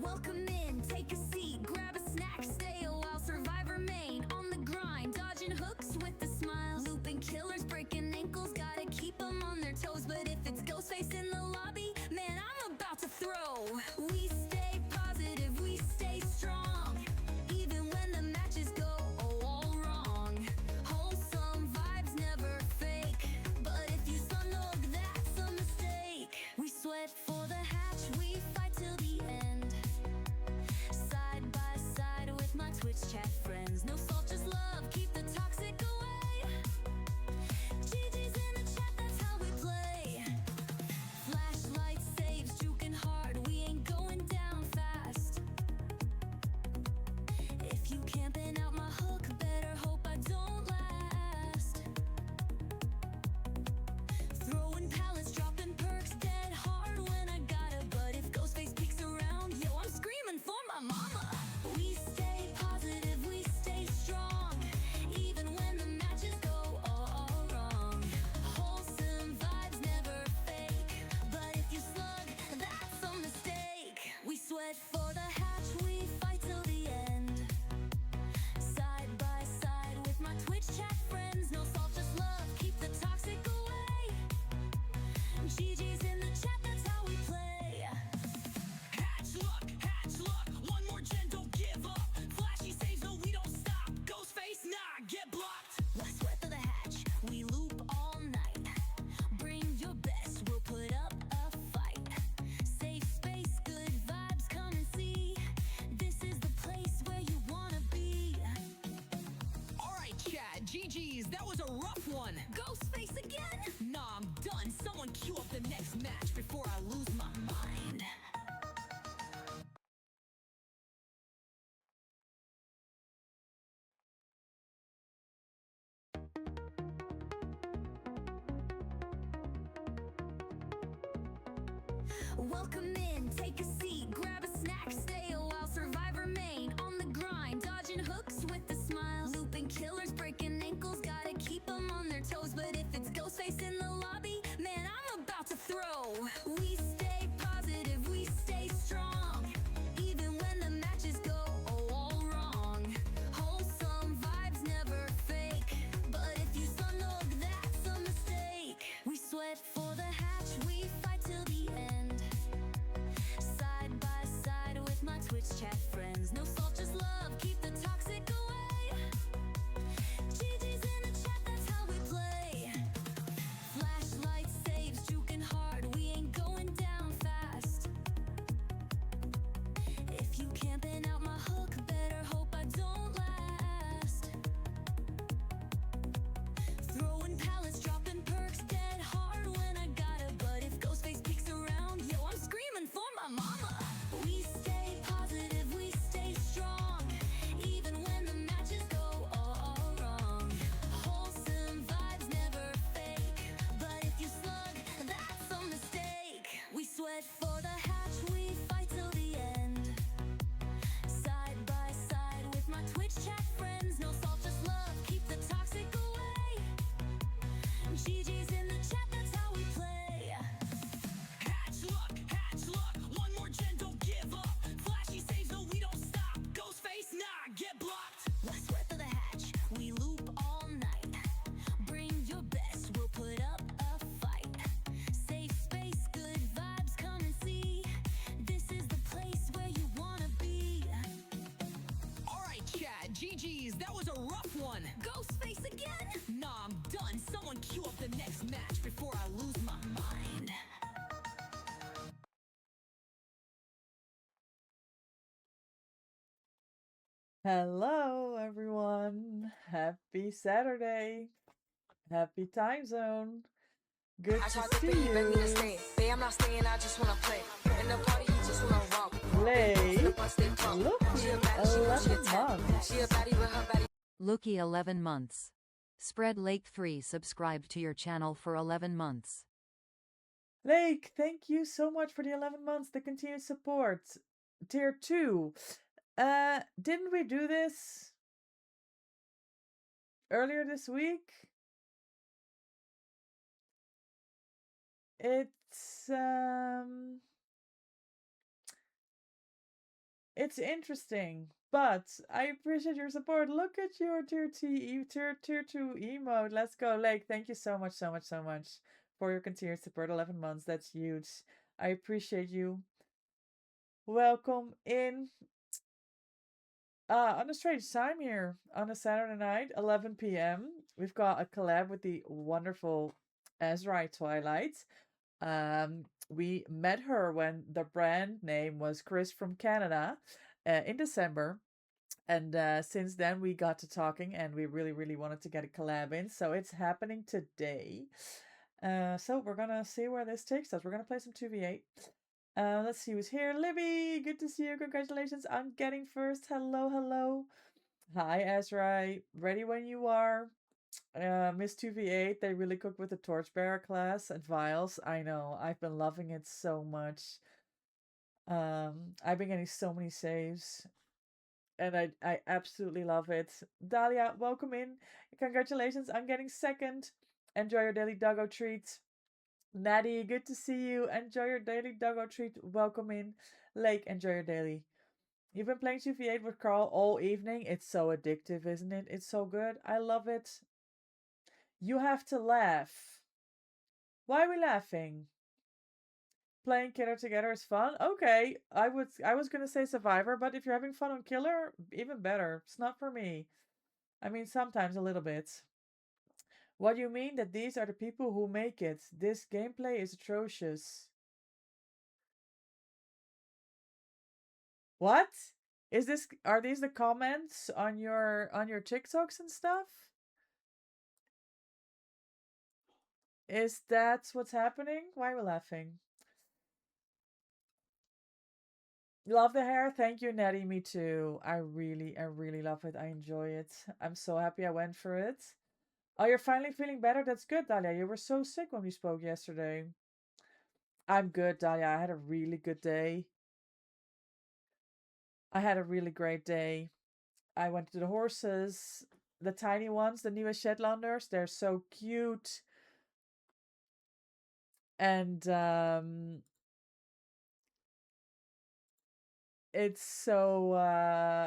Welcome in, take a seat, grab a snack, stay a while, survive, remain on the grind, dodging hooks with a smile, looping killers, breaking ankles, gotta keep them on their toes. But if it's Ghostface in the lobby, man, I'm about to throw. We stay positive, we stay strong, even when the matches go all wrong. Wholesome vibes never fake, but if you snug, that's a mistake. We sweat for the hatch, we fight till the end, side by side with my Twitch chat friends. No salt, just love, keep the toxic away. GG's in the chat, that's how we play. Flashlight saves, juking hard, we ain't going down fast. If you camping out my hook, better hope I don't last. Throwing pallets, dropping perks, dead hard when I gotta. But if Ghostface peeks around, yo, I'm screaming for my mama. We stay positive, we stay strong, even when the matches go all wrong. Wholesome vibes never fake, but if you slug, that's a mistake. We sweat for the hatch, we fight till the end, side by side with my Twitch chat friends. No salt, just love, keep the toxic away. GG's in the chat, that's how we play. Hatch luck, one more gen, don't give up. Flashy saves, no, we don't stop. Ghostface, nah, get blocked. Let's sweat for the hatch, we loop all night. Bring your best, we'll put up a fight. Safe space, good vibes, come and see. This is the place where you wanna be. Alright, chat, GG's, that was a rough one. Ghostface again? Nah, I'm done. Someone queue up the next match before I lose my mind. Welcome in, take a seat, grab a snack, stay a while, survive, remain on the grind, dodging hooks with a smile, looping killers, breaking ankles, gotta keep them on their toes. But if it's Ghostface in the lobby, man, I'm about to throw. We stay positive, we stay strong, even when the matches go all wrong. Wholesome vibes never fake, but if you snug, that's a mistake. We sweat for the hatch, we fight till the end, side by side with my Twitch chat friends. No salt, just love, keep the toxic away. GG's in the chat, that's how we play. Flashlight saves, juking hard, we ain't going down fast. If you camping out my hook, better hope I don't last. Throwing pallets, dropping perks, dead hard when I gotta. But if Ghostface peeks around, yo, I'm screaming for my mama. We stay positive, we stay strong, even when the matches go all wrong. Wholesome vibes never fake, but if you slug, that's a mistake. We sweat for the hatch, we fight till the end, side by side with my Twitch chat friends. No salt, just love, keep the toxic away. GG's in the chat, that's how we play. Hatch luck, one more gen, don't give up. Flashy saves, no, we don't stop. Ghostface, nah, get blocked. Let's sweat for the hatch, we loop all night. Bring your best, we'll put up a fight. Safe space, good vibes, come and see. This is the place where you wanna be. Alright, chat, GG's, that was a rough one. Ghostface again? Nah, I'm done. Someone queue up the next match before I lose my mind. Hello, everyone. Happy Saturday. Happy time zone. Good I to tried to see be, beg me to you. stay. Babe, I'm not staying, I just wanna play. In the party, you just wanna romp. Play. The bus, they pump. Look, She a baddie, she know she a 11 10. months. She a baddie with her baddie. Lookie 11 months. Spread Lake 3 subscribed to your channel for 11 months. Lake, thank you so much for the 11 months, the continued support. Tier 2. Didn't we do this earlier this week? It's It's interesting, but I appreciate your support. Look at your tier 2 emote. Let's go, Lake. Thank you so much, so much, so much for your continued support. 11 months. That's huge. I appreciate you. Welcome in. On a strange time here on a Saturday night, 11 p.m. We've got a collab with the wonderful Azrai Twilight. We met her when the brand name was Chris from Canada in December. And since then, we got to talking and we really, really wanted to get a collab in. So it's happening today. So we're going to see where this takes us. We're going to play some 2v8. Let's see who's here. Libby, good to see you. Congratulations on getting first. Hello, hello. Hi, Azrai. Ready when you are. Miss 2v8, they really cooked with the Torchbearer class and Vials. I know, I've been loving it so much. I've been getting so many saves. And I absolutely love it. Dahlia, welcome in. Congratulations on getting second. Enjoy your daily doggo treat. Natty, good to see you. Enjoy your daily doggo treat. Welcome in. Lake, enjoy your daily. You've been playing 2v8 with Carl all evening. It's so addictive, isn't it? It's so good. I love it. You have to laugh. Why are we laughing? Playing Killer together is fun. Okay, I was gonna say Survivor, but if you're having fun on Killer, even better. It's not for me. I mean, sometimes a little bit. What do you mean that these are the people who make it? This gameplay is atrocious. What? Are these the comments on your TikToks and stuff? Is that what's happening? Why are we laughing? Love the hair. Thank you, Nettie. Me too. I really love it. I enjoy it. I'm so happy I went for it. Oh, you're finally feeling better? That's good, Dahlia. You were so sick when we spoke yesterday. I'm good, Dahlia. I had a really good day. I had a really great day. I went to the horses, the tiny ones, the Nieuwe Shetlanders. They're so cute. And it's so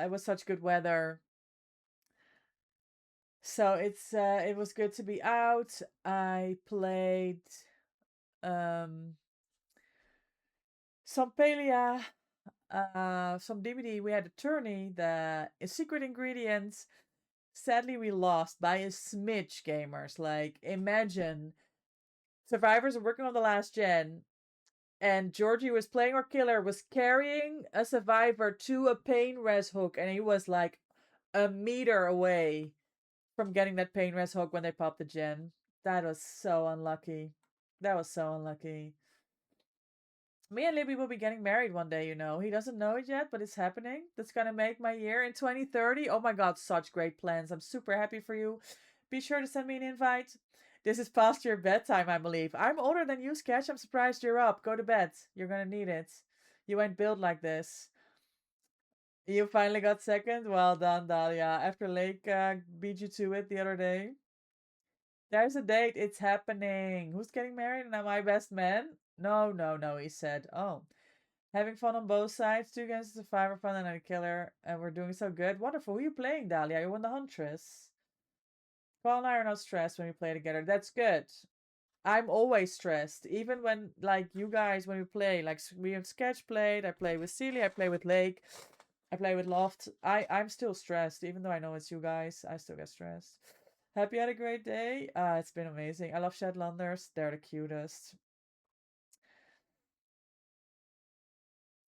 it was such good weather. So it was good to be out. I played some Palia, some DBD. We had a tourney, the secret ingredients. Sadly, we lost by a smidge, gamers. Like, imagine survivors are working on the last gen, and Georgie was playing our killer, was carrying a survivor to a pain res hook, and he was like a meter away from getting that pain res hook when they popped the gen. That was so unlucky. That was so unlucky. Me and Libby will be getting married one day, you know. He doesn't know it yet, but it's happening. That's gonna make my year in 2030. Oh my god, such great plans. I'm super happy for you. Be sure to send me an invite. This is past your bedtime, I believe. I'm older than you, Sketch. I'm surprised you're up. Go to bed. You're gonna need it. You ain't built like this. You finally got second? Well done, Dahlia. After Lake beat you to it the other day. There's a date. It's happening. Who's getting married? And am I best man? No, no, no, he said. Oh. Having fun on both sides. 2 against the survivor fun and a killer. And we're doing so good. Wonderful. Who are you playing, Dahlia? You won the Huntress. Paul and I are not stressed when we play together. That's good. I'm always stressed. Even when, like, you guys, when we play. Like, we have Sketch played. I play with Celia. I play with Lake. I play with Loft. I'm still stressed. Even though I know it's you guys, I still get stressed. Happy you had a great day. It's been amazing. I love Shetlanders. They're the cutest.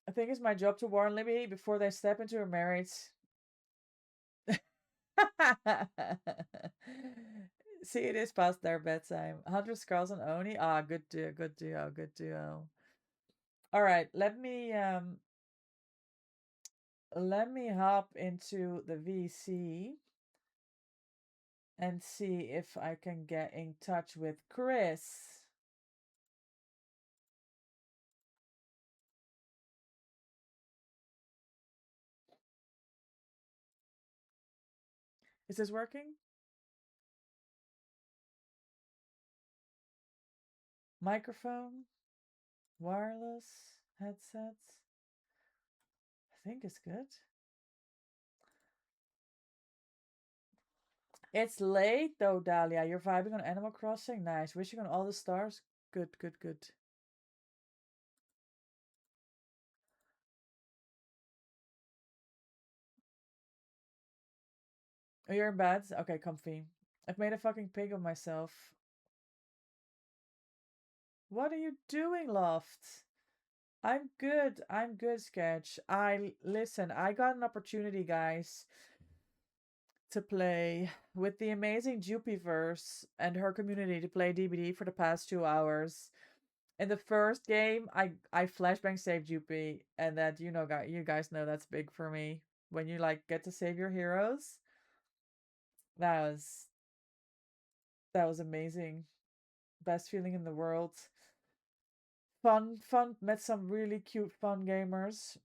I think it's my job to warn Libby before they step into a marriage. See, it is past their bedtime. 100 Skulls and Oni. Ah, good duo, good duo, good duo. All right, let me hop into the VC and see if I can get in touch with Chris. Is this working? Microphone? Wireless? Headsets? I think is good. It's late though, Dahlia. You're vibing on Animal Crossing? Nice. Wishing on all the stars? Good, good, good. Oh, you're in bed? Okay, comfy. I've made a fucking pig of myself. What are you doing, Loft? I'm good. I'm good, Sketch. Listen, I got an opportunity, guys, to play with the amazing Jupiverse and her community to play DBD for the past 2 hours. In the first game, I flashbang saved Jupy, and that you guys know that's big for me. When you like get to save your heroes, that was that was amazing. Best feeling in the world. Fun, fun. Met some really cute, fun gamers.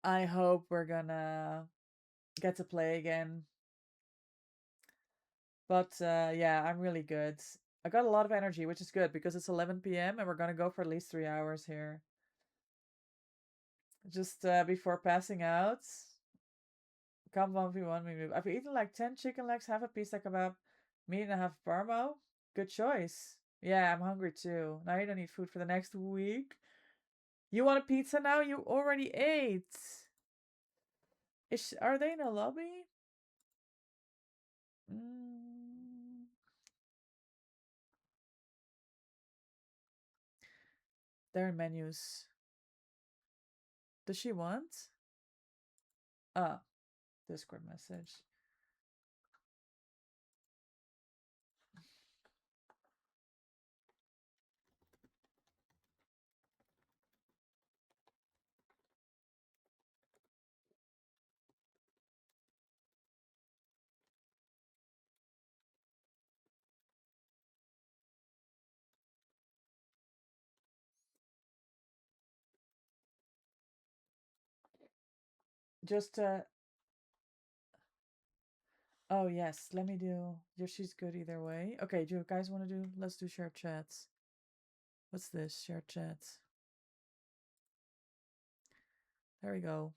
I hope we're gonna get to play again. But yeah, I'm really good. I got a lot of energy, which is good because it's 11 p.m. and we're gonna go for at least 3 hours here. Just before passing out. Come 1v1 me. I've eaten like 10 chicken legs, half a pizza kebab, meat and a half parmo. Good choice. Yeah, I'm hungry too. Now you don't need food for the next week. You want a pizza now? You already ate. Are they in a lobby? They're in menus. Does she want? Ah, Discord message. Just oh yes, let me do. Yoshi's good either way. Okay, do you guys want to do? Let's do shared chats. What's this? Shared chats. There we go.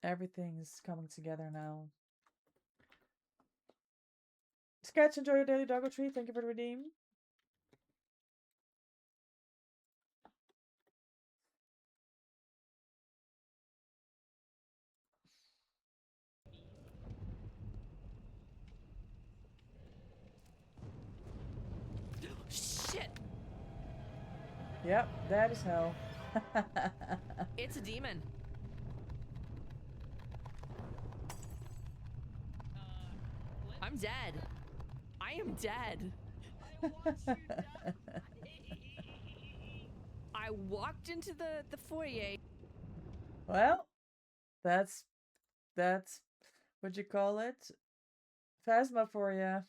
Everything's coming together now. Sketch, enjoy your daily doggo treat. Thank you for the redeem. Shit! Yep, that is hell. It's a demon. I'm dead. I am dead. I walked into the foyer. Well, that's what you call it. Phasma for you.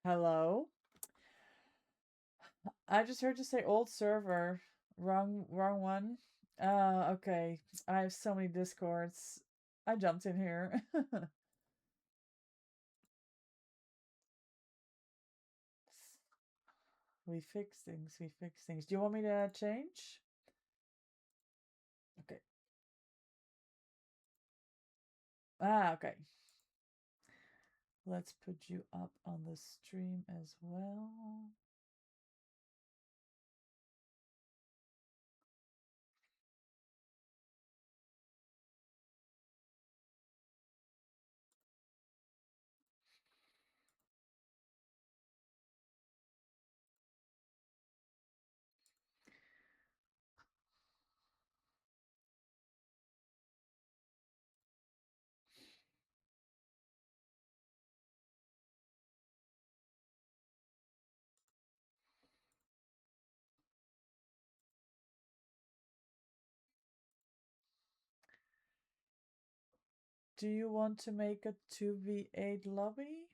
Hello? I just heard you say old server. Wrong one. Okay. I have so many discords. I jumped in here. We fix things. We fix things. Do you want me to change? Okay. Ah, okay. Let's put you up on the stream as well. Do you want to make a 2v8 lobby?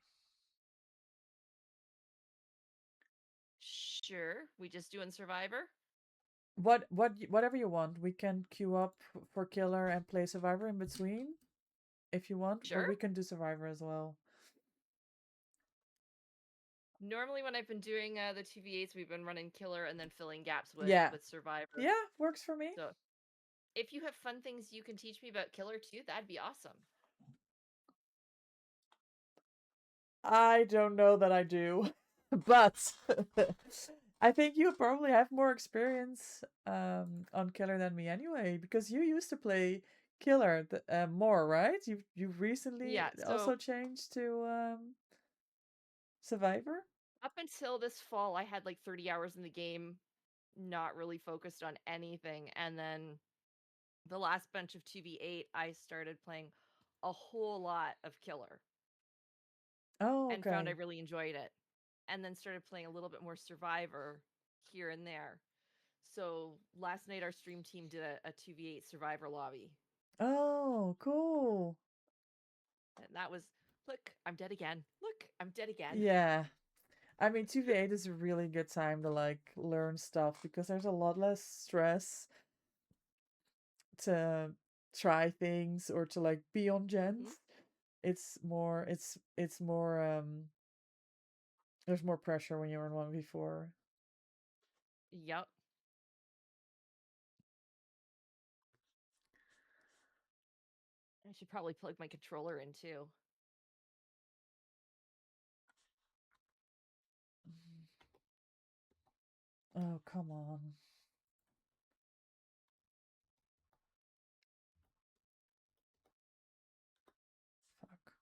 Sure. We just doing Survivor? Whatever you want. We can queue up for killer and play survivor in between if you want, or Sure. we can do survivor as well. Normally, when I've been doing the 2v8s, we've been running killer and then filling gaps with Yeah. Survivor. Yeah, works for me. So, if you have fun things you can teach me about killer too, that'd be awesome. I don't know that I do, but I think you probably have more experience on killer than me anyway, because you used to play killer more, right? You've recently Yeah, also so changed to survivor. up until this fall, I had like 30 hours in the game, not really focused on anything. And then the last bunch of 2v8, I started playing a whole lot of killer Oh, and found I okay. really enjoyed it. And then started playing a little bit more survivor here and there. So last night, our stream team did a 2v8 survivor lobby. Oh, cool. And that was, look, I'm dead again. Look, I'm dead again. Yeah. I mean, 2v8 is a really good time to like learn stuff because there's a lot less stress to try things or to like be on gens. It's more it's more there's more pressure when you're on 1v4. Yep. I should probably plug my controller in too. Oh, come on. Fuck.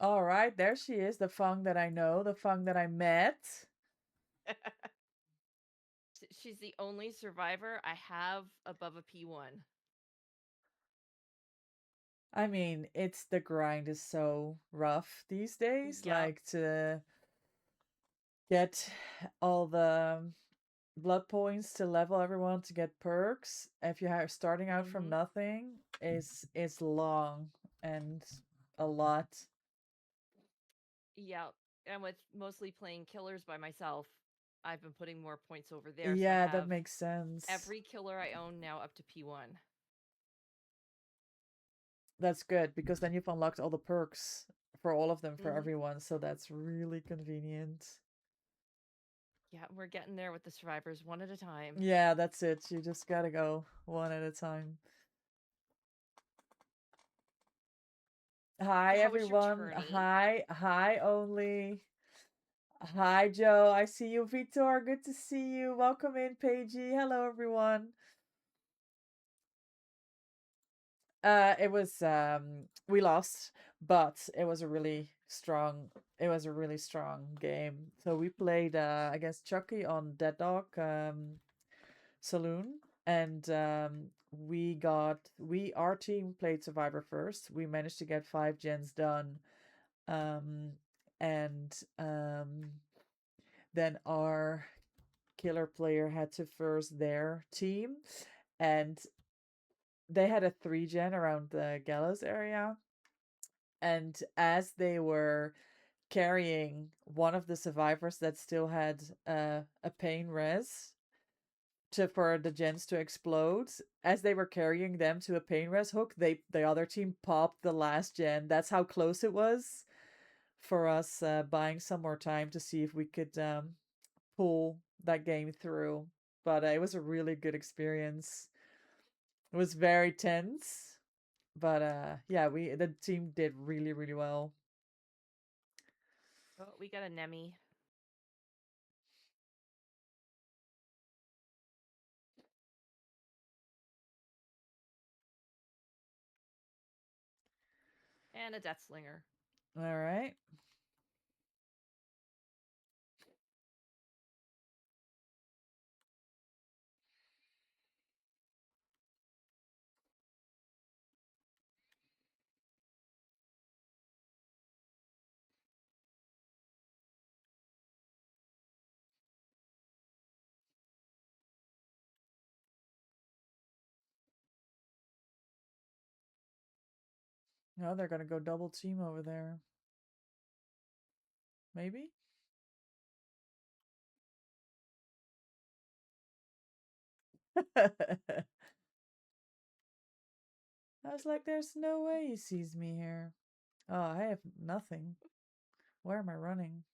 All right, there she is, the Fung that I know, the Fung that I met. She's the only survivor I have above a P1. I mean, it's the grind is so rough these days, Yep. like to get all the blood points to level everyone to get perks. If you are starting out from nothing, is long and a lot. Yep. And with mostly playing killers by myself, I've been putting more points over there. Yeah, So I that have makes sense. every killer I own now up to P1. That's good because then you've unlocked all the perks for all of them for Mhm. everyone, so that's really convenient. Yeah, we're getting there with the survivors one at a time. Yeah, that's it. You just gotta go one at a time. Hi How was your everyone. tourney? Hi only. Hi Joe. I see you, Vitor. Good to see you. Welcome in, Paigey. Hello everyone. It was we lost, but it was a really strong game. So we played against Chucky on Dead Dog Saloon, and our team played Survivor first. We managed to get 5 gens done. And then our killer player had to first their team, and they had a 3 gen around the gallows area. And as they were carrying one of the survivors that still had a pain res for the gens to explode, as they were carrying them to a pain res hook, the other team popped the last gen. That's how close it was for us buying some more time to see if we could pull that game through. But it was a really good experience. It was very tense, but yeah, the team did really, really well. Oh, we got a Nemi. And a Death Slinger. All right. No, they're gonna go double team over there. Maybe? I was like, there's no way he sees me here. Oh, I have nothing. Where am I running?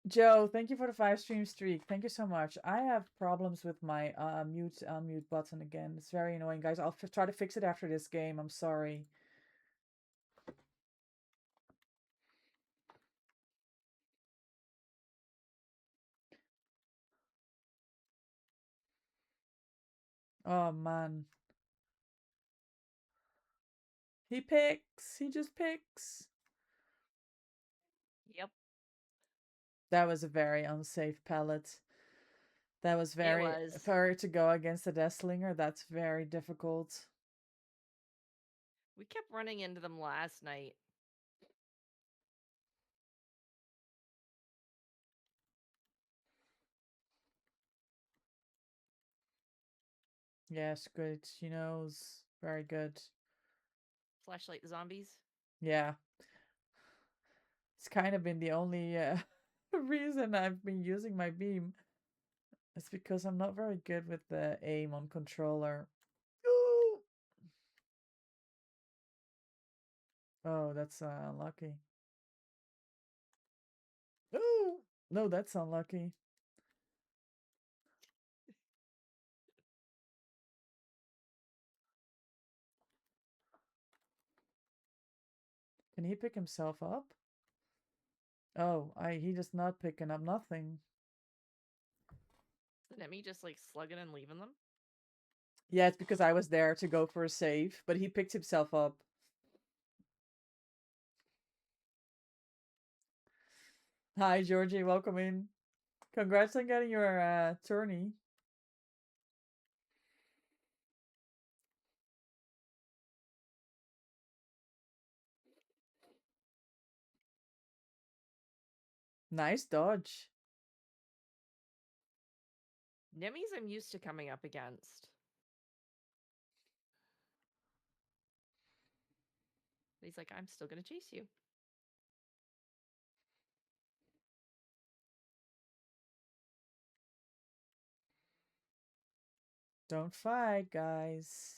Joe, thank you for the 5 stream streak. Thank you so much. I have problems with my mute unmute button again. It's very annoying, guys. I'll try to fix it after this game. I'm sorry. Oh man. He picks. He just picks. Yep. That was a very unsafe pallet. That was very was. for her to go against a Deathslinger. That's very difficult. We kept running into them last night. Yes, good. She knows. Very good. Flashlight the zombies. Yeah. It's kind of been the only reason I've been using my beam. It's because I'm not very good with the aim on controller. Ooh! Oh, that's unlucky. Ooh! No, that's unlucky. Can he pick himself up? Oh, he just not picking up nothing. Isn't it me just like slugging and leaving them? Yeah, it's because I was there to go for a save, but he picked himself up. Hi, Georgie, welcome in. Congrats on getting your tourney. Nice dodge. Nimmies I'm used to coming up against. He's like, I'm still gonna chase you. Don't fight, guys.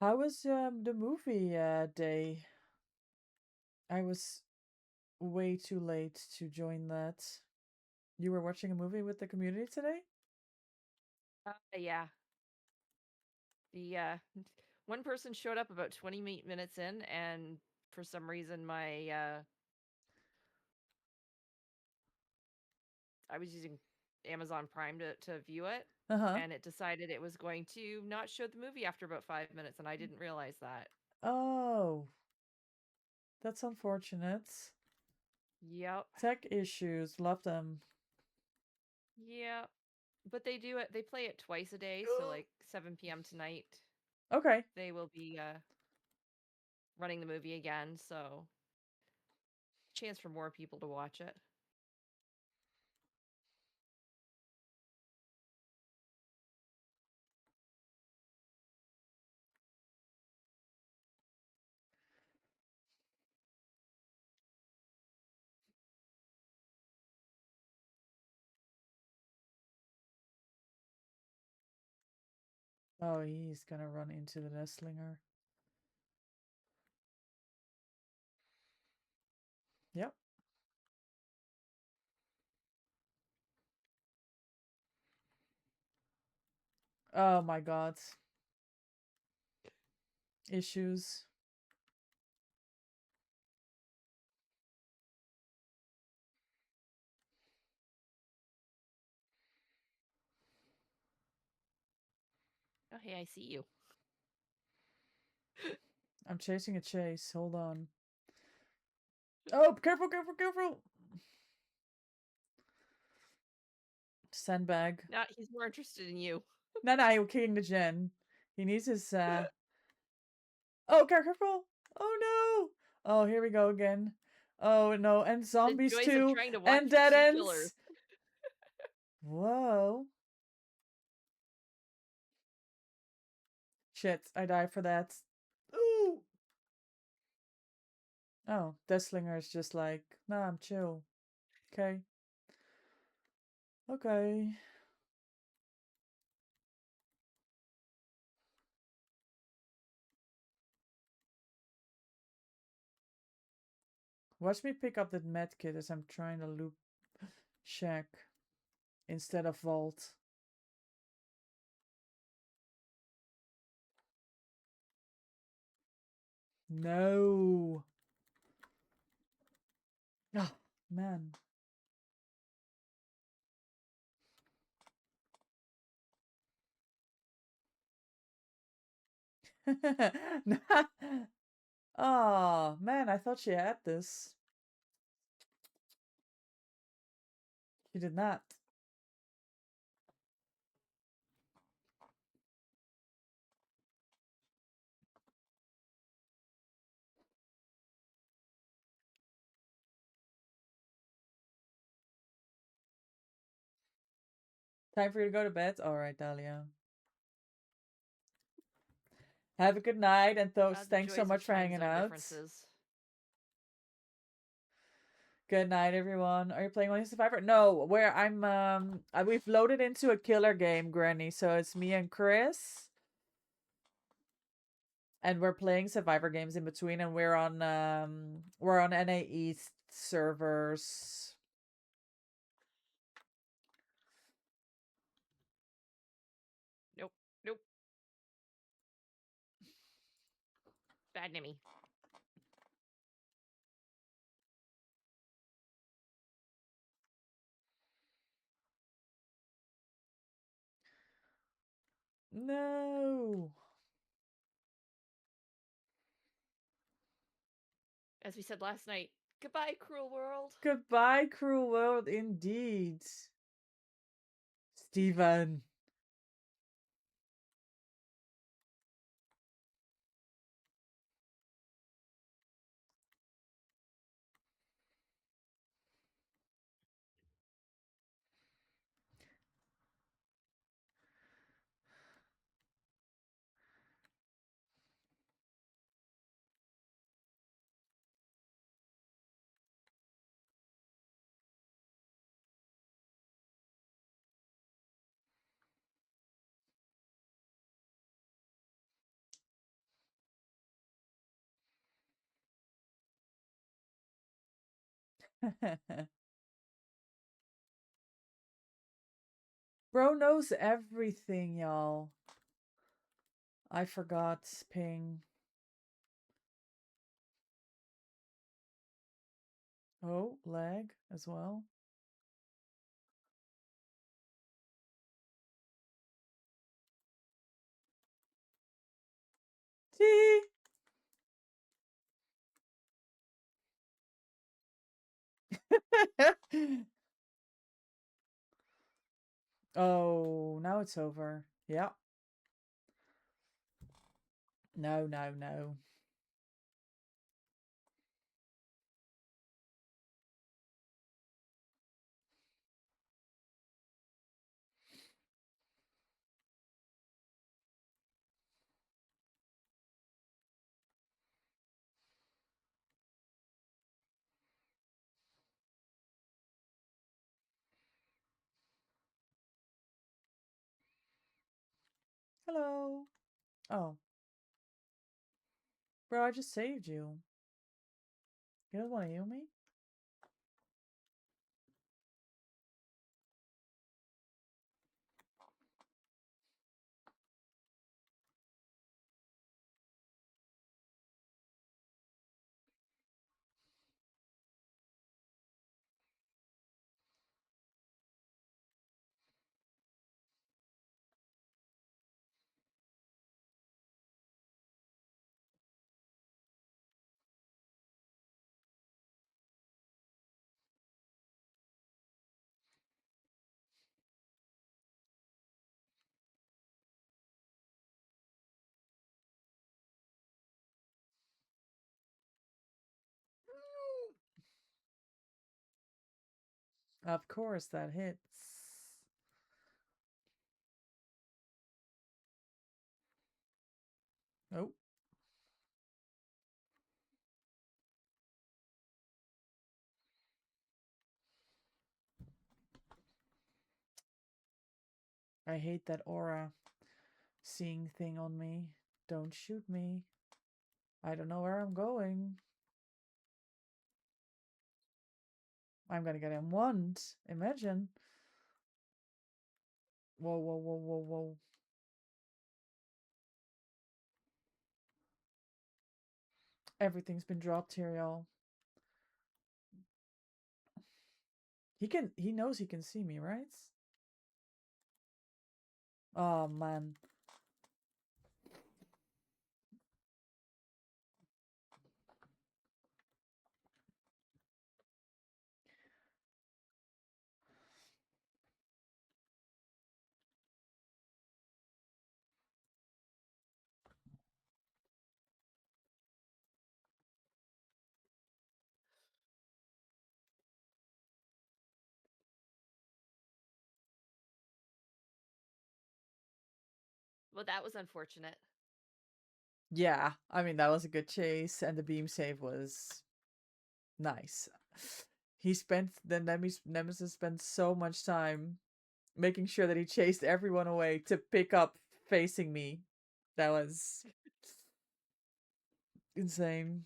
How was the movie day? I was way too late to join that. You were watching a movie with the community today? Yeah. The one person showed up about 20 minutes in, and for some reason my I was using Amazon Prime to view it, Uh-huh. and it decided it was going to not show the movie after about 5 minutes, and I didn't realize that. Oh. That's unfortunate. Yep. Tech issues, love them. Yep. But they do it. They play it twice a day, so like 7 p.m. tonight, Okay. they will be running the movie again. So chance for more people to watch it. Oh, he's gonna run into the Nestlinger. Yep. Oh my god. Issues. Oh, hey, I see you. I'm chasing a chase. Hold on. Oh, careful, careful, careful! Sandbag. Now he's more interested in you. No, no, you're killing the gen. He needs his, Oh, careful! Oh no! Oh, here we go again. Oh no, and zombies joys of too, trying to watch and the dead two ends. killers. Whoa. Shit, I die for that. Ooh! Oh, Deslinger is just like, nah, I'm chill. Okay. Okay. Watch me pick up that medkit as I'm trying to loop shack instead of vault. No. Oh, man. Oh, man, I thought she had this. She did not. Time for you to go to bed? Alright, Dahlia. Have a good night, and The thanks so joys of much for time hanging zone out. differences. Good night, everyone. Are you playing Only Survivor? No, where we've loaded into a killer game, Granny. So it's me and Chris. And we're playing Survivor games in between, and we're on NA East servers. Nope. Nope. Bad Nimmy. No. As we said last night, goodbye, cruel world. Goodbye, cruel world, indeed. Steven. Bro knows everything, y'all. I forgot ping. Oh, lag as well. Tee. Oh, now it's over. Yeah. No, no, no. Hello. Oh. Bro, I just saved you. You don't want to heal me? Of course, that hits. Oh. I hate that aura seeing thing on me. Don't shoot me. I don't know where I'm going. I'm gonna get him once. Imagine. Whoa, whoa, whoa, whoa, whoa. Everything's been dropped here, y'all. He knows he can see me, right? Oh, man. Well, that was unfortunate. Yeah, I mean, that was a good chase, and the beam save was nice. Nemesis spent so much time making sure that he chased everyone away to pick up facing me. That was insane.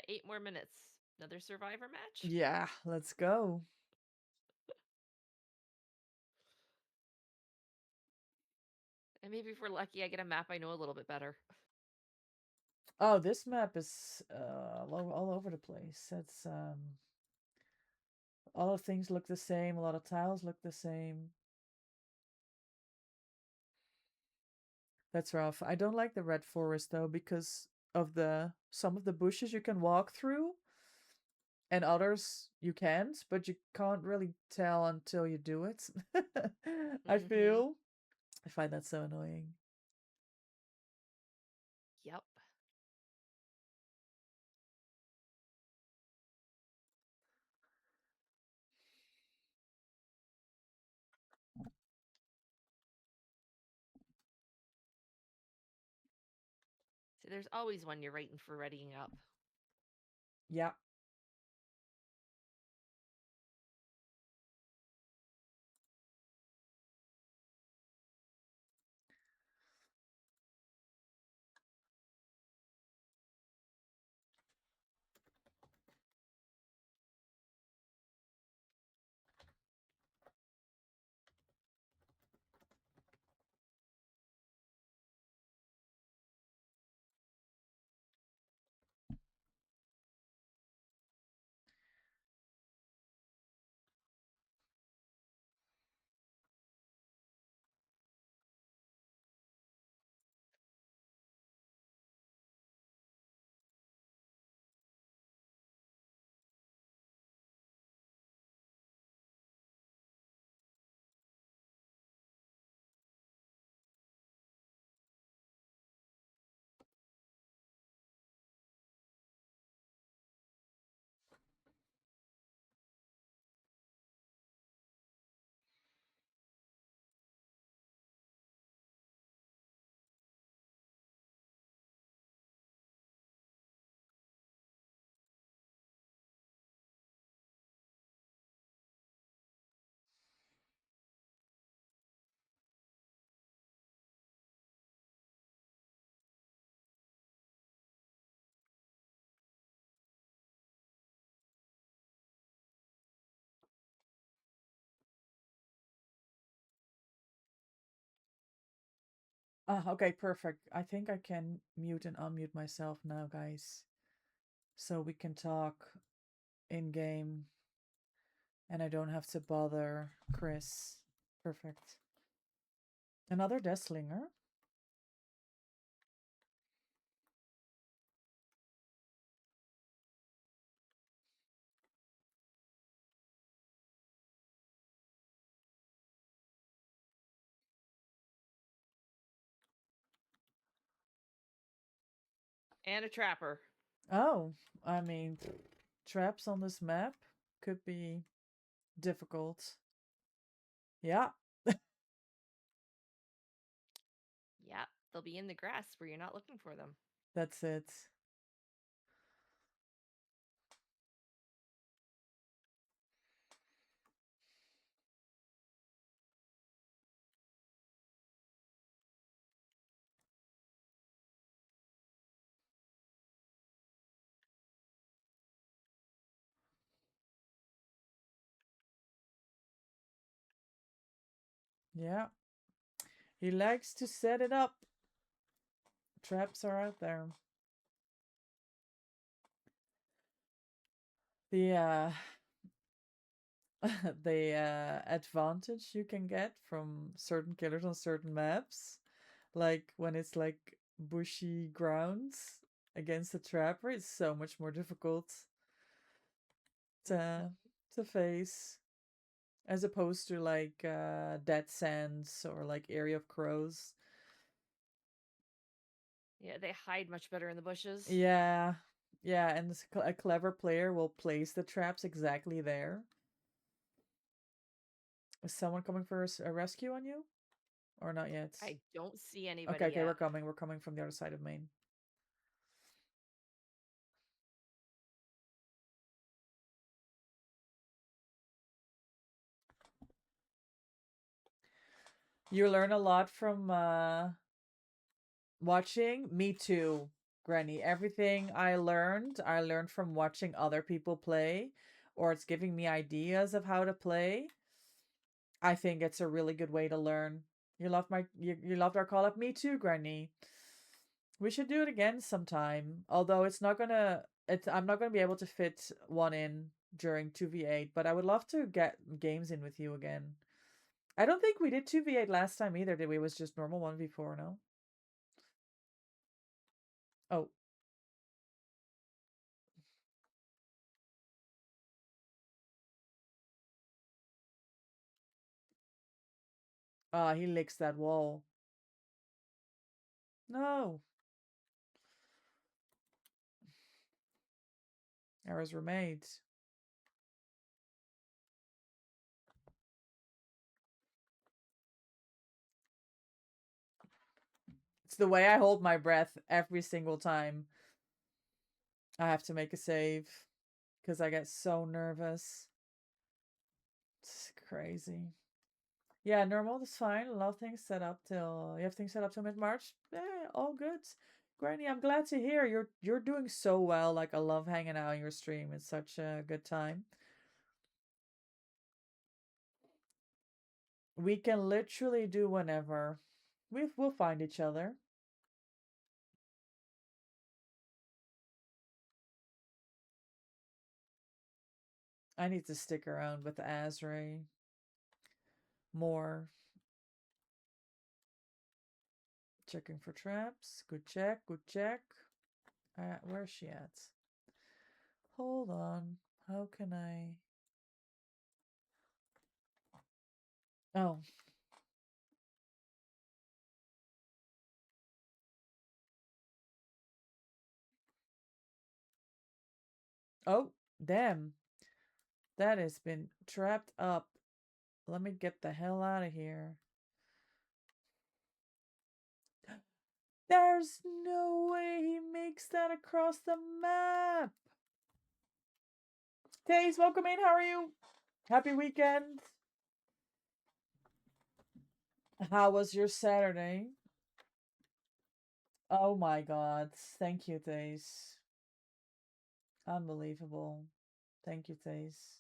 8 more minutes. Another survivor match? Yeah, let's go. And maybe if we're lucky, I get a map I know a little bit better. Oh, this map is all over the place. It's a lot of things look the same, a lot of tiles look the same. That's rough. I don't like the red forest though because of some of the bushes you can walk through and others you can't, but you can't really tell until you do it. I feel. I find that so annoying. Yep. So there's always one you're waiting for readying up. Yeah. Okay, perfect. I think I can mute and unmute myself now, guys. So we can talk in game. And I don't have to bother Chris. Perfect. Another Deathslinger. And a trapper. Oh, I mean, traps on this map could be difficult. Yeah, Yeah, they'll be in the grass where you're not looking for them. that's it. Yeah. He likes to set it up. Traps are out there. The the advantage you can get from certain killers on certain maps, like when it's like bushy grounds against a trapper, it's so much more difficult to face as opposed to like Dead Sands or like Area of Crows. Yeah, they hide much better in the bushes. Yeah, yeah, and a clever player will place the traps exactly there. Is someone coming for a rescue on you? Or not yet? I don't see Okay, anybody okay, yet. we're coming. We're coming from the other side of Maine. You learn a lot from watching. Me too, Granny. Everything I learned from watching other people play, or it's giving me ideas of how to play. I think it's a really good way to learn. You loved our call up. Me too, Granny. We should do it again sometime. Although I'm not gonna be able to fit one in during 2v8, but I would love to get games in with you again. I don't think we did 2v8 last time either, did we? It was just normal 1v4, no? Oh. He licks that wall. No. Errors were made. It's the way I hold my breath every single time I have to make a save. Because I get so nervous. It's crazy. Yeah, normal is fine. A lot of things set up till you have things set up till mid-March. All good. Granny, I'm glad to hear you're doing so well. Like I love hanging out on your stream. It's such a good time. We can literally do whenever. We'll find each other. I need to stick around with Azray more. Checking for traps. Good check. Good check. Where's she at? Hold on. How can I? Oh. Oh, damn. That has been trapped up. Let me get the hell out of here. There's no way he makes that across the map. Taze, welcome in. How are you? Happy weekend. How was your Saturday? Oh my god. Thank you, Taze. Unbelievable. Thank you, Taze.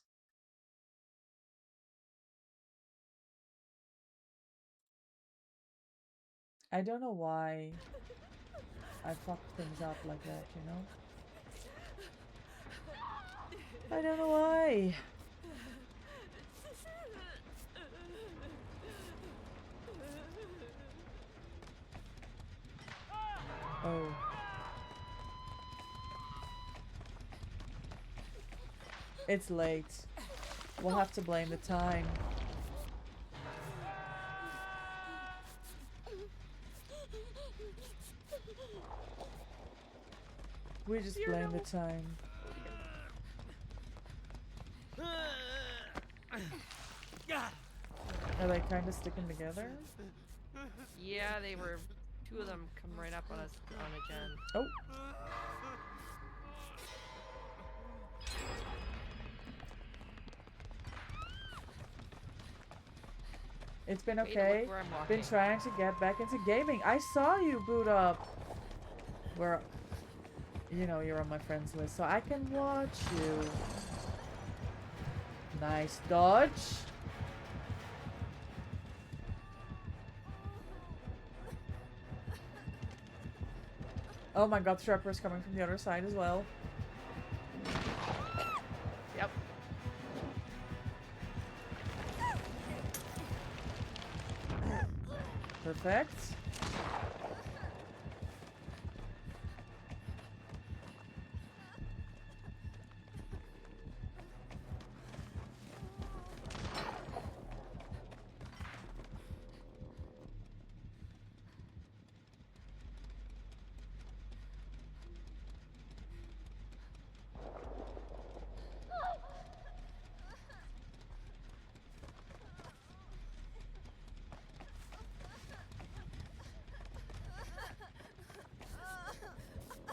I don't know why I fucked things up like that, you know? I don't know why. Oh. It's late. We'll have to blame the time. We just blame the time. Are they kind of sticking together? Yeah, they were. Two of them come right up on us on a gen. Oh. It's been Way to look okay. where I'm Been walking. trying to get back into gaming. I saw you boot up. Where, you know, you're on my friends list, so I can watch you. Nice dodge. Oh my god, Trapper's coming from the other side as well. Yep. Perfect.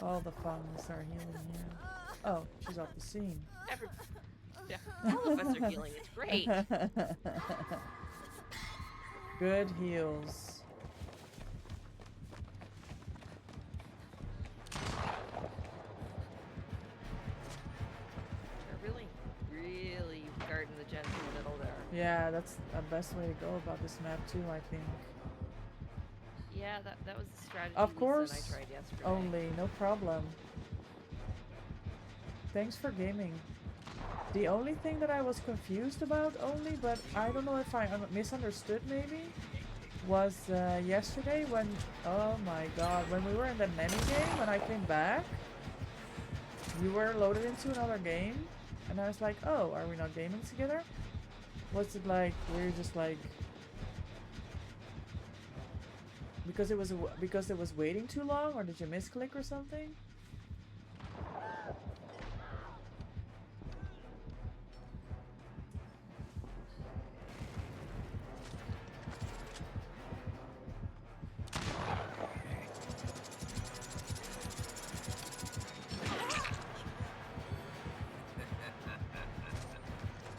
All the fungs are healing here. Oh, she's off the scene. Yeah, all of us are healing. It's great. Good heals. They're really guarding the gens in the middle there. Yeah, that's the best way to go about this map too, I think. Yeah, that was the strategy Of Lisa course. and I tried yesterday. Only, no problem. Thanks for gaming. The only thing that I was confused about only, but I don't know if I misunderstood maybe, was yesterday when, oh my god, when we were in the nanny game, when I came back, we were loaded into another game, and I was like, oh, are we not gaming together? Was it like, we're just like, because it was waiting too long, or did you misclick or something?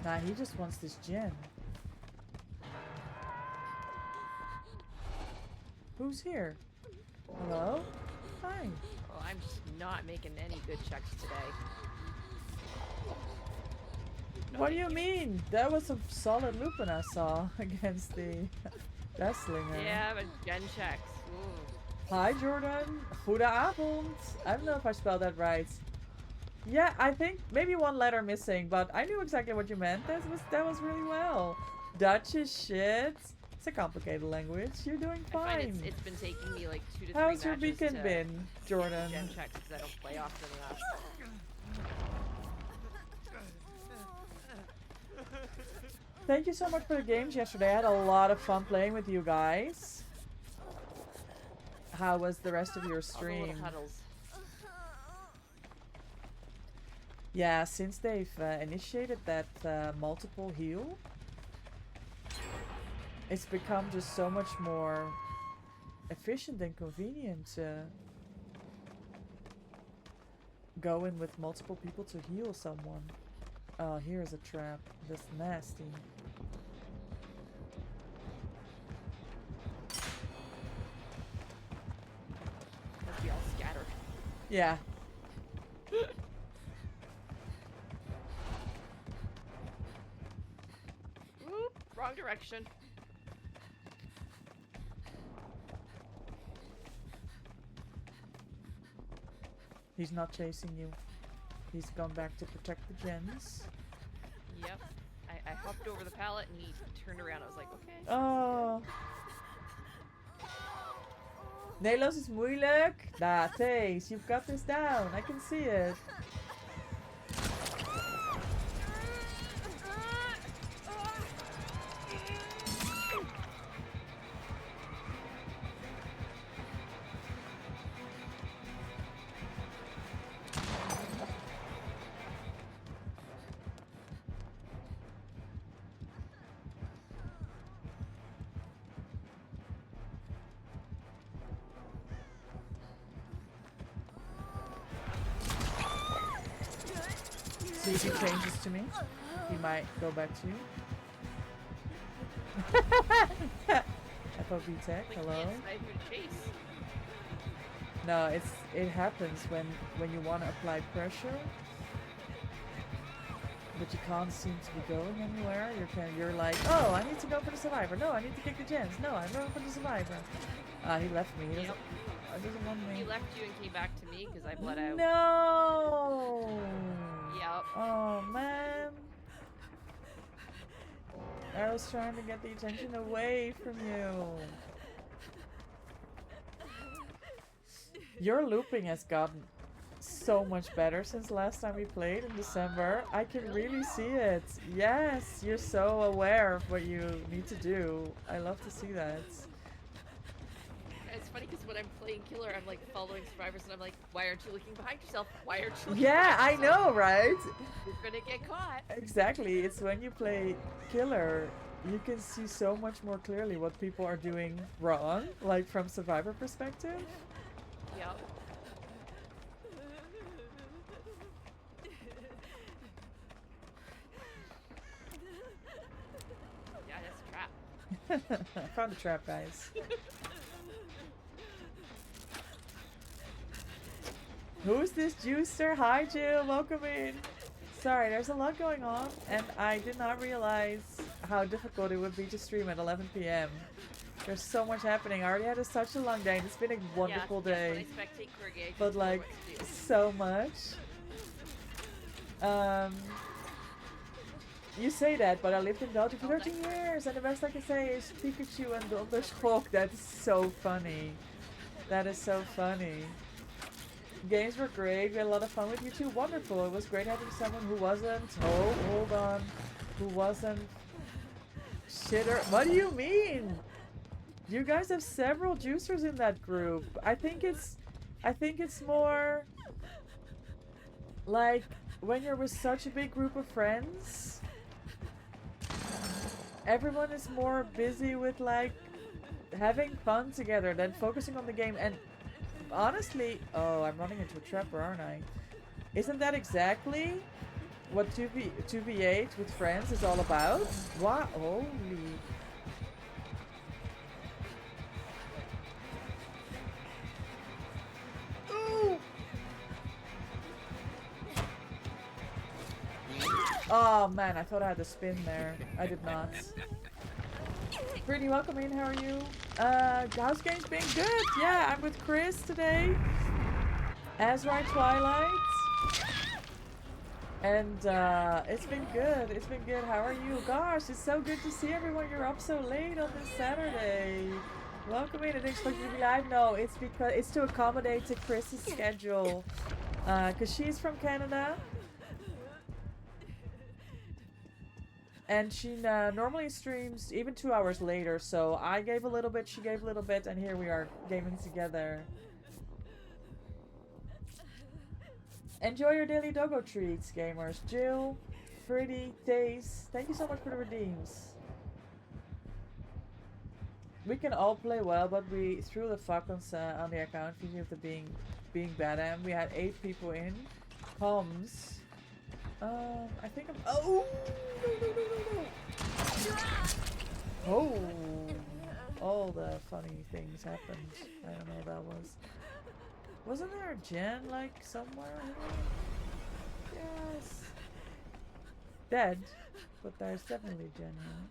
Nah, he just wants this gen. Who's here? Hello? Hi. Well, I'm just not making any good checks today. What do you mean? That was a solid Lupin I saw against the Deathslinger. Yeah, but gen checks. Ooh. Hi Jordan. Goedenavond. I don't know if I spelled that right. Yeah, I think maybe one letter missing, but I knew exactly what you meant. That was really well. Dutch is shit. It's a complicated language. You're doing I find fine. it's been taking me like 2 to 3 How's your matches weekend to been, Jordan? gen checks because I don't play often enough. Thank you so much for the games yesterday. I had a lot of fun playing with you guys. How was the rest of your All the stream? little huddles. Yeah, since they've initiated that multiple heal, it's become just so much more efficient and convenient to go in with multiple people to heal someone. Oh, here's a trap. That's nasty. Must be all scattered. Yeah. Whoop, wrong direction. He's not chasing you. He's gone back to protect the gens. Yep. I hopped over the pallet and he turned around. I was like, okay. Oh. Nederlands is moeilijk. Nah, Thace, you've got this down. I can see it. See if he changes to me. He might go back to you. FOB Tech, Like, hello. yes, I would chase. No, it happens when you want to apply pressure, but you can't seem to be going anywhere. You're like, oh, I need to go for the survivor. No, I need to kick the gens. No, I'm going for the survivor. He left me. He doesn't, doesn't want me. He left you and came back to me because I bled out. No. Yep. Oh man. I was trying to get the attention away from you. Your looping has gotten so much better since last time we played in December. I can really see it. Yes, you're so aware of what you need to do. I love to see that. It's funny because when I'm playing killer, I'm like following survivors and I'm like, why aren't you looking behind yourself? Why aren't you looking Yeah, I behind yourself? know, right? You're gonna get caught. Exactly. It's when you play killer, you can see so much more clearly what people are doing wrong, like from survivor perspective. Yep. Yeah, that's a trap. I found a trap, guys. Who's this juicer? Hi, Jill. Welcome in. Sorry, there's a lot going on, and I did not realize how difficult it would be to stream at 11 p.m. There's so much happening. I already had such a long day, and it's been a wonderful Yes, day. when I spectate career gigs, But I know like what to do. so much. You say that, but I lived in Belgium for 13 years, and the best I can say is Pikachu and Donderschok. That's so funny. That is so funny. Games were great. We had a lot of fun with you too. Wonderful. It was great having someone who wasn't. Oh, hold on. Who wasn't. Shitter. What do you mean? You guys have several juicers in that group. I think it's more like when you're with such a big group of friends, everyone is more busy with like having fun together than focusing on the game. And honestly, oh, I'm running into a trapper, aren't I? Isn't that exactly what 2v8 with friends is all about? What? Holy. Ooh. Oh man, I thought I had a spin there. I did not. Pretty welcome in, how are you? House game's been good. Yeah, I'm with Chris today. Azrai Twilight. And it's been good. It's been good. How are you? Gosh, it's so good to see everyone. You're up so late on this Saturday. Welcome in. I didn't expect you to be live. No, it's because it's to accommodate to Chris's schedule. Because she's from Canada. And she normally streams even 2 hours later, so I gave a little bit, she gave a little bit, and here we are gaming together. Enjoy your daily doggo treats, gamers. Jill, Freddy, Days, thank you so much for the redeems. We can all play well, but we threw the fuck on the account because of the being bad, and we had 8 people in. Comms. I think I'm. Oh! No. Oh! All the funny things happened. I don't know what that was. Wasn't there a gen like somewhere here? Yes. Dead, but there's definitely a gen here.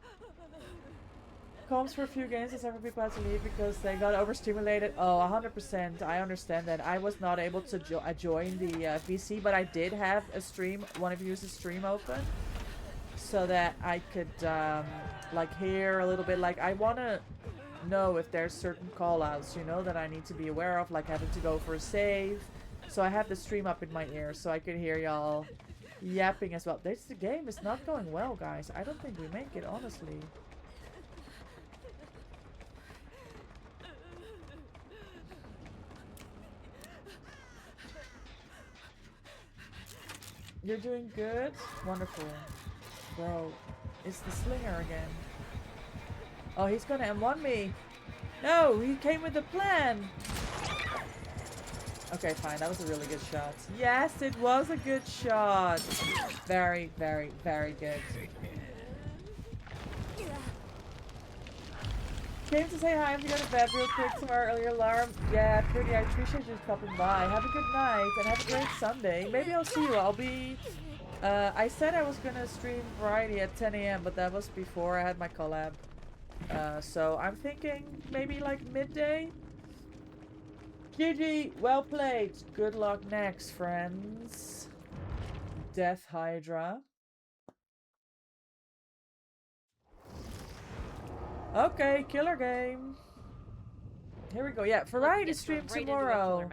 comms for a few games and several people had to leave because they got overstimulated. Oh, 100%. I understand that. I was not able to join the VC, but I did have a stream, one of you's stream open, so that I could like hear a little bit. Like I want to know if there's certain call-outs, you know, that I need to be aware of, like having to go for a save. So I have the stream up in my ear so I could hear y'all yapping as well. The game is not going well, guys. I don't think we make it, honestly. You're doing good? Wonderful. Bro, it's the slinger again. Oh, he's gonna M1 me. No, he came with a plan. Okay, fine. That was a really good shot. Yes, it was a good shot. Very, very, very good. Came to say hi. I'm gonna go to bed real quick tomorrow. Earlier alarm. Yeah, pretty. I appreciate you stopping by. Have a good night and have a great Sunday. Maybe I'll see you. I'll be. I said I was gonna stream Friday at 10 AM, but that was before I had my collab. So I'm thinking maybe like midday. GG, well played. Good luck next, friends. Death Hydra. Okay, killer game. Here we go. Yeah, variety stream tomorrow.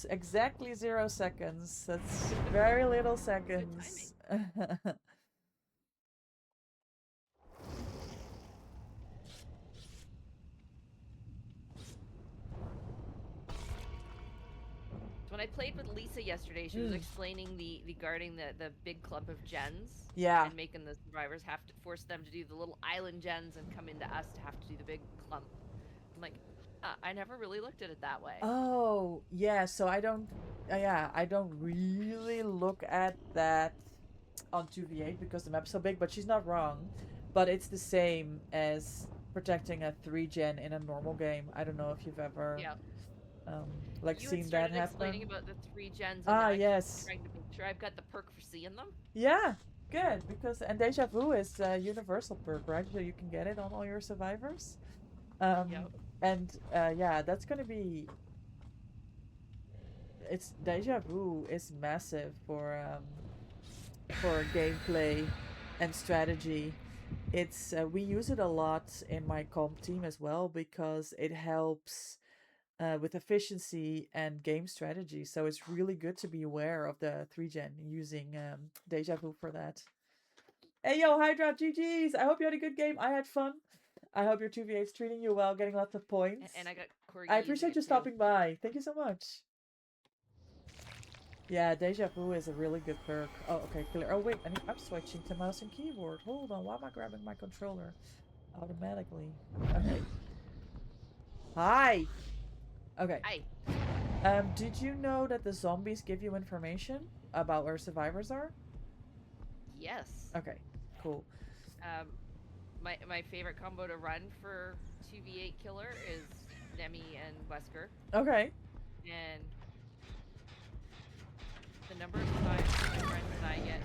Exactly 0 seconds. That's very little seconds. When I played with Lisa yesterday, she was explaining the guarding the big clump of gens. Yeah. And making the survivors have to force them to do the little island gens and come into us to have to do the big clump. I'm like, I never really looked at it that way. Oh, yeah, so I don't I don't really look at that on 2v8 because the map's so big, but she's not wrong. But it's the same as protecting a 3-gen in a normal game. I don't know if you've ever like seen that happen. Explaining about the 3 gens. And yes. Trying to make sure I've got the perk for seeing them. Yeah, good, because and Deja Vu is a universal perk, right? So you can get it on all your survivors. And yeah, that's gonna be. It's Deja Vu is massive for gameplay and strategy. It's we use it a lot in my comp team as well because it helps with efficiency and game strategy. So it's really good to be aware of the 3-gen using Deja Vu for that. Hey yo, Hydra, GG's! I hope you had a good game. I had fun. I hope your 2v8's treating you well, getting lots of points. And I got Corgi. I appreciate you stopping by. Thank you so much. Yeah, Deja Vu is a really good perk. Oh, okay, clear. Oh, wait, I'm switching to mouse and keyboard. Hold on, why am I grabbing my controller automatically? Okay. Hi! Okay. Hi. Did you know that the zombies give you information about where survivors are? Yes. Okay, cool. My favorite combo to run for 2v8 killer is Nemi and Wesker. Okay. And the number of times my friends and I get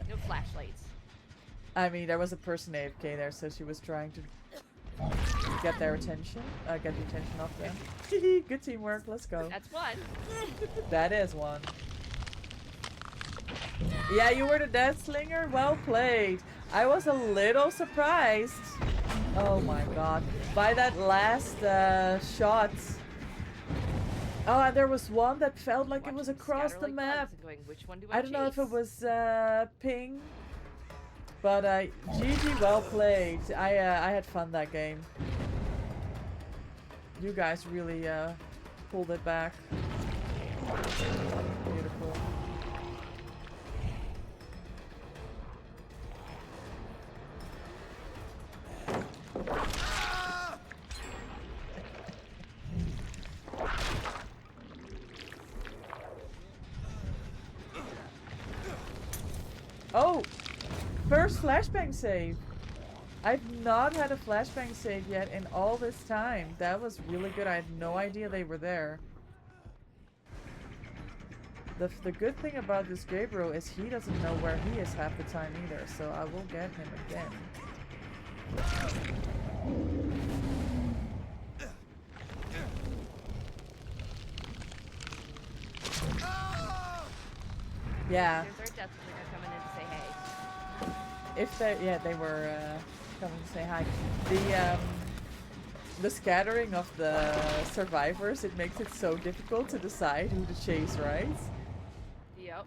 no flashlights. I mean, there was a person AFK there, so she was trying to get their attention, get the attention off them. Good teamwork, let's go. That's one. That is one. Yeah, you were the Death Slinger? Well played. I was a little surprised. Oh my god. By that last shot. Oh, and there was one that felt like it was across the map. Going, which one do I don't know if it was ping. But GG, well played. I had fun that game. You guys really pulled it back. Beautiful. Oh! First flashbang save. I've not had a flashbang save yet in all this time. That was really good. I had no idea they were there. The good thing about this Gabriel is he doesn't know where he is half the time either, so I will get him again. Yeah. There's our death bringer coming in to say hey. If they, yeah, they were coming to say hi. The scattering of the survivors, it makes it so difficult to decide who to chase, right? Yep.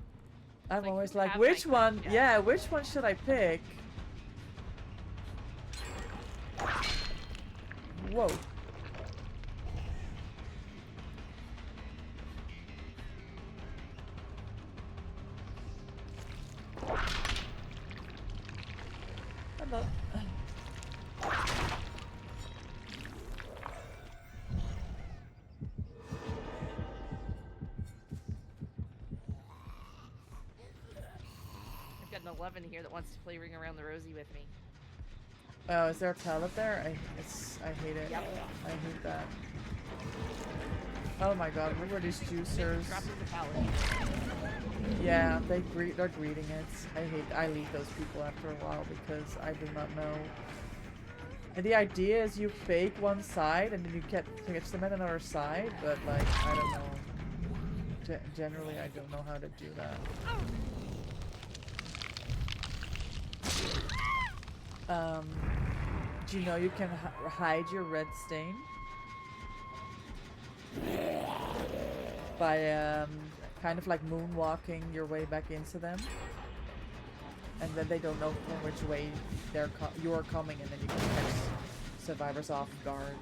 I'm like, always who like, have which I one? picked? Yeah, which one should I pick? Whoa. Hello. I've got an 11 here that wants to play Ring Around the Rosie with me. Oh, is there a pallet there? I hate it. Yep. I hate that. Oh my god, look at these juicers. Drop in the pallet. Yeah, they're greeting it. I leave those people after a while because I do not know. And the idea is you fake one side and then you catch them at another side, but like, I don't know. Generally, I don't know how to do that. Do you know you can hide your red stain? By kind of like moonwalking your way back into them, and then they don't know from which way you're coming, and then you can catch survivors off guard.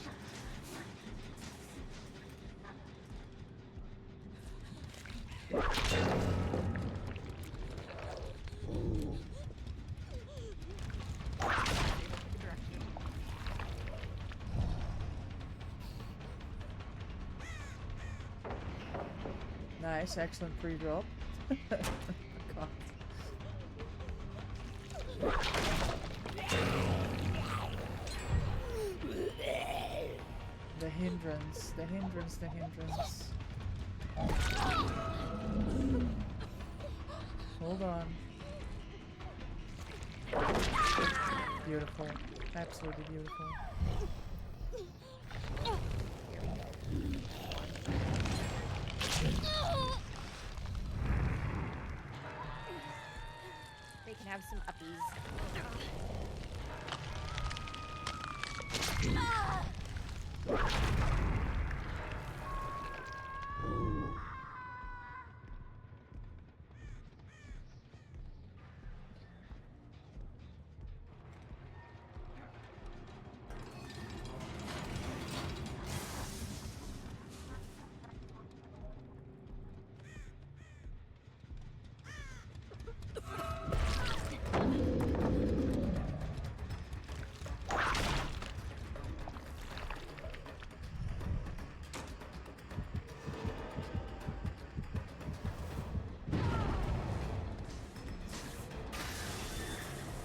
Nice, excellent pre-drop. God. The hindrance. Hold on. Beautiful. Absolutely beautiful. They can have some uppies.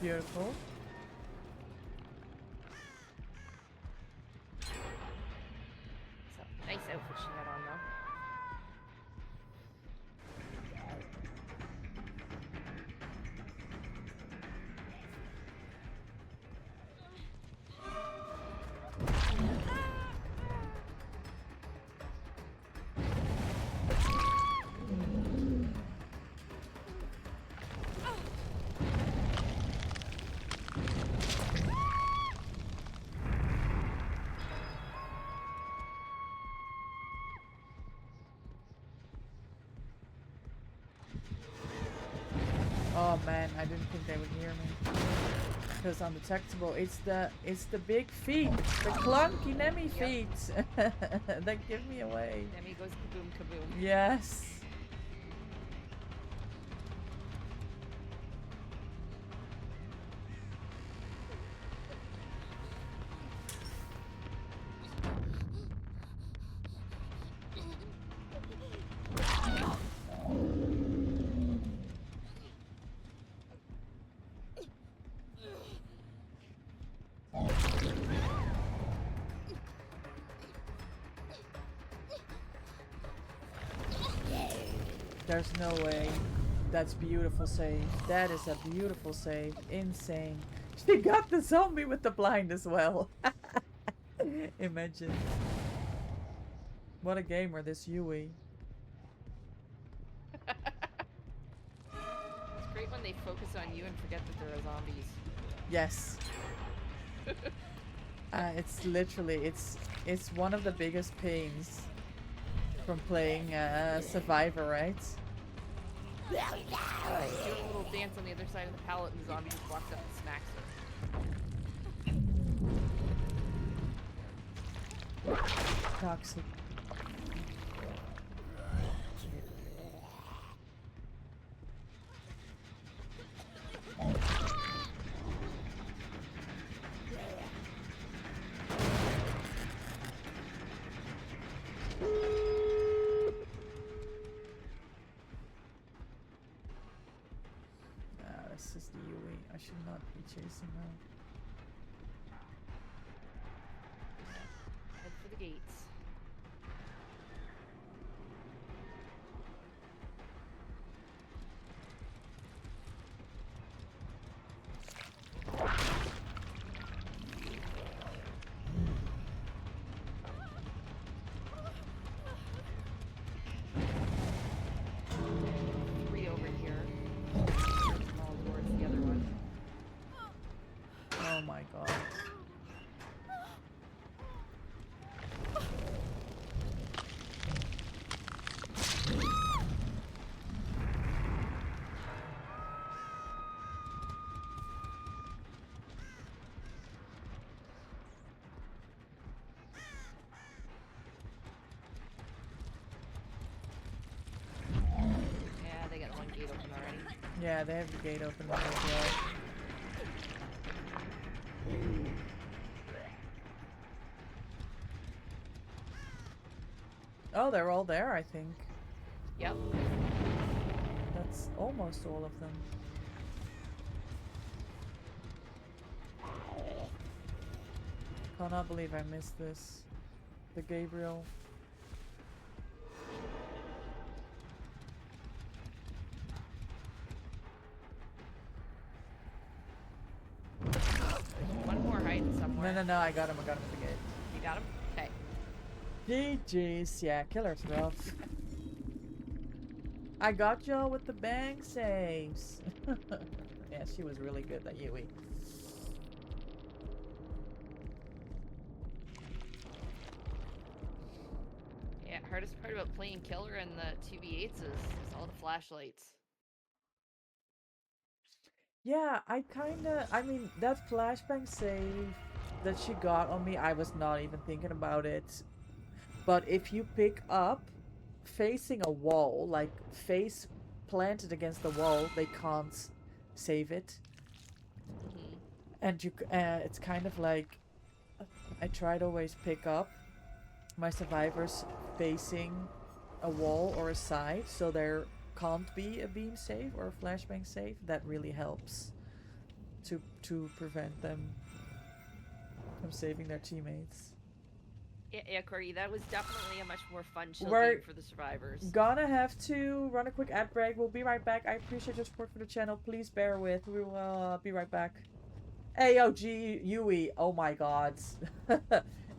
Beautiful. So, nice outfit she had on though. Oh man, I didn't think they would hear me. Because undetectable, it's the big feet, the clunky Nemi feet that give me away. Demi goes kaboom kaboom. Yes. There's no way. That's beautiful save. That is a beautiful save. Insane. She got the zombie with the blind as well. Imagine. What a gamer, this Yui. It's great when they focus on you and forget that there are zombies. Yes. It's literally, it's one of the biggest pains from playing Survivor, right? Do a little dance on the other side of the pallet and the zombie just walks up and smacks her. Toxic. This is the Yui. I should not be chasing her. Head for the gates. Three over here. All towards the other one. Oh my god. Yeah, they got one gate open already. Yeah, they have the gate open as well. Oh, they're all there, I think. Yep. That's almost all of them. Cannot believe I missed this. The Gabriel. One more hiding somewhere. No, I got him at the gate. You got him? Okay. GG's, yeah, killer's rough. I got y'all with the bang saves. Yeah, she was really good, that Yui. Yeah, hardest part about playing killer in the 2v8s is all the flashlights. Yeah, I mean, that flashbang save that she got on me, I was not even thinking about it. But if you pick up facing a wall, like face planted against the wall, they can't save it. Mhm. And it's kind of like, I try to always pick up my survivors facing a wall or a side, so there can't be a beam save or a flashbang save. That really helps to prevent them from saving their teammates. Yeah, Corey, that was definitely a much more fun chill We're game for the survivors. Gonna have to run a quick ad break. We'll be right back. I appreciate your support for the channel. Please bear with. We will be right back. AOG Yui. Oh my god.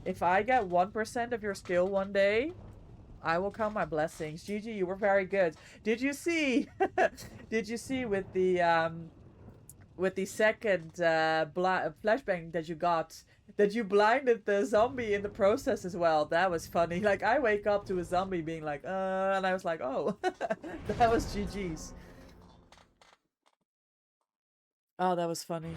If I get 1% of your skill one day, I will count my blessings. GG, you were very good. Did you see? Did you see with the second flashbang that you got, that you blinded the zombie in the process as well? That was funny. Like, I wake up to a zombie being like, and I was like, oh, that was GG's. Oh, that was funny.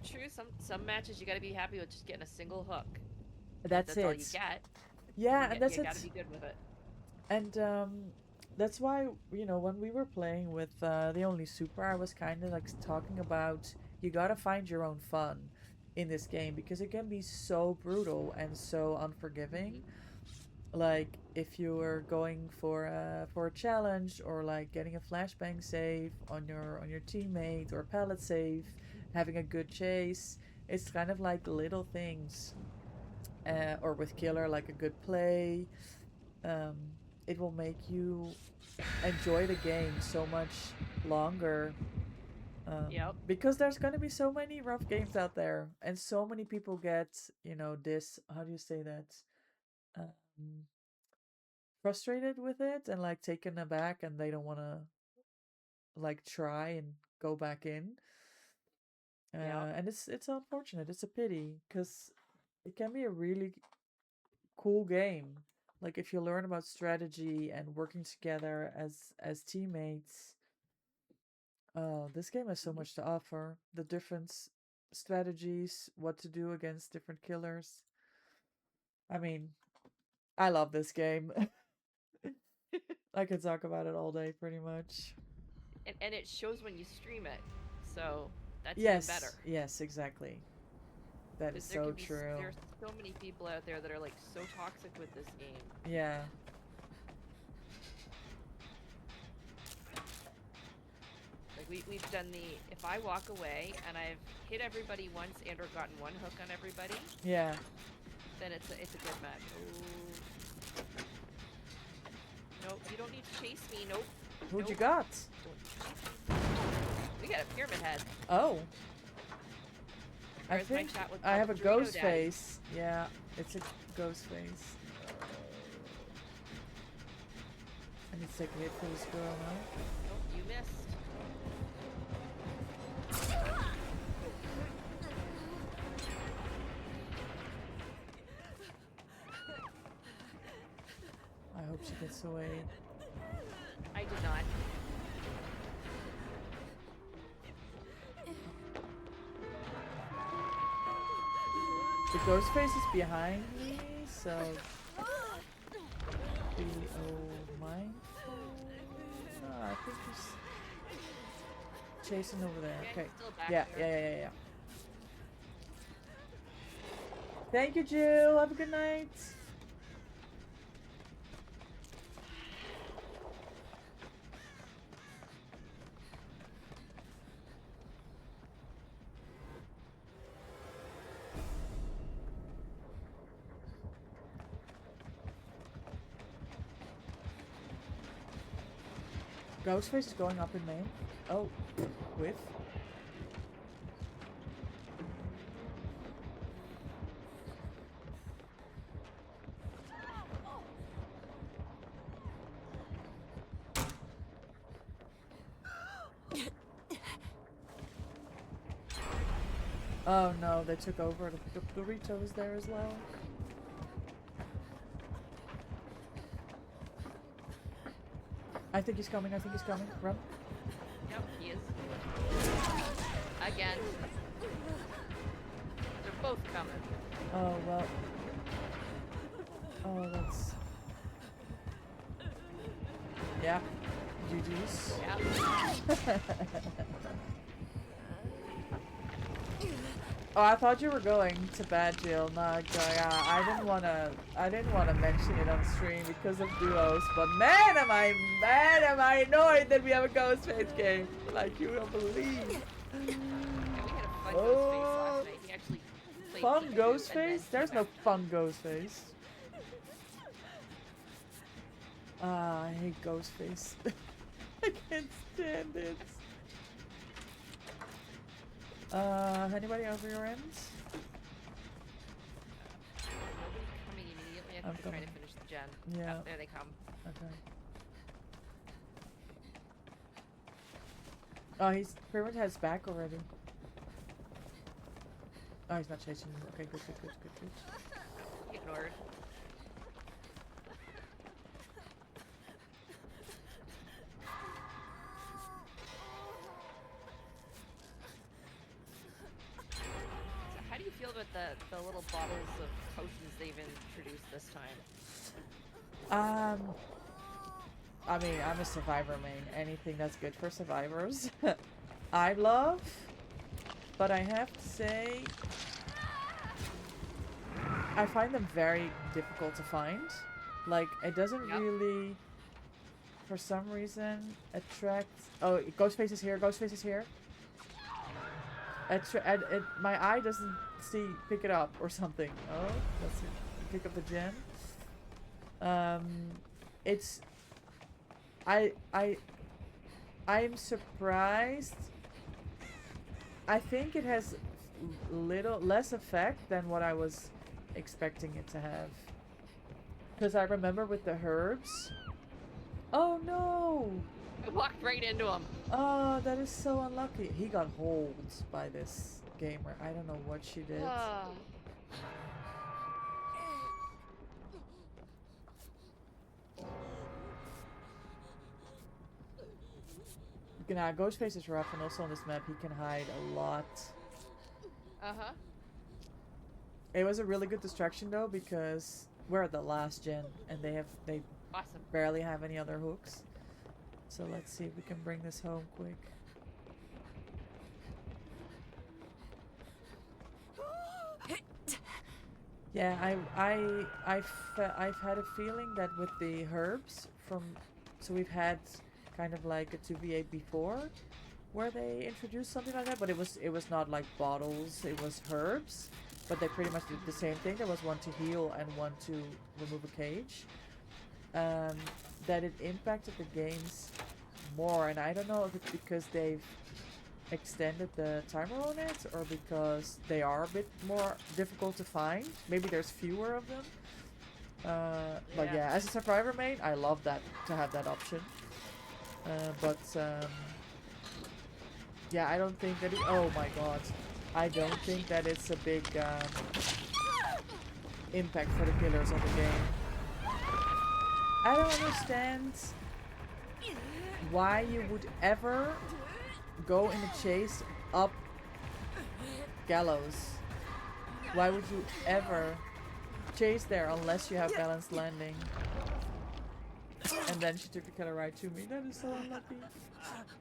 True. Some matches you gotta be happy with just getting a single hook. That's all it. you get. Yeah, and that's you it. gotta be good with it. And that's why, you know, when we were playing with the Only Super, I was kind of like talking about, you gotta find your own fun in this game, because it can be so brutal and so unforgiving. Like if you are going for a challenge, or like getting a flashbang save on your teammate, or pallet save, having a good chase. It's kind of like little things. Or with killer, like a good play. Um, it will make you enjoy the game so much longer. Yep. Because there's gonna be so many rough games out there, and so many people get, this, how do you say that? Um, Frustrated with it, and like taken aback, and they don't want to like try and go back in. Yep. And it's unfortunate. It's a pity, because it can be a really cool game. Like if you learn about strategy and working together as teammates. This game has so much to offer. The different strategies, what to do against different killers. I mean, I love this game. I could talk about it all day, pretty much. And it shows when you stream it, so that's Yes, even better. yes, exactly. That is 'Cause there so can be true. there's so many people out there that are like so toxic with this game. Yeah. Like we've done the if I walk away and I've hit everybody once and or gotten one hook on everybody, Yeah. then it's a good match. Oh. Nope, you don't need to chase me. Nope. Who'd you Nope. got? Don't chase me. We got a pyramid head. Oh. I Where's my think chat with I have a Papa Dorito ghost Daddy? face. Yeah, it's a ghost face. I need to take a hit for this girl now. Nope, you missed. I hope she gets away. I did not. The ghost face is behind me, so be mindful. No, I think he's chasing over there. Yeah, Okay. he's still back Yeah, there. yeah. Thank you, Jill. Have a good night. Ghostface is going up in main. Oh, whiff. Oh no, they took over. The Dorito is there as well. I think he's coming. Run. Yep, he is. Again. They're both coming. Oh, well. Oh, that's... Yeah. GG's. Yeah. Oh, I thought you were going to bed, Jill. No, I didn't wanna mention it on stream because of duos, but man am I annoyed that we have a Ghostface game. Like, you don't believe. Yeah, we had a fun Oh. Ghostface last night. He actually played Fun Pikachu and Ghostface? then There's he no back- fun Ghostface. I hate Ghostface. I can't stand it. Anybody over your end? Nobody coming immediately. I I'm think they're trying to coming. finish the gen. Yeah. Oh, there they come. Okay. Oh, he's Pyramid Head's back already. Oh, he's not chasing you. Okay, good. Ignored. So how do you feel about the little bottles of potions they've introduced this time? I mean, I'm a survivor main. Anything that's good for survivors, I love. But I have to say, I find them very difficult to find. Like, it doesn't Yep. really, for some reason, attract... Oh, Ghostface is here. Ghostface is here. My eye doesn't pick it up or something. Oh, let's see. Pick up the gen. It's... I'm surprised. I think it has less effect than what I was expecting it to have. Because I remember with the herbs. Oh no! I walked right into him. Oh, that is so unlucky. He got holed by this gamer. I don't know what she did. Nah, Ghostface is rough, and also on this map he can hide a lot. Uh-huh. It was a really good distraction though, because we're at the last gen and they Awesome. barely have any other hooks. So let's see if we can bring this home quick. Yeah, I've had a feeling that with the herbs so we've had kind of like a 2v8 before where they introduced something like that, but it was not like bottles, it was herbs, but they pretty much did the same thing. There was one to heal and one to remove a cage. That it impacted the games more, and I don't know if it's because they've extended the timer on it or because they are a bit more difficult to find. Maybe there's fewer of them. But yeah, as a survivor main, I love that to have that option. Yeah, I don't think that oh my god. I don't think that it's a big impact for the killers on the game. I don't understand why you would ever go in a chase up Gallows. Why would you ever chase there unless you have balanced landing? And then she took the killer right to me. That is so unlucky.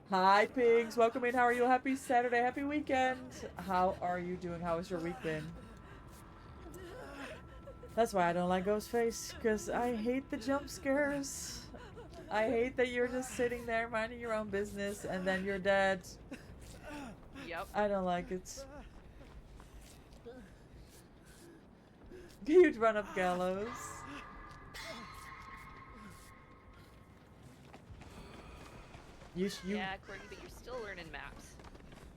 Hi pigs, welcome in. How are you? Happy Saturday, happy weekend. How are you doing? How has your week been? That's why I don't like Ghostface, because I hate the jump scares. I hate that you're just sitting there minding your own business and then you're dead. Yep. I don't like it. Huge run up Gallows. Yeah, Courtney, but you're still learning maps.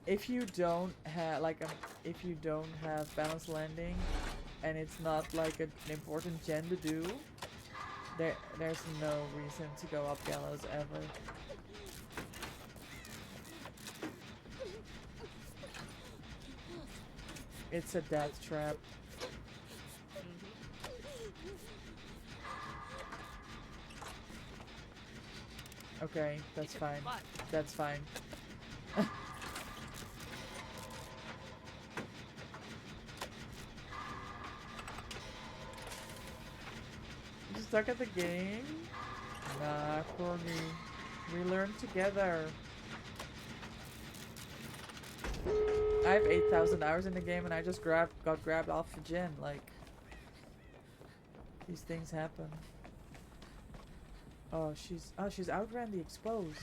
If you don't have if you don't have balanced landing, and it's not like an important gen to do, there's no reason to go up Gallows ever. It's a death trap. Okay, that's fine. That's fine. You stuck at the game? Nah, Corgi. We learn together. I have 8,000 hours in the game and I just got grabbed off the gen. Like, these things happen. Oh, she's outran the exposed.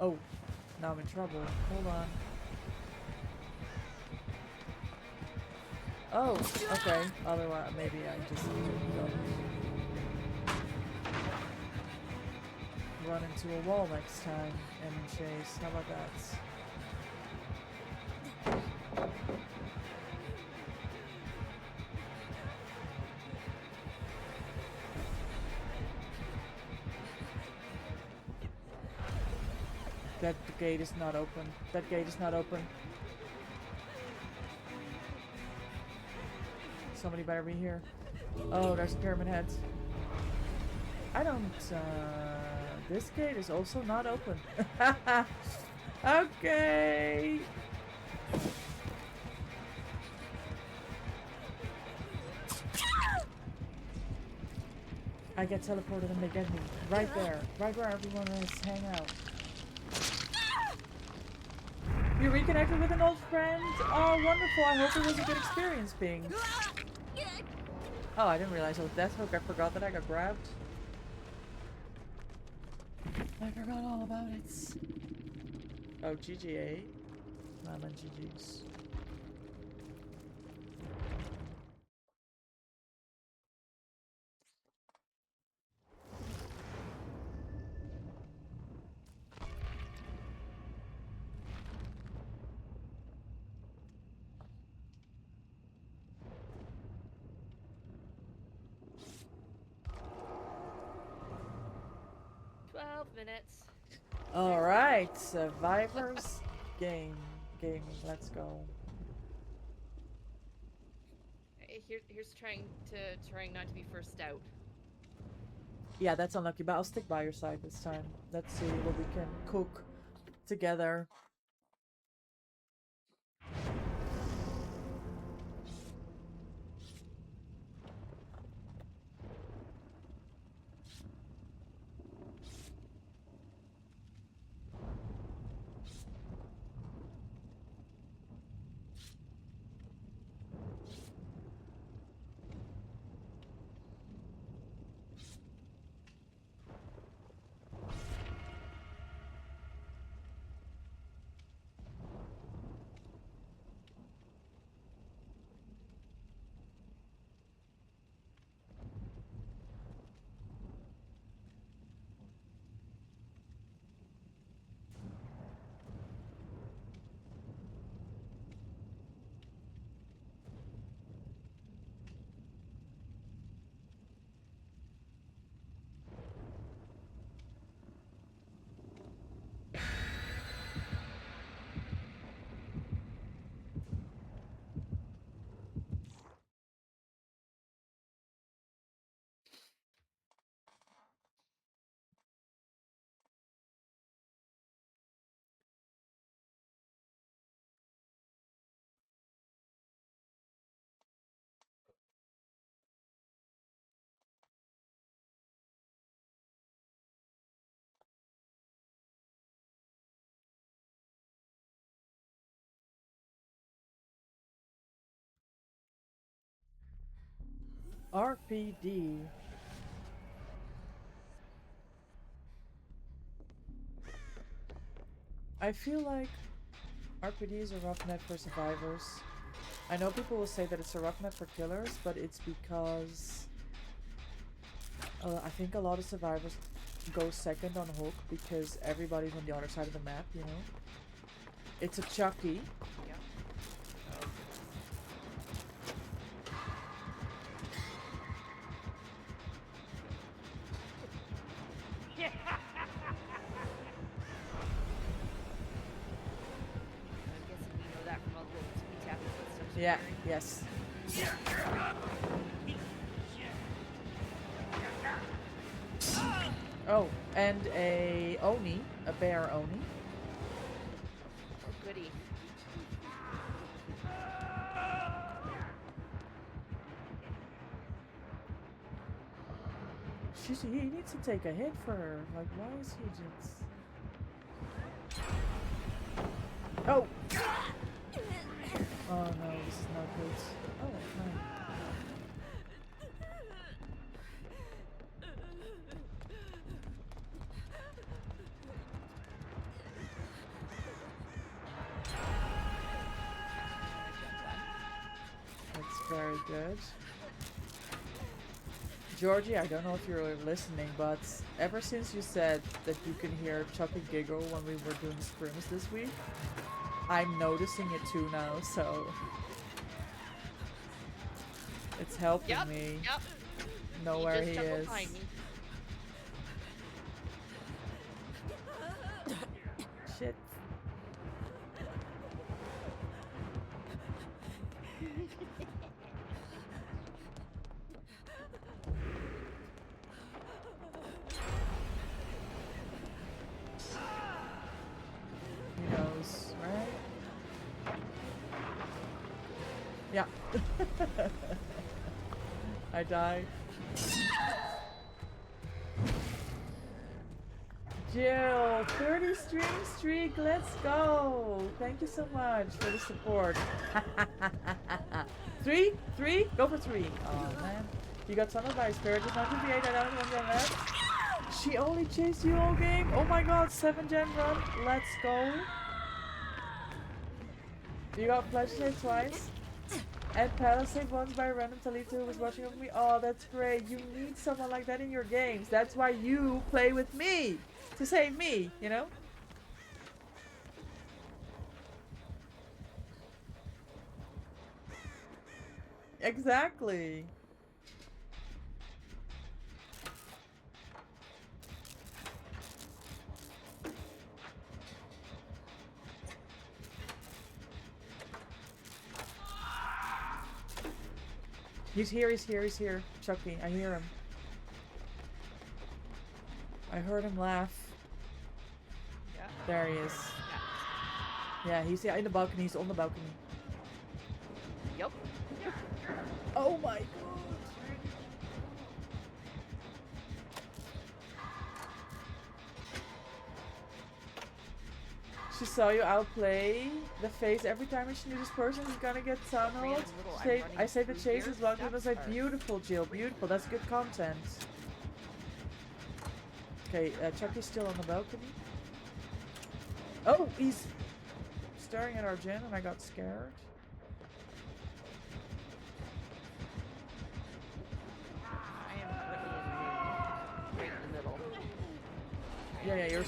Oh, now I'm in trouble. Hold on. Oh, okay. Otherwise, maybe I just don't run into a wall next time and chase. How about that? That gate is not open. That gate is not open. Somebody better be here. Oh, there's a pyramid head. I don't, this gate is also not open. Okay. I get teleported and they get me. Right there. Right where everyone is hang out. You reconnected with an old friend? Oh, wonderful. I hope it was a good experience, Ping. Oh, I didn't realize I was Death Hook. I forgot that I got grabbed. I forgot all about it. Oh, GGA. Not on GG's. Minutes. All right, Survivors gaming. Let's go. Here's trying not to be first out. Yeah, that's unlucky, but I'll stick by your side this time. Let's see what we can cook together. RPD. I feel like RPD is a rough net for survivors. I know people will say that it's a rough net for killers, but it's because I think a lot of survivors go second on Hook because everybody's on the other side of the map, you know? It's a Chucky. Yeah. I'm guessing you know that from all the tippy tappy footsteps. you're Yeah, hearing. yes. Oh, and a Oni, a bear Oni. Oh, goody. He needs to take a hit for her. Like, why is he just... Oh! Oh no, this is not good. Oh, fine. That's very good. Georgie, I don't know if you're listening, but ever since you said that you can hear Chucky giggle when we were doing scrims this week, I'm noticing it too now, so it's helping me Yep. know He where just he chuckled is. behind me. Shit. He knows, right? Yeah. I died. Jill, 30 stream streak, let's go! Thank you so much for the support. Three? Go for 3. Oh man. You got tunneled by a spirit. Just not 2v8. I don't want to left. She only chased you all game. Oh my god, 7-gen run. Let's go. You got Pledge Save twice. And Palisade once by a random Talita who was watching over me. Oh, that's great. You need someone like that in your games. That's why you play with me. To save me, you know? Exactly. He's here, he's here, he's here. Chucky, I hear him. I heard him laugh. Yeah. There he is. Yeah, he's in the balcony, he's on the balcony. Yep. Oh my god. She saw you outplay the face every time she knew this person is gonna get tunneled. I saved the chase as well. It was like beautiful, Jill. Beautiful. That's good content. Okay, Chucky's still on the balcony. Oh, he's staring at our gen and I got scared. I am right in the middle. Yeah,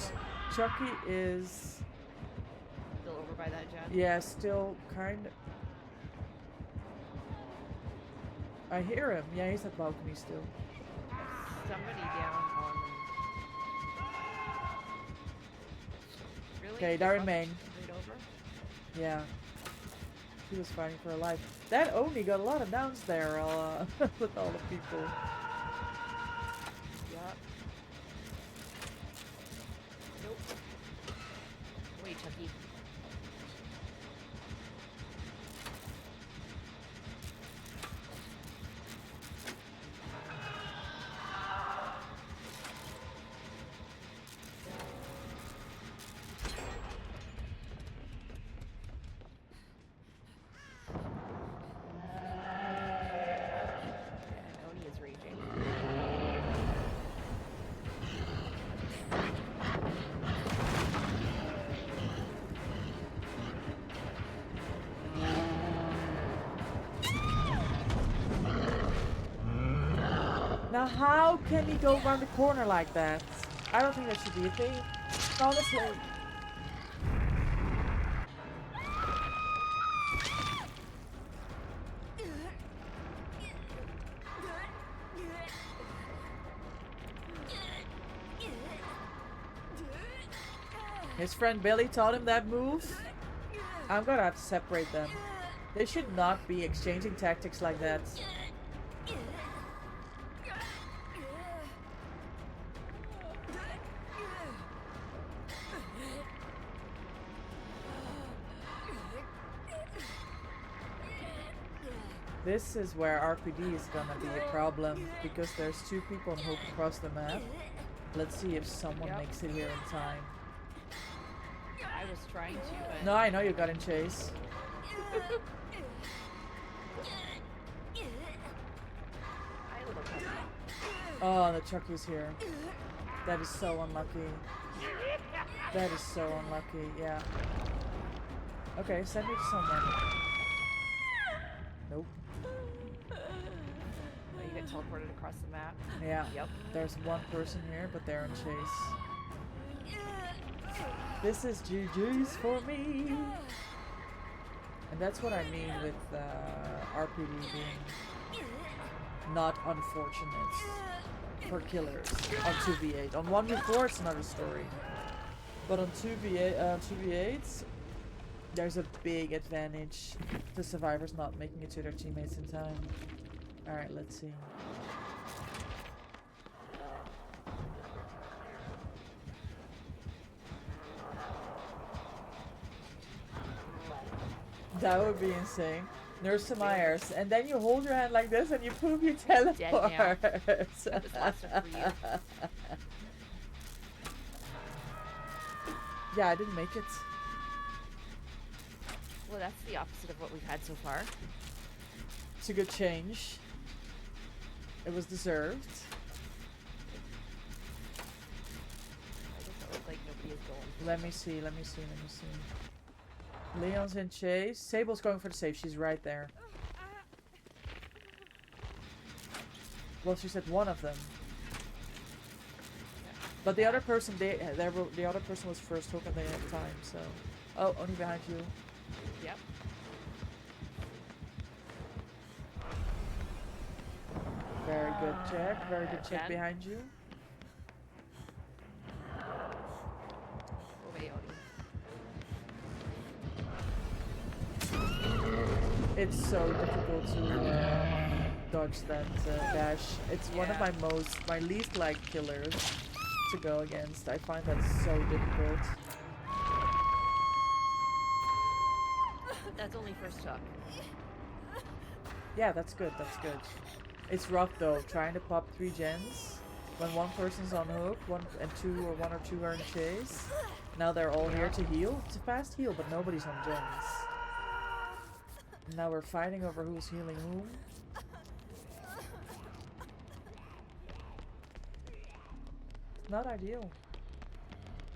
Chucky is... Still over by that jet. Yeah, still kind of... I hear him. Yeah, he's at balcony still. Somebody down on... Really? Okay, They that bumped remain. Right over? Yeah. He was fighting for her life. That Oni got a lot of downs there with all the people. Yup. Nope. Wait, Chucky. Yeah, Oni is raging. Now how can he go around the corner like that? I don't think that should be a thing. Honestly. His friend Billy taught him that move. I'm gonna have to separate them. They should not be exchanging tactics like that. This is where RPD is gonna be a problem because there's two people on Hope across the map. Let's see if someone Yep. makes it here in time. I was trying to, but... No, I know you got in chase. I little puppy. Oh, the Chucky's here. That is so unlucky. That is so unlucky, yeah. Okay, send me to someone. Nope. Oh, you get teleported across the map. Yeah. Yep. There's one person here, but they're in chase. This is GG's for me. And that's what I mean with RPD being not unfortunate for killers on 2v8. On 1v4 it's another story. But on 2v8s, there's a big advantage to survivors not making it to their teammates in time. Alright, let's see. That would be insane. Nurse to Myers. And then you hold your hand like this and you move your teleport. Dead now. This lasted for you. Yeah, I didn't make it. Well, that's the opposite of what we've had so far. It's a good change. It was deserved. I guess it looks like nobody is going. Let me see. Leon's in chase. Sable's going for the safe. She's right there. Well, she said one of them. But the other person, the other person was first hook and they had time, so... Oh, only behind you. Yep. Very good check. Very good check Jen? behind you. Oh, wait, It's so difficult to dodge that dash. It's one of my least liked killers to go against. I find that so difficult. That's only first hook. Yeah, that's good. That's good. It's rough though, trying to pop 3 gens when one person's on hook, one or two are in chase. Now they're all here to heal. It's a fast heal, but nobody's on gens. Now we're fighting over who's healing whom. Not ideal.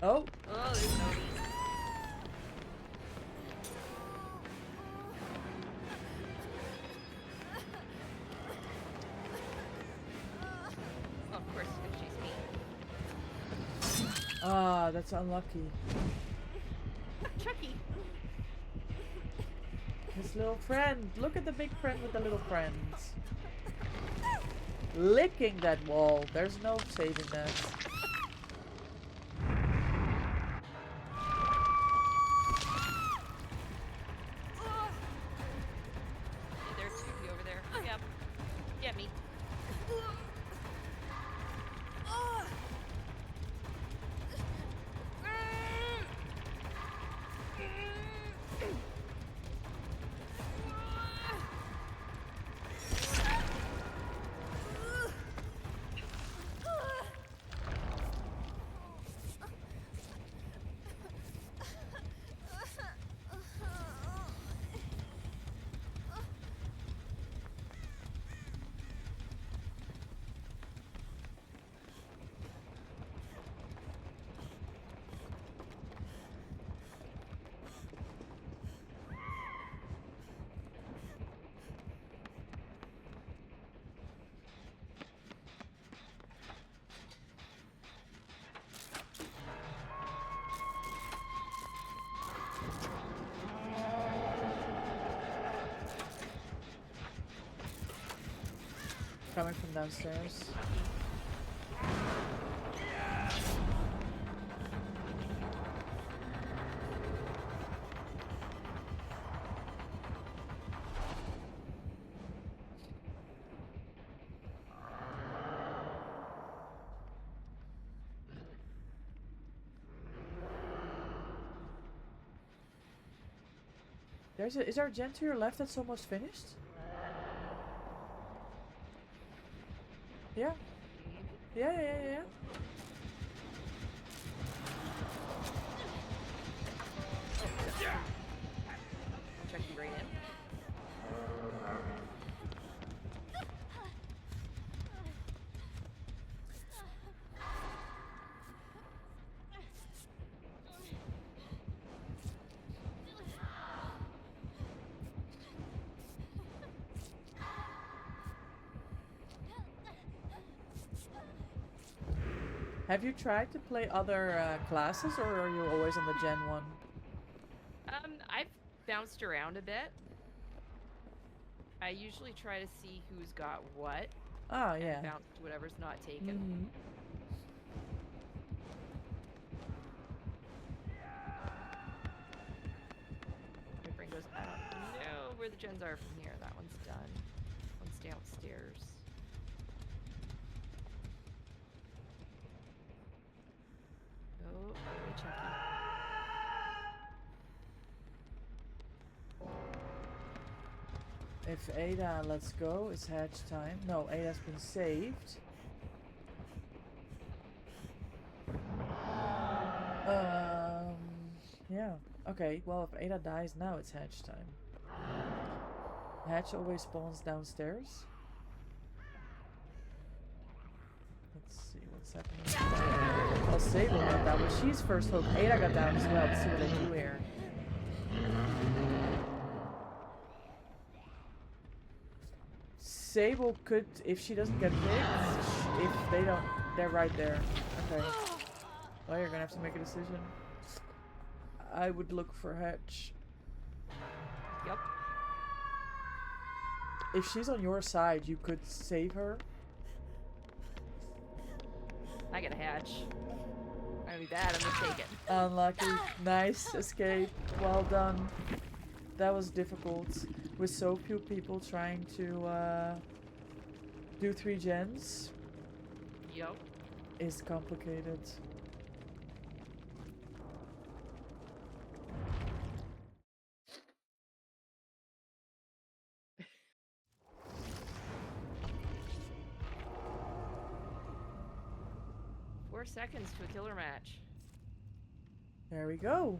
Oh! Oh, there's nobody. Oh, of course, if she's me. Ah, that's unlucky. Chucky. His little friend. Look at the big friend with the little friends. Licking that wall. There's no saving that. There's Chucky over there. Yep. Get me. Coming from downstairs. Is there a gen to your left that's almost finished? Yeah. Yeah. Chucky right in. Have you tried to play other classes, or are you always on the Gen 1? I've bounced around a bit. I usually try to see who's got what. Ah, yeah. And bounce to whatever's not taken. Mm-hmm. My brain goes, I don't know where the gens are from here. That one's done. One's downstairs. Oh, hey, Chucky. If Ada lets go, it's hatch time. No, Ada's been saved. Yeah. Okay, well, if Ada dies now, it's hatch time. Hatch always spawns downstairs. What's happening? Oh, Sable got down, but she's first hook. Ada got down as well. Let's see what they do here. Sable could, if she doesn't get hit, if they don't, they're right there. Okay. Well, you're gonna have to make a decision. I would look for Hedge. Yep. If she's on your side, you could save her. I get a hatch. I'm gonna be bad, I'm gonna take it. Unlucky. Nice escape. Well done. That was difficult. With so few people trying to do 3 gens Yep. is complicated. Four seconds to a killer match. There we go.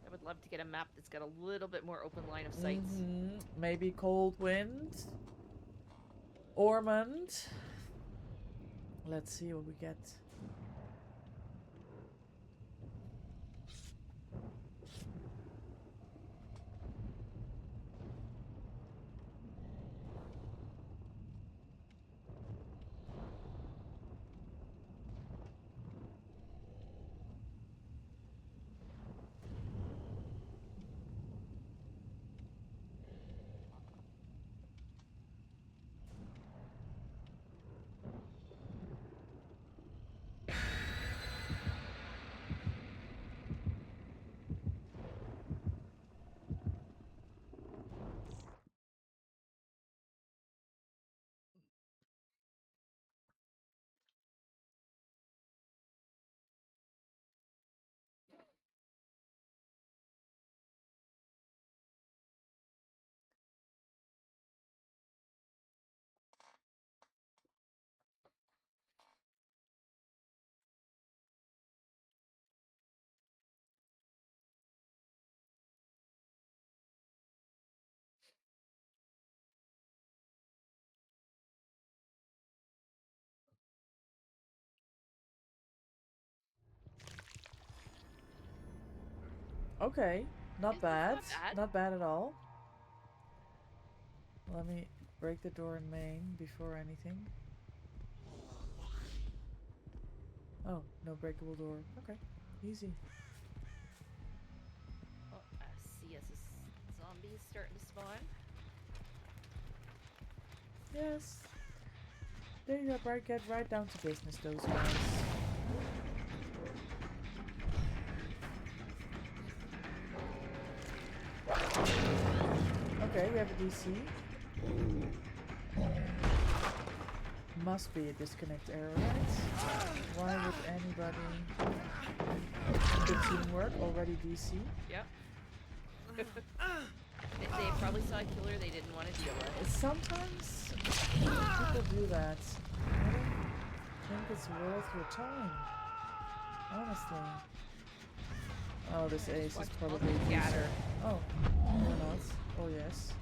I would love to get a map that's got a little bit more open line of sights. Maybe Cold Wind. Ormond. Let's see what we get. Okay, not bad. Not bad. Not bad at all. Let me break the door in main before anything. Oh, no breakable door. Okay, easy. Oh, I see us zombies starting to spawn. Yes. They get right down to business, those guys. Okay, we have a DC. Must be a disconnect error, right? Why would anybody... Good teamwork, already DC. Yep. they probably saw a killer they didn't want to deal with. Sometimes people do that. I don't think it's worth your time. Honestly. Oh, this ace is Watch probably all the user. scatter. Oh, or not. Or yes.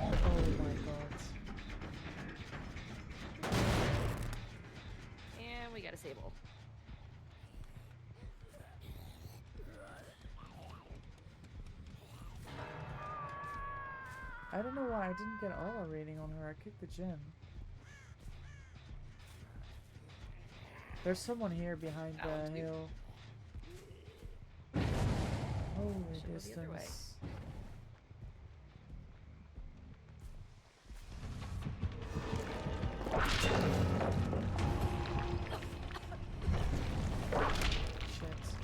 Oh my god. And we got a Sable. I don't know why I didn't get aura rating on her. I kicked the gen. There's someone here behind Alex, the we- hill. Holy Should go the other way. distance. Shit.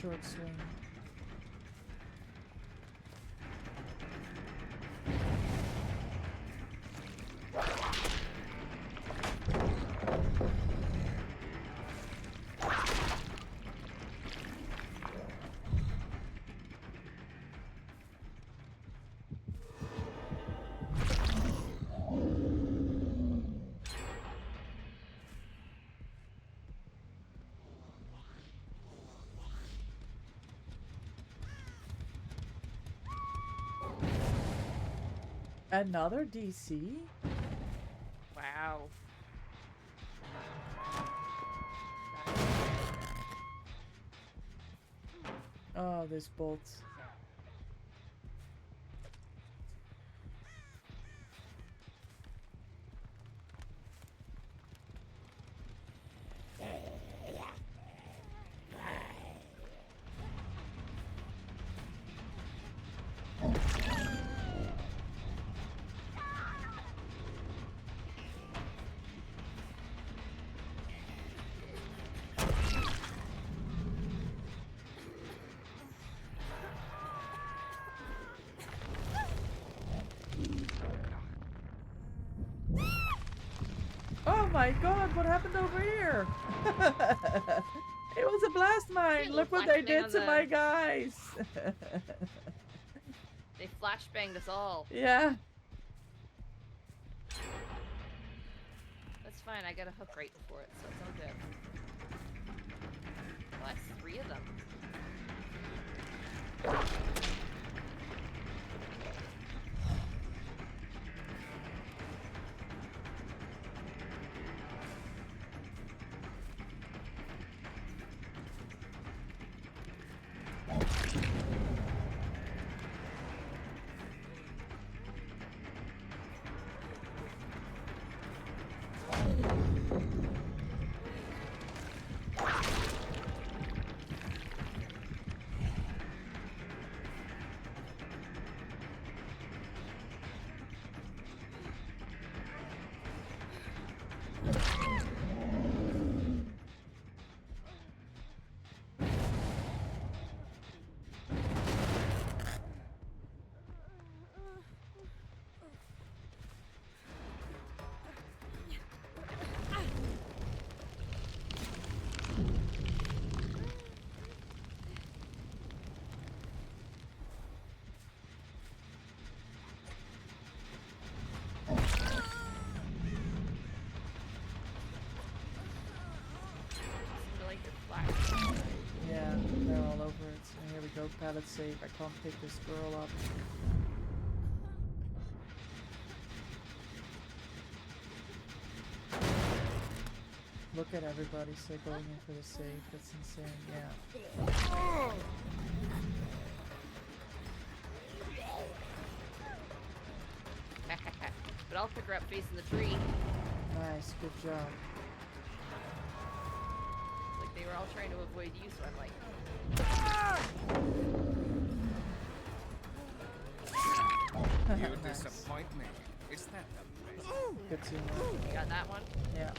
short swing. Another DC? Wow. Oh, this bolts. Oh my god, what happened over here? It was a blast mine. little Look what they flashbang did on to the- my guys. They flashbanged us all. Yeah. That's fine. I got a hook right before it, so it's all good. Oh, that's 3 of them. Really good flash. Yeah, they're all over it. And here we go, pallet save. I can't pick this girl up. Look at everybody still going in for the save. That's insane, yeah. But I'll pick her up facing the tree. Nice, good job. Like they were all trying to avoid you, so I'm like, You Nice. disappoint me. Is that the best? Good teamwork. you got that one? Yeah.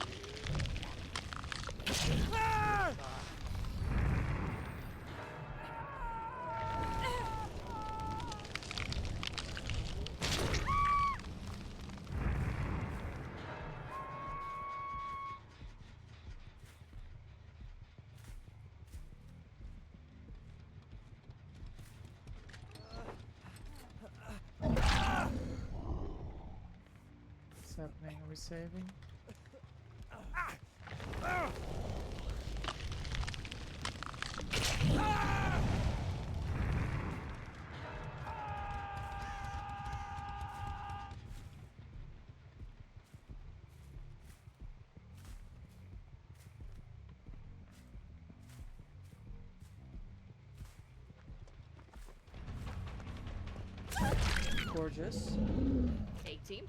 What's happening? Are we saving? Gorgeous. Egg team.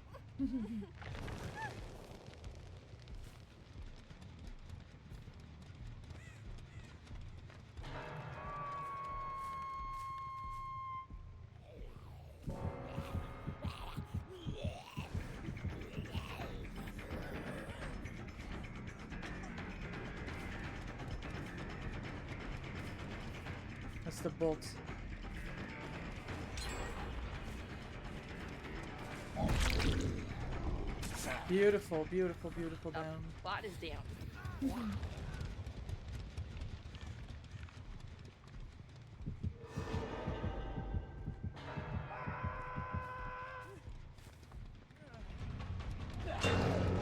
it's the bot. Beautiful, beautiful, beautiful down. Bot is down.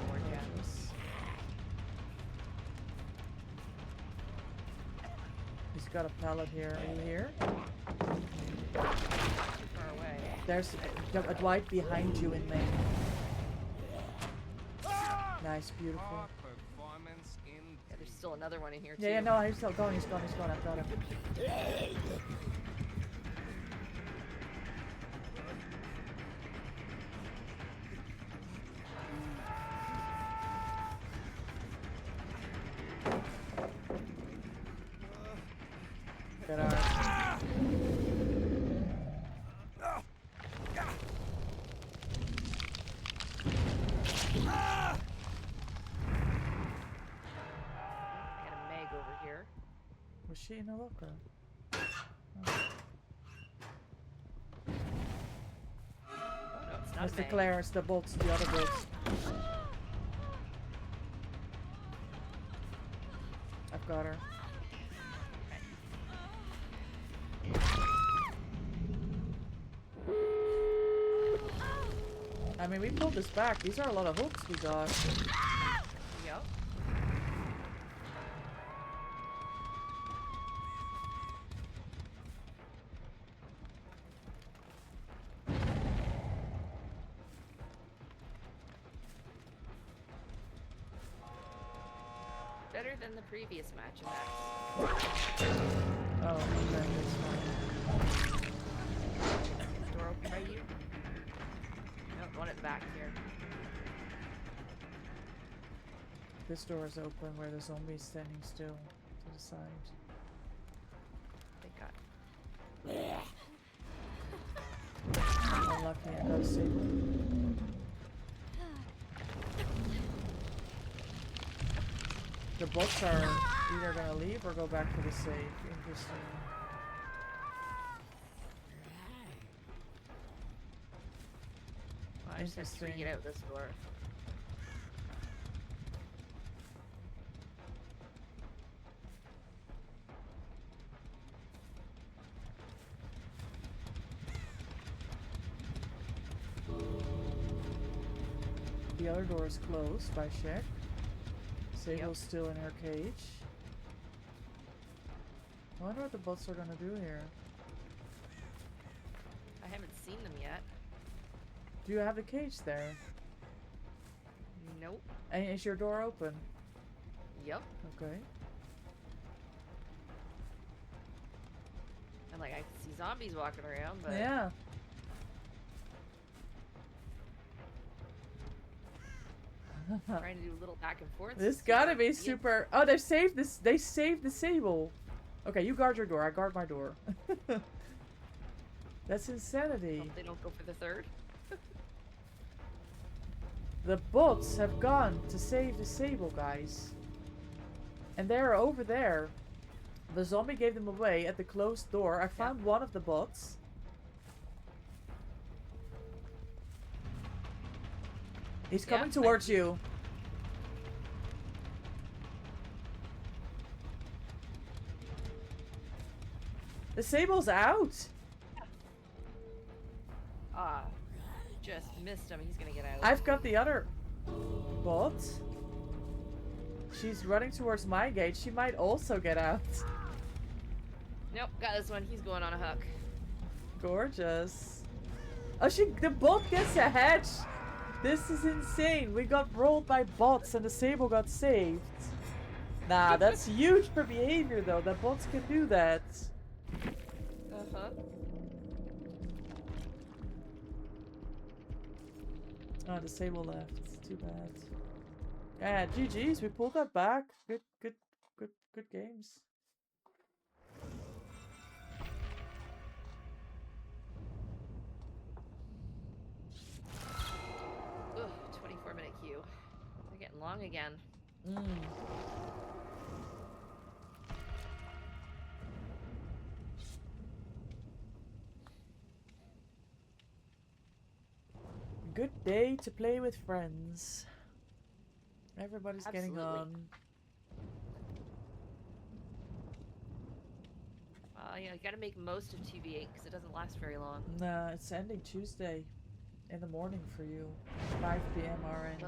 More gas. He's got a pallet here. Are you here? Too far away. There's a Dwight behind you in main. Nice, beautiful. Our performance in Yeah, there's still another one in here too. Yeah, yeah, no, he's still going, he's gone, he's gone. I've got him. Get out. I got a Meg over here. Was she in a locker? Oh no, it's not It's a the Meg. Claire, it's the bots, the other bots. I've got her. I mean, we pulled this back. These are a lot of hooks we got. Yep. Better than the previous match, Max. Oh, okay, that's fine. Door open by you? Nope, one at the back here. This door is open where the zombie's standing still to the side. Thank God. Unlucky, I got a save. The bots are either gonna leave or go back to the safe. Interesting. Well, I just have to get out this door. The other door is closed by Shek. Sable's Yep. still in her cage. I wonder what the bots are gonna do here. I haven't seen them yet. Do you have the cage there? Nope. And is your door open? Yep. Okay. And like I can see zombies walking around, but Yeah. trying to do a little back and forth. This is gotta super be easy. super. Oh, they saved this. They saved the Sable. Okay, you guard your door. I guard my door. That's insanity. Hope they don't go for the third. The bots have gone to save the Sable, guys. And they're over there. The zombie gave them away at the closed door. I found one of the bots. He's coming I towards see. you. The Sable's out. Ah, just missed him. He's gonna get out. I've got the other bot. She's running towards my gate. She might also get out. Nope, got this one. He's going on a hook. Gorgeous. Oh, the bot gets ahead. This is insane. We got rolled by bots and the Sable got saved. Nah, that's huge for behavior though, that bots can do that. Uh-huh. Oh, the Sable left. Too bad. Yeah, GG's. We pulled that back. Good games. Ugh, 24-minute queue. They're getting long again. Mm. good day to play with friends. Everybody's getting Absolutely. on. Yeah, I gotta make most of 2v8 because it doesn't last very long. Nah, it's ending Tuesday in the morning for you. 5 p.m. RN.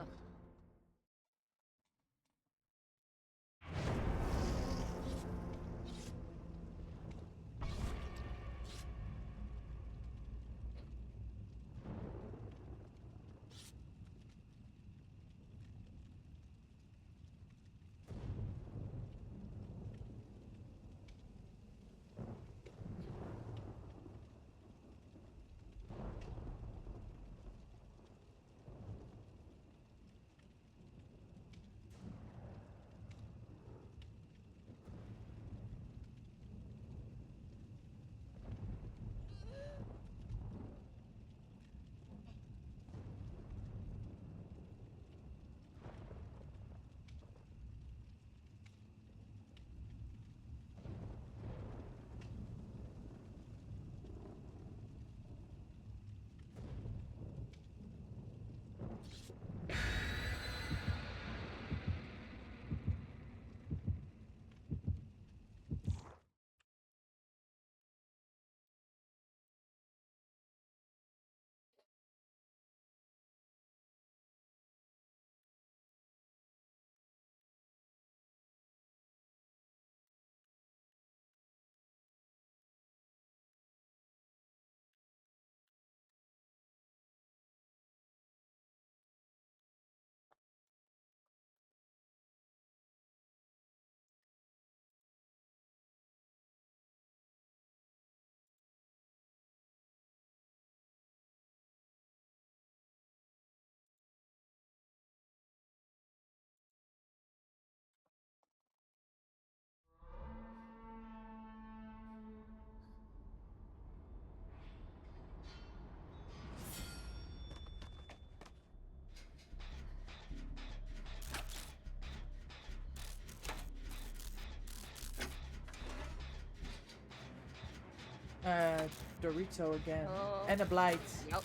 Ugh. Dorito again. Oh. And a blight. Yep.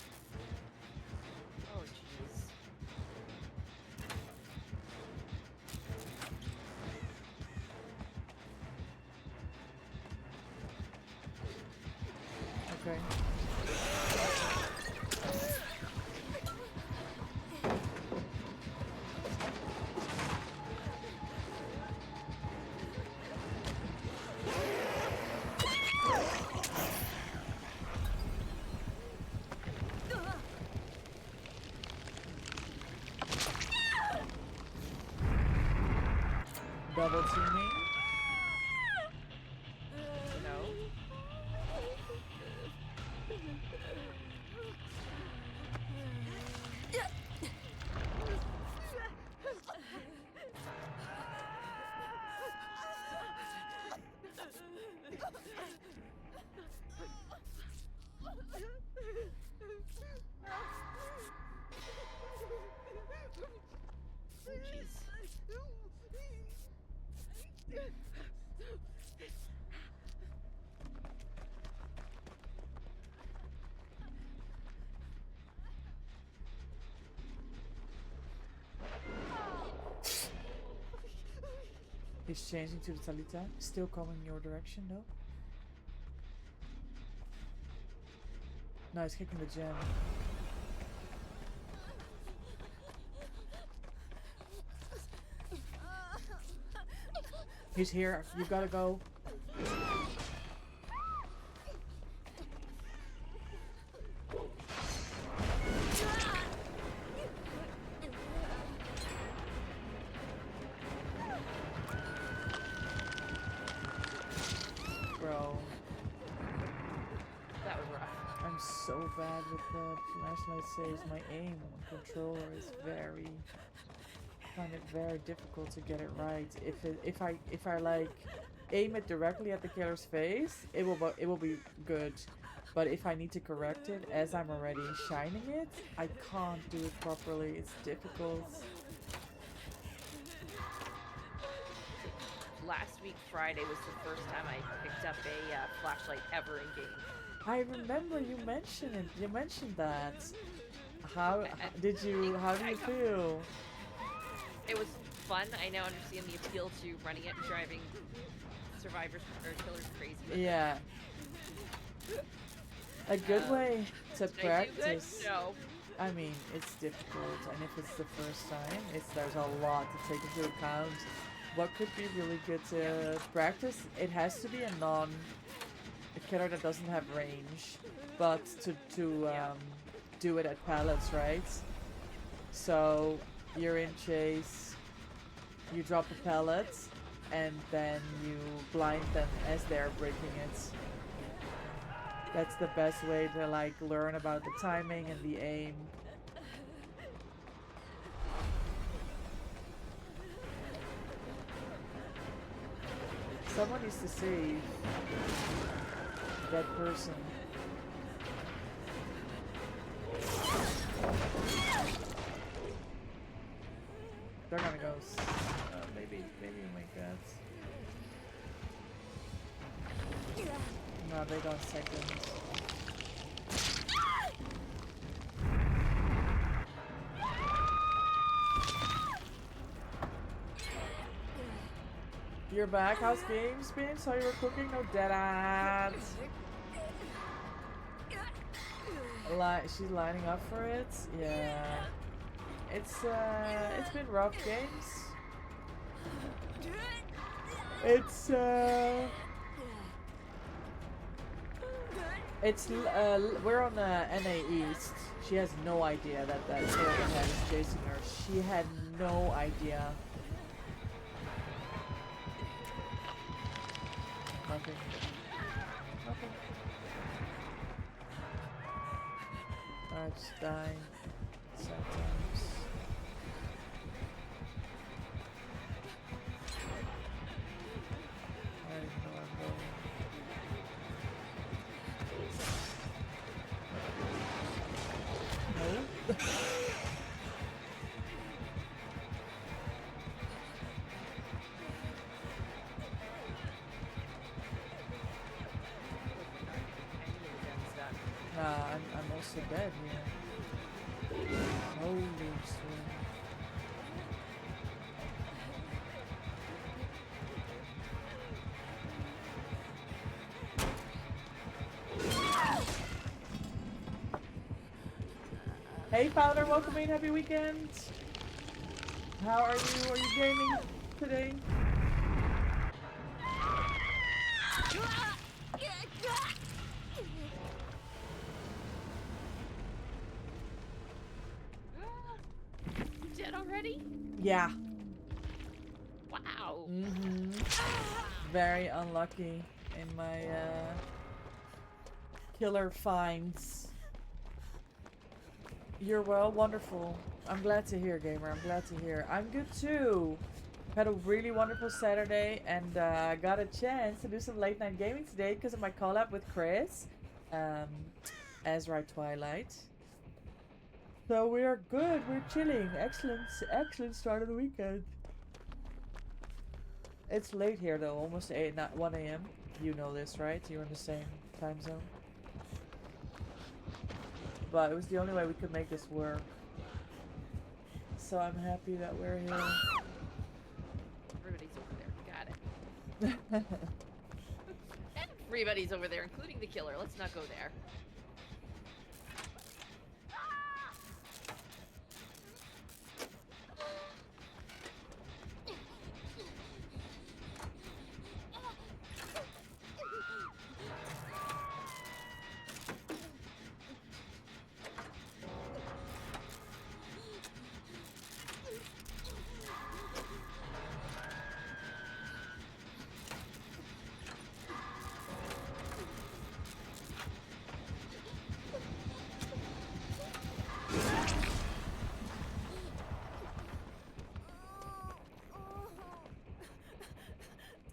Oh, jeez. Okay. Double teaming. No. He's changing to the Talita. Still coming your direction though. No, he's kicking the gem. He's here. You gotta go. Bro, That was rough. I'm so bad with the flashlight saves. My aim on controller is very, find it very difficult to get it right. If I like aim it directly at the killer's face, it will be good. But if I need to correct it as I'm already shining it, I can't do it properly. It's difficult. Last week, Friday, was the first time I picked up a flashlight ever in game. I remember you mentioned it. You mentioned that. How did you? How do you feel? It was fun. I now understand the appeal to running it and driving survivors or killers crazy. With it. Yeah. A good way to Did I do good? practice. No. I mean, it's difficult, and if it's the first time, there's a lot to take into account. What could be really good to practice? It has to be a killer that doesn't have range, but to do it at pallets, right? So you're in chase, you drop a pallet, and then you blind them as they're breaking it. That's the best way to like learn about the timing and the aim. Someone needs to save that person. They're gonna go. Maybe make that. No, they don't second. You're back. How's games been? Saw you were cooking. No dead ads. She's lining up for it. Yeah. It's been rough games. We're on NA East. She has no idea that Sylvan Head is chasing her. She had no idea. Nothing. I just die sometimes. I don't know where I'm going. No? Nah, I'm also dead here. Holy swing. Hey Fowler, welcome in, happy weekend. How are you? Are you gaming today? Dead already? Yeah. Wow. Very unlucky in my killer finds. You're well, wonderful. I'm glad to hear, gamer. I'm glad to hear. I'm good too. Had a really wonderful Saturday and got a chance to do some late night gaming today because of my collab with Chris, Azrai Twilight. So we are good. We're chilling. Excellent start of the weekend. It's late here though, almost 1 a.m. You know this, right? You're in the same time zone. But it was the only way we could make this work. So I'm happy that we're here. Everybody's over there. Got it. Everybody's over there, including the killer. Let's not go there.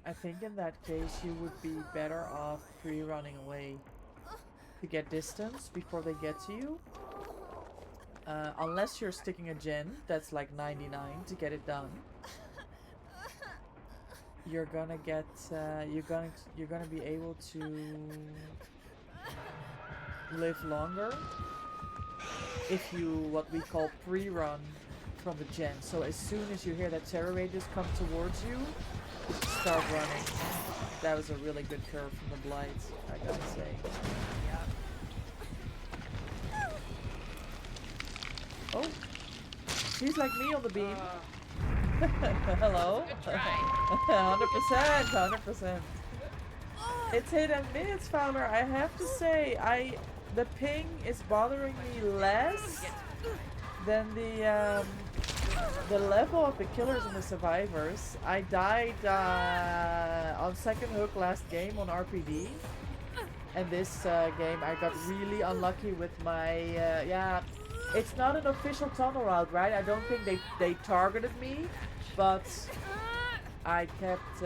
I think in that case you would be better off running away to get distance before they get to you. Unless you're sticking a gen that's like 99 to get it done. You're gonna get you're gonna be able to live longer if you what we call pre-run from the gen. So as soon as you hear that terror rages come towards you, start running. That was a really good curve from the Blight, I gotta say. Oh, she's like me on the beam. Hello. Good try. 100%, 100%. It's hit and miss, Fowler. I have to say, the ping is bothering me less than the level of the killers and the survivors. I died on second hook last game on RPD, and this game I got really unlucky with my yeah. It's not an official tunnel route, right? I don't think they targeted me, but I kept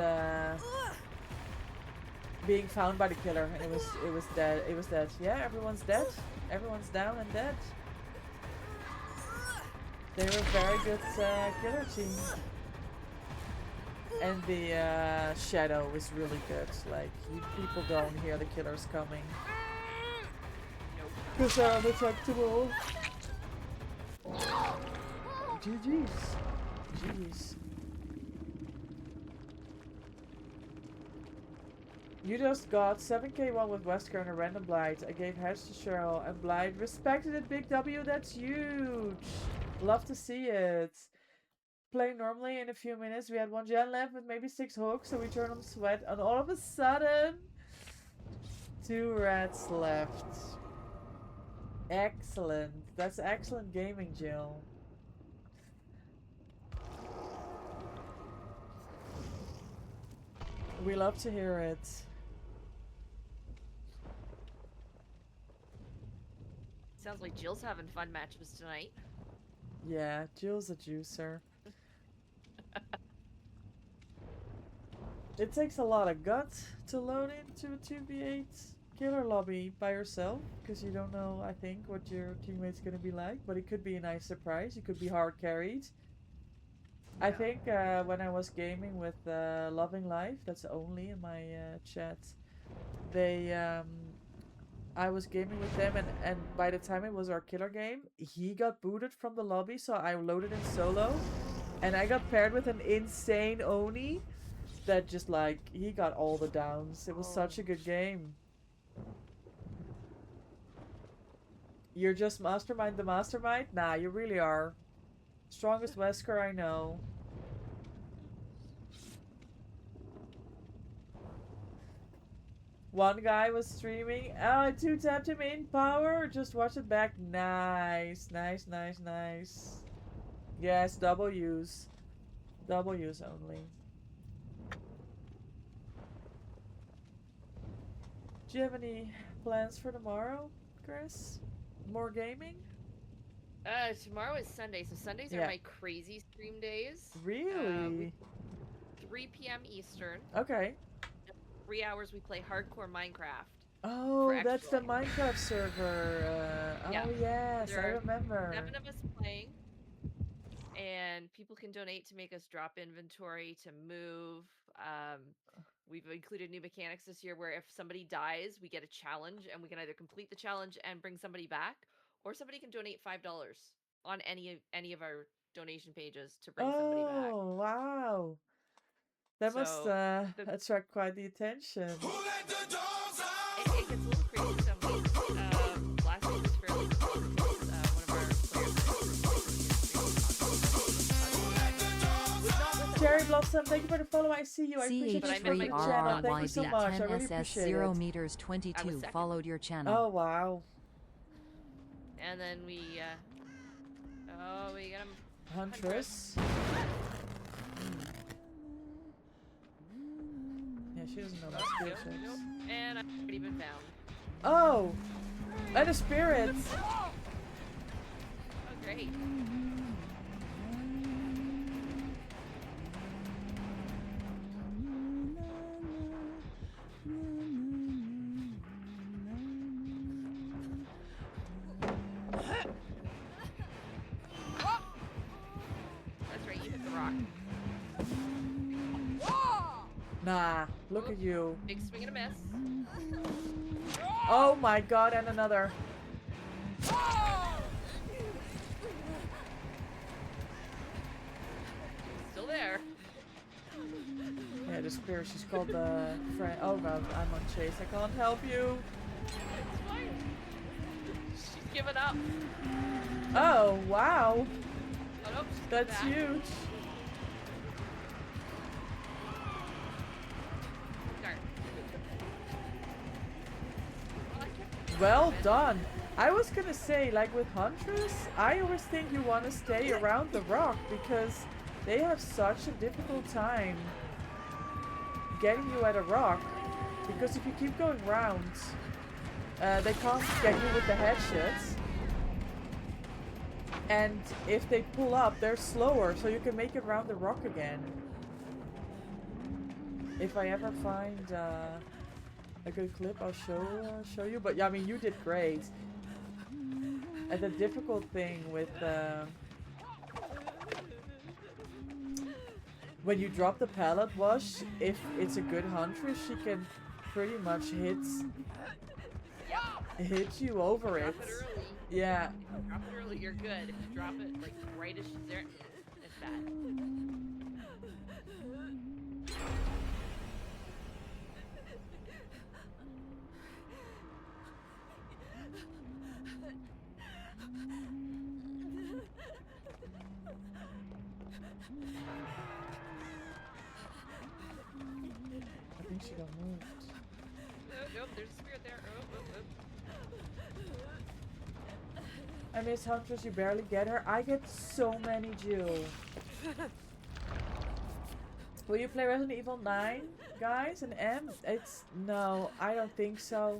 being found by the killer, and it was dead. It was dead. Yeah, everyone's dead. Everyone's down and dead. They were a very good killer team. And the shadow is really good. Like, people don't hear the killers coming. Because they're undetectable. GG's. Jeez. You just got 7k1 with Wesker and a random Blight. I gave heads to Cheryl and Blight respected it. Big W, that's huge. Love to see it. Playing normally in a few minutes. We had one gen left with maybe 6 hooks, so we turned on sweat, and all of a sudden 2 rats left. Excellent. That's excellent gaming, Jill. We love to hear it. Sounds like Jill's having fun matches tonight. Yeah, Jill's a juicer. It takes a lot of guts to load into a 2v8 killer lobby by yourself, because you don't know, I think, what your teammate's gonna be like, but it could be a nice surprise. You could be hard carried. I think when I was gaming with Loving Life, that's only in my chat, I was gaming with them, and by the time it was our killer game, he got booted from the lobby, so I loaded in solo, and I got paired with an insane Oni that just, like, he got all the downs. It was such a good game. You're just mastermind the mastermind? Nah, you really are. Strongest Wesker I know. One guy was streaming. Oh, I 2-tapped him in power. Just watch it back. Nice, nice, nice, nice. Yes, W's. W's only. Do you have any plans for tomorrow, Chris? More gaming? Tomorrow is Sunday, so Sundays are my crazy stream days. Really? 3 p.m. Eastern. Okay. 3 hours we play hardcore Minecraft. Oh, that's the Minecraft server. Yeah. Oh, yes, There I are remember. 7 of us playing, and people can donate to make us drop inventory, to move. We've included new mechanics this year where if somebody dies, we get a challenge, and we can either complete the challenge and bring somebody back, or somebody can donate $5 on any of our donation pages to bring somebody back. Oh, wow. That must So, attract quite the attention. It gets a little crazy some weeks. Last week was fairly cool because one of our players. Cherry Blossom, thank you for the follow. I see you. I appreciate you for the channel. Thank you so much. I really appreciate 0 it. meters 22 followed your channel. Oh, wow. And then we got him. Huntress. Yeah, she doesn't know my skill checks. And I've already been found. Oh! And a spirit! Oh, great. That's right, you hit the rock. Nah, look at you. Big swing and a miss. Oh my god, and another. Spear. She's called the friend. Oh god, I'm on chase. I can't help you. It's fine. She's given up. Oh wow, Oh nope, she's that's back. huge. Darn. Well, I kept Well it. done. I was gonna say, like with Huntress, I always think you want to stay around the rock because they have such a difficult time getting you at a rock. Because if you keep going round, they can't get you with the headshots. And if they pull up, they're slower, so you can make it round the rock again. If I ever find a good clip, I'll show you. But yeah, I mean, you did great. And the difficult thing with when you drop the pallet wash, if it's a good huntress, she can pretty much hit you over it. Drop it early. Yeah. If you drop it early, you're good. If you drop it like right as she's there, it's bad. I think she got moved. Nope, there's a spirit there. I miss Huntress, you barely get her. I get so many jewels. Will you play Resident Evil 9, guys? And M? No, I don't think so.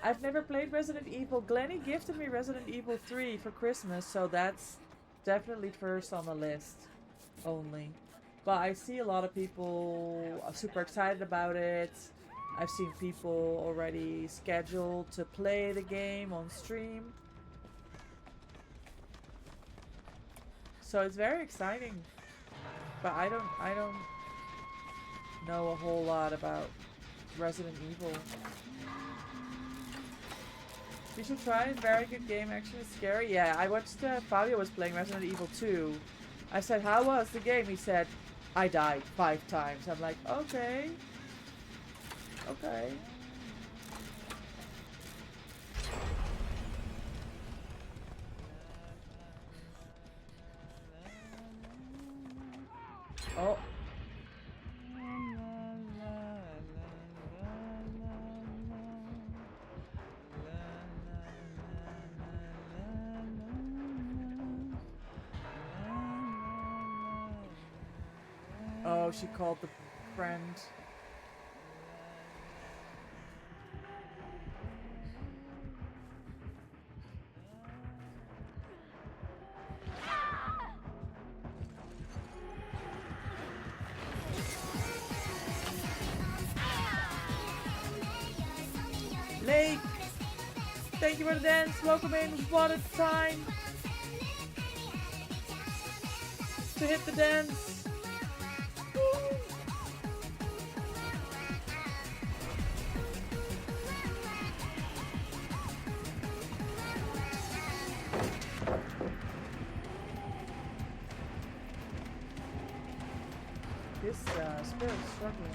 I've never played Resident Evil. Glenny gifted me Resident Evil 3 for Christmas, so that's definitely first on the list only. But I see a lot of people are super excited about it. I've seen people already scheduled to play the game on stream. So it's very exciting. But I don't know a whole lot about Resident Evil. You should try it. Very good game. Actually, it's scary. Yeah, I watched Fabio was playing Resident Evil 2. I said, how was the game? He said, I died 5 times. I'm like, okay. Okay. Oh. Oh, she called the friend. Lake, thank you for the dance. Welcome in. What a time to hit the dance. Woo. This spirit's struggling.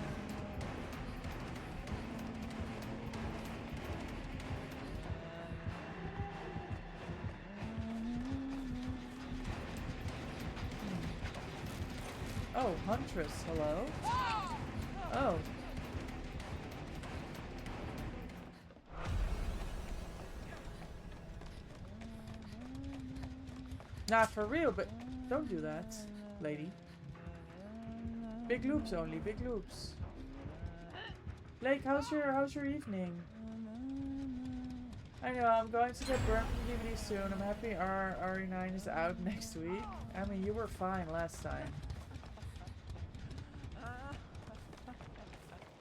Oh, Huntress, hello? Oh. Not for real, but don't do that, lady. Big loops only, big loops. Blake, how's your evening? I know, I'm going to get burned from DVD soon. I'm happy RE9 is out next week. I mean, you were fine last time.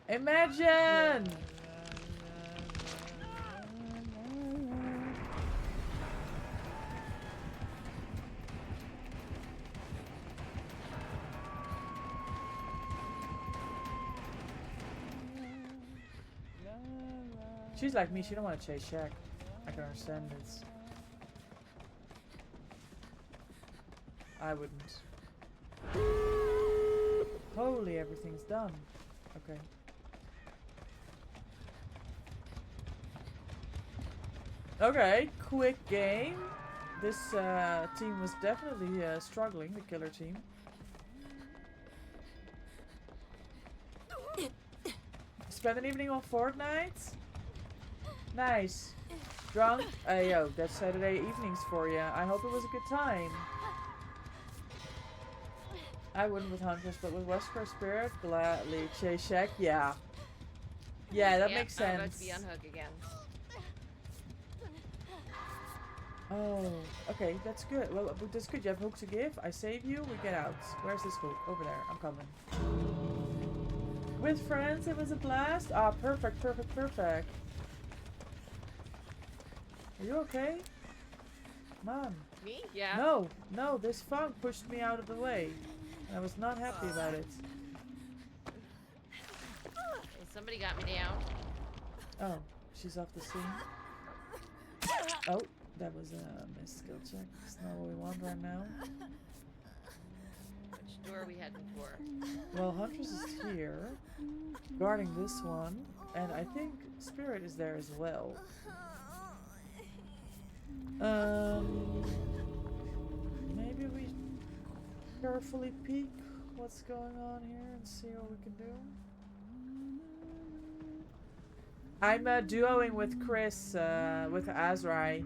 Imagine! She's like me, she don't want to chase Shaq. I can understand this. I wouldn't. Holy, everything's done. Okay. Okay, quick game. This team was definitely struggling, the killer team. Spend an evening on Fortnite? Nice. Drunk? Yo, that's Saturday evenings for you. I hope it was a good time. I wouldn't with Hunters, but with Wesker Spirit, gladly. Chase Shack, yeah. Yeah, that makes I'm about to sense. be on hook again. Oh, okay, that's good. Well, that's good. You have hook to give. I save you. We get out. Where's this hook? Over there. I'm coming. With friends, it was a blast. Ah, perfect, perfect, perfect. Are you okay? Mom. Me? Yeah. No, no, this funk pushed me out of the way. I was not happy about it. Hey, somebody got me down. Oh, she's off the scene. Oh, that was a missed skill check. It's not what we want right now. Which door are we heading for? Well, Huntress is here, guarding this one, and I think Spirit is there as well. Maybe we carefully peek what's going on here and see what we can do. I'm duoing with Chris, with Azrai.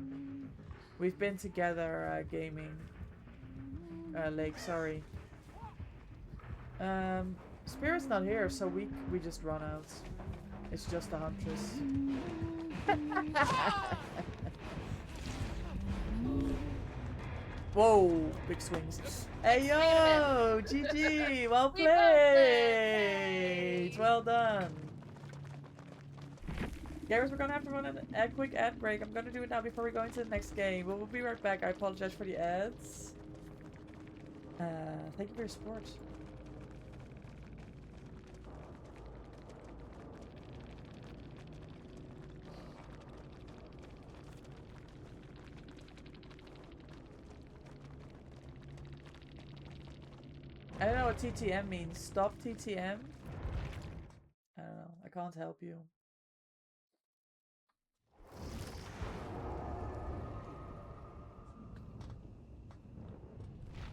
We've been together gaming. Lake, sorry. Spirit's not here, so we just run out. It's just a Huntress. Whoa, big swings. Hey yo, GG, well We both played. played. Well done. Gamers, we're gonna have to run a quick ad break. I'm gonna do it now before we go into the next game. But we'll be right back. I apologize for the ads. Thank you for your support. I don't know what TTM means. Stop TTM? I don't know. I can't help you.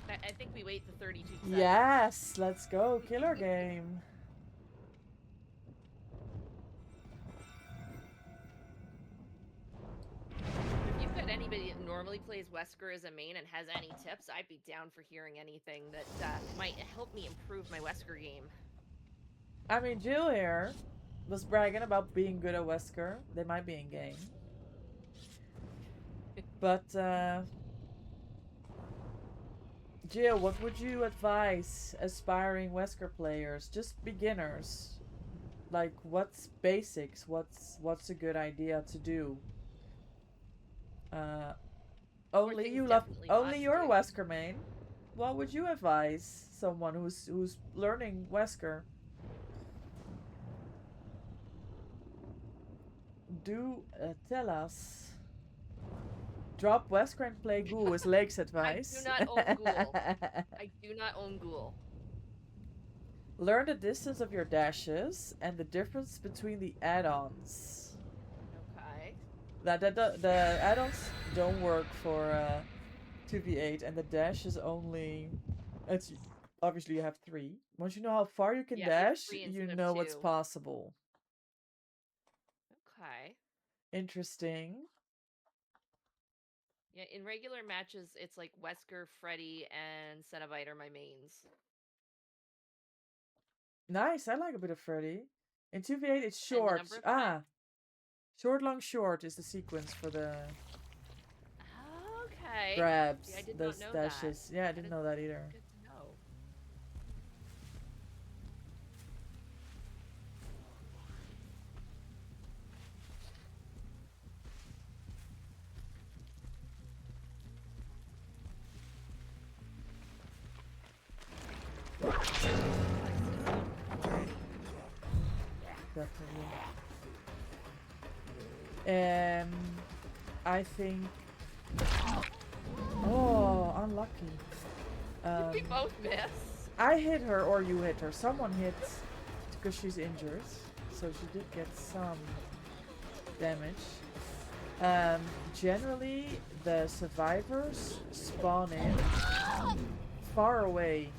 I think we wait the 32 seconds. Yes, let's go. Killer game. If you've got anybody that normally plays Wesker as a main and has any tips, I'd be down for hearing anything that might help me improve my Wesker game. I mean, Jill here was bragging about being good at Wesker. They might be in game. But, Jill, what would you advise aspiring Wesker players? Just beginners. Like, what's basics? What's a good idea to do? Only things you love, definitely not only to you're a do. Wesker main. What would you advise someone who's learning Wesker? Do tell us. Drop Wesker and play Ghoul is Lake's advice. not own Ghoul. I do not own Ghoul. Learn the distance of your dashes and the difference between the add-ons. Okay. The add-ons don't work for 2v8, and the dash is only. It's obviously you have 3. Once you know how far you can Yeah, you have dash, 3 you instead of know what's 2. possible. Okay. Interesting. Yeah, in regular matches, it's like Wesker, Freddy, and Cenobite are my mains. Nice. I like a bit of Freddy. In 2v8, it's short. number of Ah, short, long, short is the sequence for the Okay. grabs. See, I did Those not know that. dashes. Yeah, I didn't know that either. Good to know. Definitely. I think. Oh, unlucky. Did we both miss? I hit her, or you hit her. Someone hit because she's injured. So she did get some damage. Generally, the survivors spawn in far away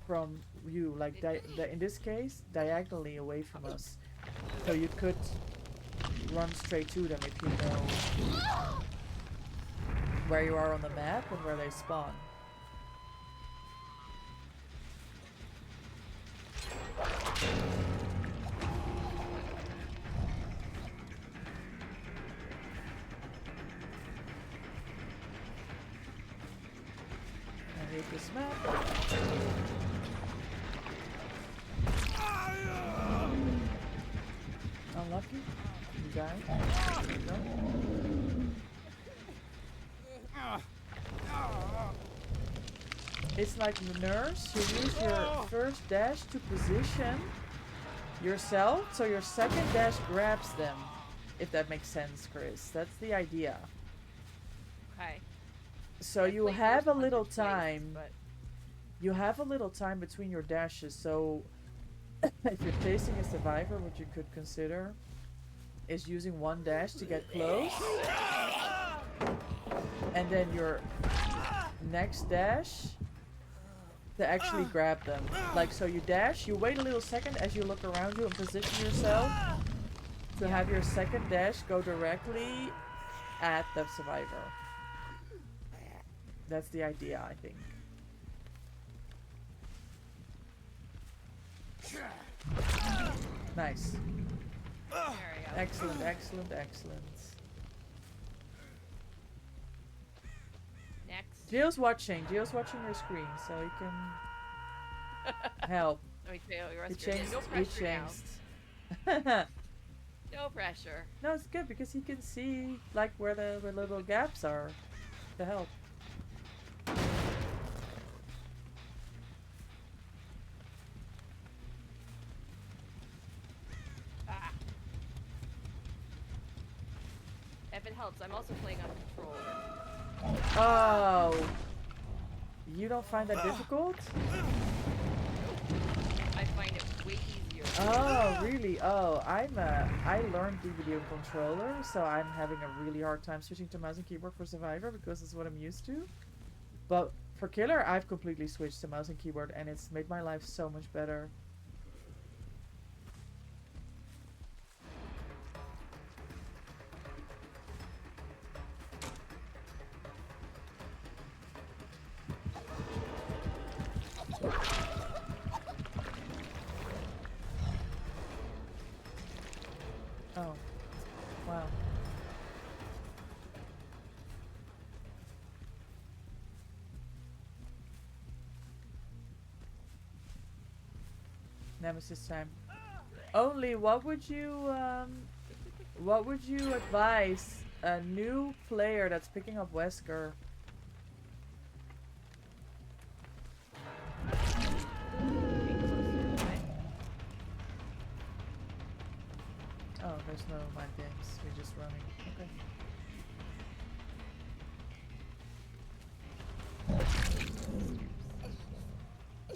from you, like in this case, diagonally away from us. So you could run straight to them if you know where you are on the map and where they spawn. I hate this map. Unlucky. You died. No. It's like the nurse. You use your first dash to position yourself, so your second dash grabs them. If that makes sense, Chris. That's the idea. Okay. So I you played have yours a once or little twice, time. but You have a little time between your dashes, so if you're chasing a survivor, what you could consider is using one dash to get close, and then your next dash to actually grab them. Like, so you dash, you wait a little second as you look around you and position yourself to have your second dash go directly at the survivor. That's the idea, I think. Nice. there we go. Excellent, excellent, excellent. Next. Gio's watching your screen, so he can help. Let me tell you, He rest of your day. changed. No He pressure now. changed. No pressure. No, it's good because he can see like where the little gaps are to help. Ah. If it helps, I'm also playing on controller. Oh, you don't find that difficult? I find it way easier. Oh, really? Oh, I learned DVD on controller, so I'm having a really hard time switching to mouse and keyboard for Survivor because it's what I'm used to. But for Killer, I've completely switched to mouse and keyboard, and it's made my life so much better. Oh, wow. Nemesis time. Only, what would you advise a new player that's picking up Wesker? Oh, there's no mind games. We're just running. Okay.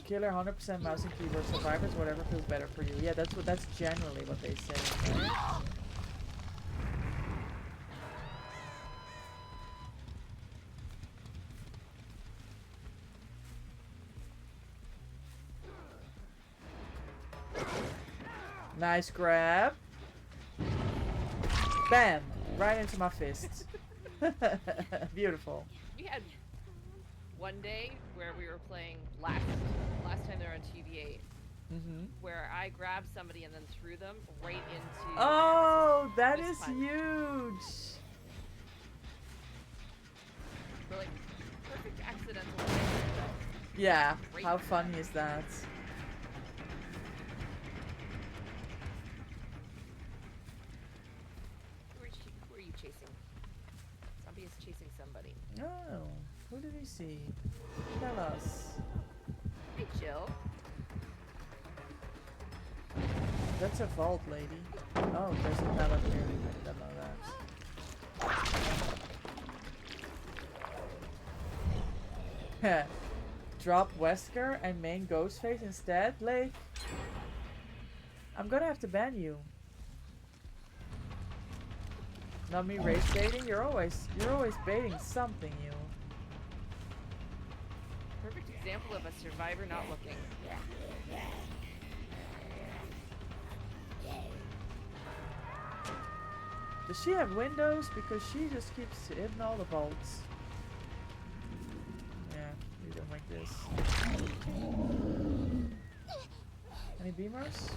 Killer 100% mouse and keyboard, survivors, whatever feels better for you. Yeah, that's generally what they say. Right? Nice grab. Bam! Right into my fist. Beautiful. We had one day where we were playing last time they were on TV8, where I grabbed somebody and then threw them right into. Oh, that Fist is punch. huge. For like perfect accidental. hit. Yeah, Great. how funny is that? Who are you chasing? Zombie is chasing somebody. Oh, who did he see? Tell us. Hey, Jill. That's a vault, lady. Oh, there's a pallet here. I didn't know that. Drop Wesker and main Ghostface instead, Lake. I'm gonna have to ban you. Not me race baiting. You're always baiting something, you. Perfect example of a survivor not looking. Does she have windows? Because she just keeps hitting all the bolts. Yeah, we don't like this. Any beamers?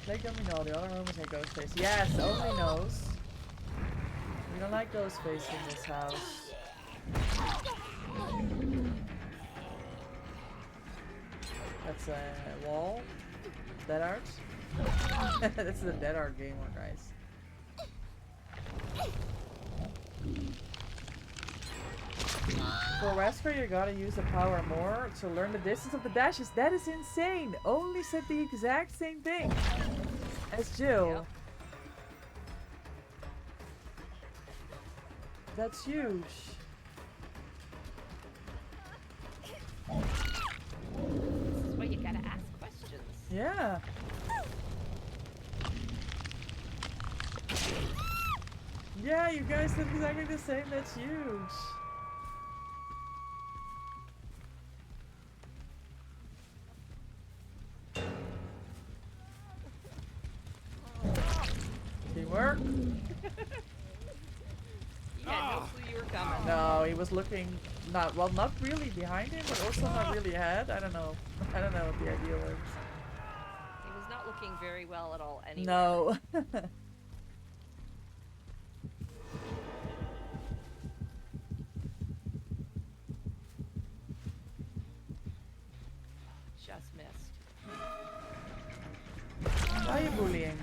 Blake Domino, the other room is a ghost face. Yes, only knows. We don't like ghost face in this house. That's a wall. Dead art. That's the dead art gamer, guys. For Wesker, you gotta use the power more to learn the distance of the dashes. That is insane! Only said the exact same thing as Jill. Yep. That's huge. This is why you gotta ask questions. Yeah. Yeah, you guys did exactly the same. That's huge. Teamwork? You had no clue you were coming. No, he was looking not really behind him, but also not really ahead. I don't know. I don't know what the idea was. He was not looking very well at all anyway. No. Just missed. Why are you bullying?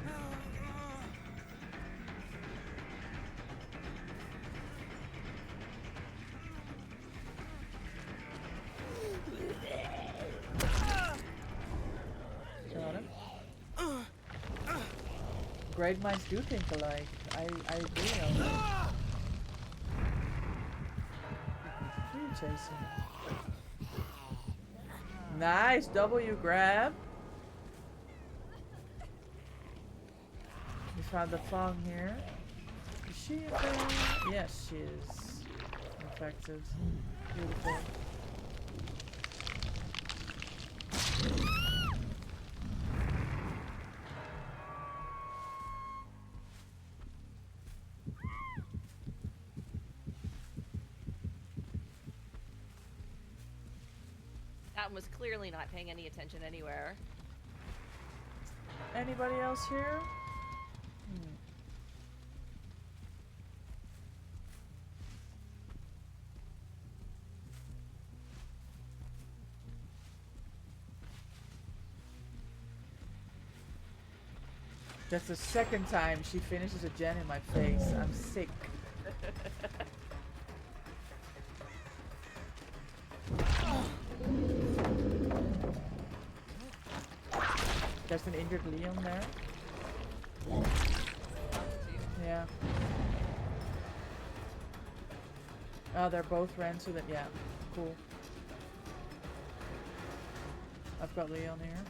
Got him. Great minds do think alike. I agree on that. Who are you chasing? Nice W grab. We found the Fong here. Is she infected? Yes, she is infected. Beautiful. That one was clearly not paying any attention anywhere. Anybody else here? That's the second time she finishes a gen in my face. I'm sick. There's an injured Leon there. Yeah. Oh, they're both ran to the... Yeah, cool. I've got Leon here.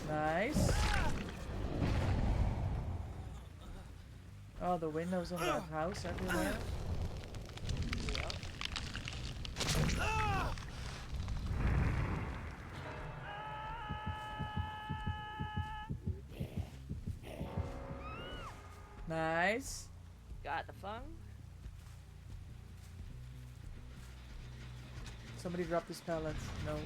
Nice. Oh, the windows on that house everywhere. Nice. Got the Fung. Somebody dropped his pellets. No.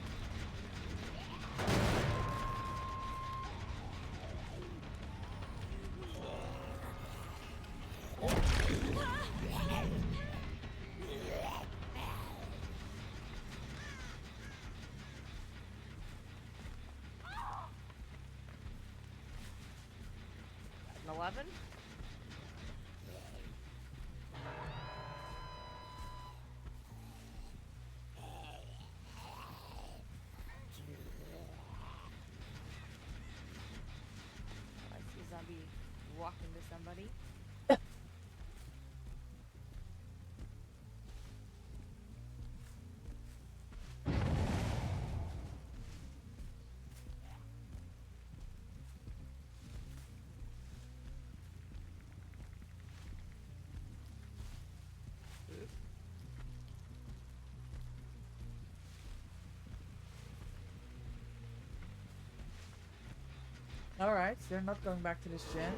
An 11. I see a zombie walking to somebody. Alright, so they're not going back to this gen.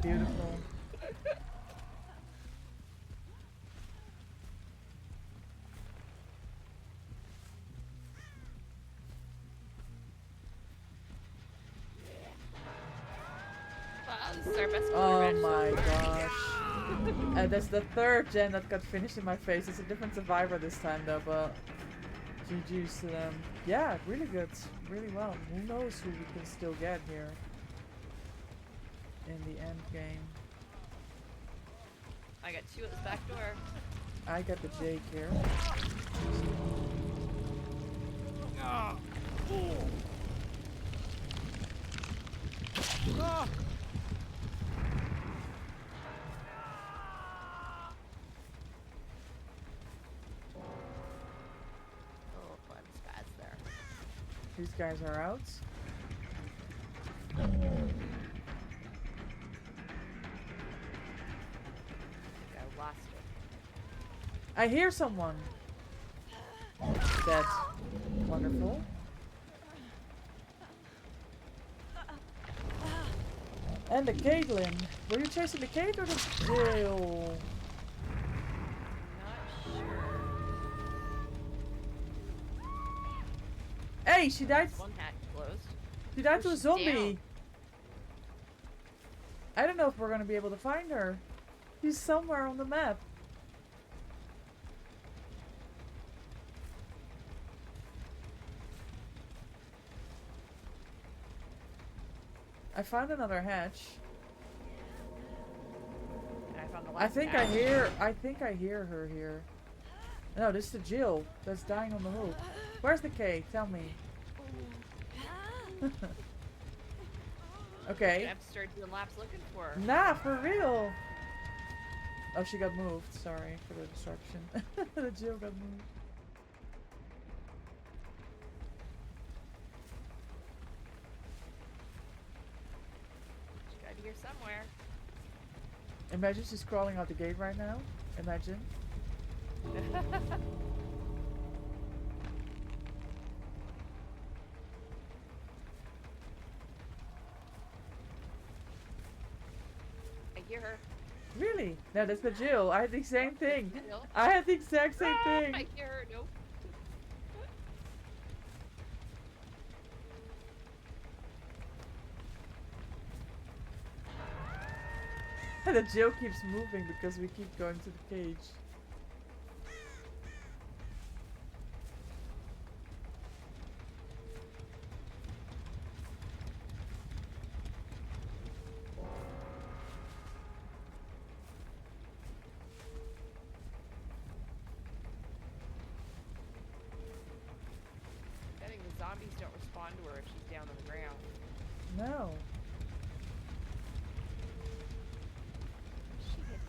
Beautiful. Wow, this is our best Oh color match my so far. gosh. That's the third gen that got finished in my face. It's a different survivor this time though, but GG's to them. Yeah, really good. Really well. Who knows who we can still get here in the end game. I got 2 at this back door. I got the Jake here. Oh, fun. This guy's there. These guys are out. I lost it. I hear someone. Dead. Wonderful. And the Caitlyn. Were you chasing the Kate or the Jill? Not sure. Hey, she died. One hatch closed. She died Oh, to a she's zombie. down. I don't know if we're gonna be able to find her. She's somewhere on the map. I found another hatch. And I found the I last think hatch. I hear her here. No, this is the Jill that's dying on the hook. Where's the K? Tell me. I Okay. have to start doing laps looking for her. Nah, for real. Oh, she got moved. Sorry for the disruption. The Jill got moved. She's gotta be here somewhere. Imagine she's crawling out the gate right now. Imagine. I hear her. Really? No, that's the Jill. I had the same thing. Jill. I had the exact same Ah, thing. I hear her. Nope. The Jill keeps moving because we keep going to the cage. I think the zombies don't respond to her if she's down on the ground. No. She hit.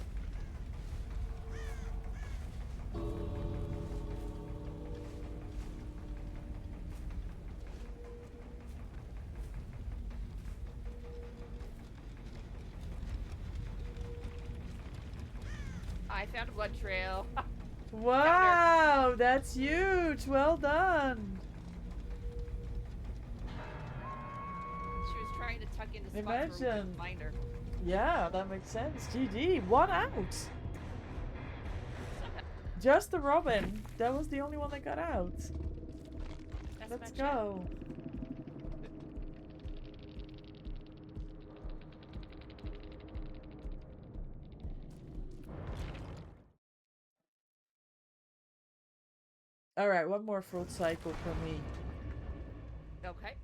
I found a blood trail. Wow, that's huge. Well done. She was trying to tuck into spots where we couldn't Imagine. find her. Yeah, that makes sense. GG. 1 out. Just the Robin. That was the only one that got out. That's Let's my chat. go. Alright, one more fruit cycle for me. Okay.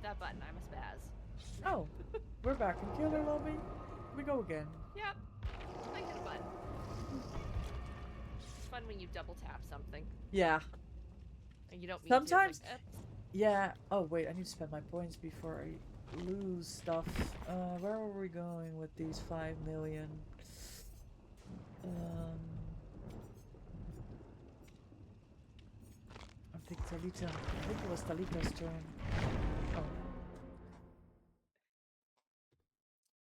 that button. I'm a spaz. Oh, we're back in killer lobby. We go again. Yep. I hit a button. It's fun when you double tap something Yeah. and you don't mean Sometimes- to. It's like, Yeah. Oh wait, I need to spend my points before I lose stuff. Where were we going with these 5 million? I think Talita. I think it was Talita's turn. Oh.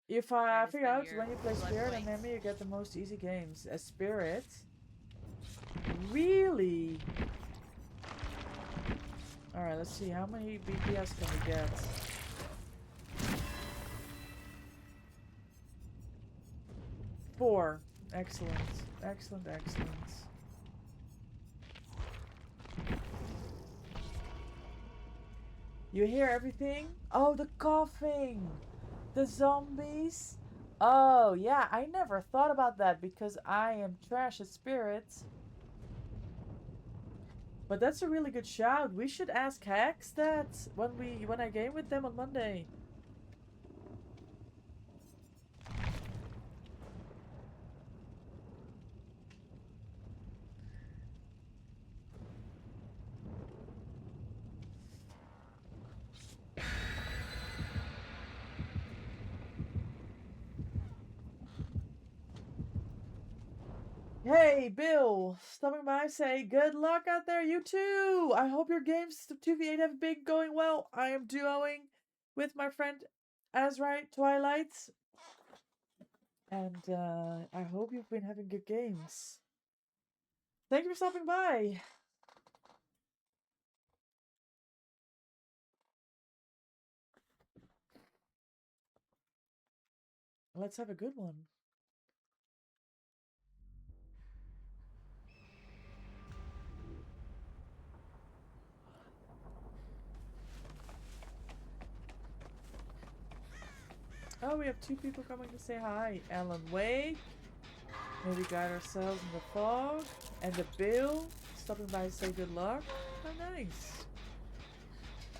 If I Trying to figure spend out your when you play blood Spirit and points. Memory, you get the most easy games. A Spirit? Really? Alright, let's see. How many BPS can we get? Four. Excellent. Excellent, excellent. You hear everything? Oh, the coughing! The zombies? Oh, yeah, I never thought about that because I am trash at spirits. But that's a really good shout. We should ask Hex that when I game with them on Monday. Hey, Bill, stopping by, say good luck out there, you too. I hope your games 2v8 have been going well. I am duoing with my friend Azrite Twilight. And I hope you've been having good games. Thank you for stopping by. Let's have a good one. Oh, we have 2 people coming to say hi. Alan Wake. Maybe guide ourselves in the fog. And the Bill stopping by to say good luck. How nice.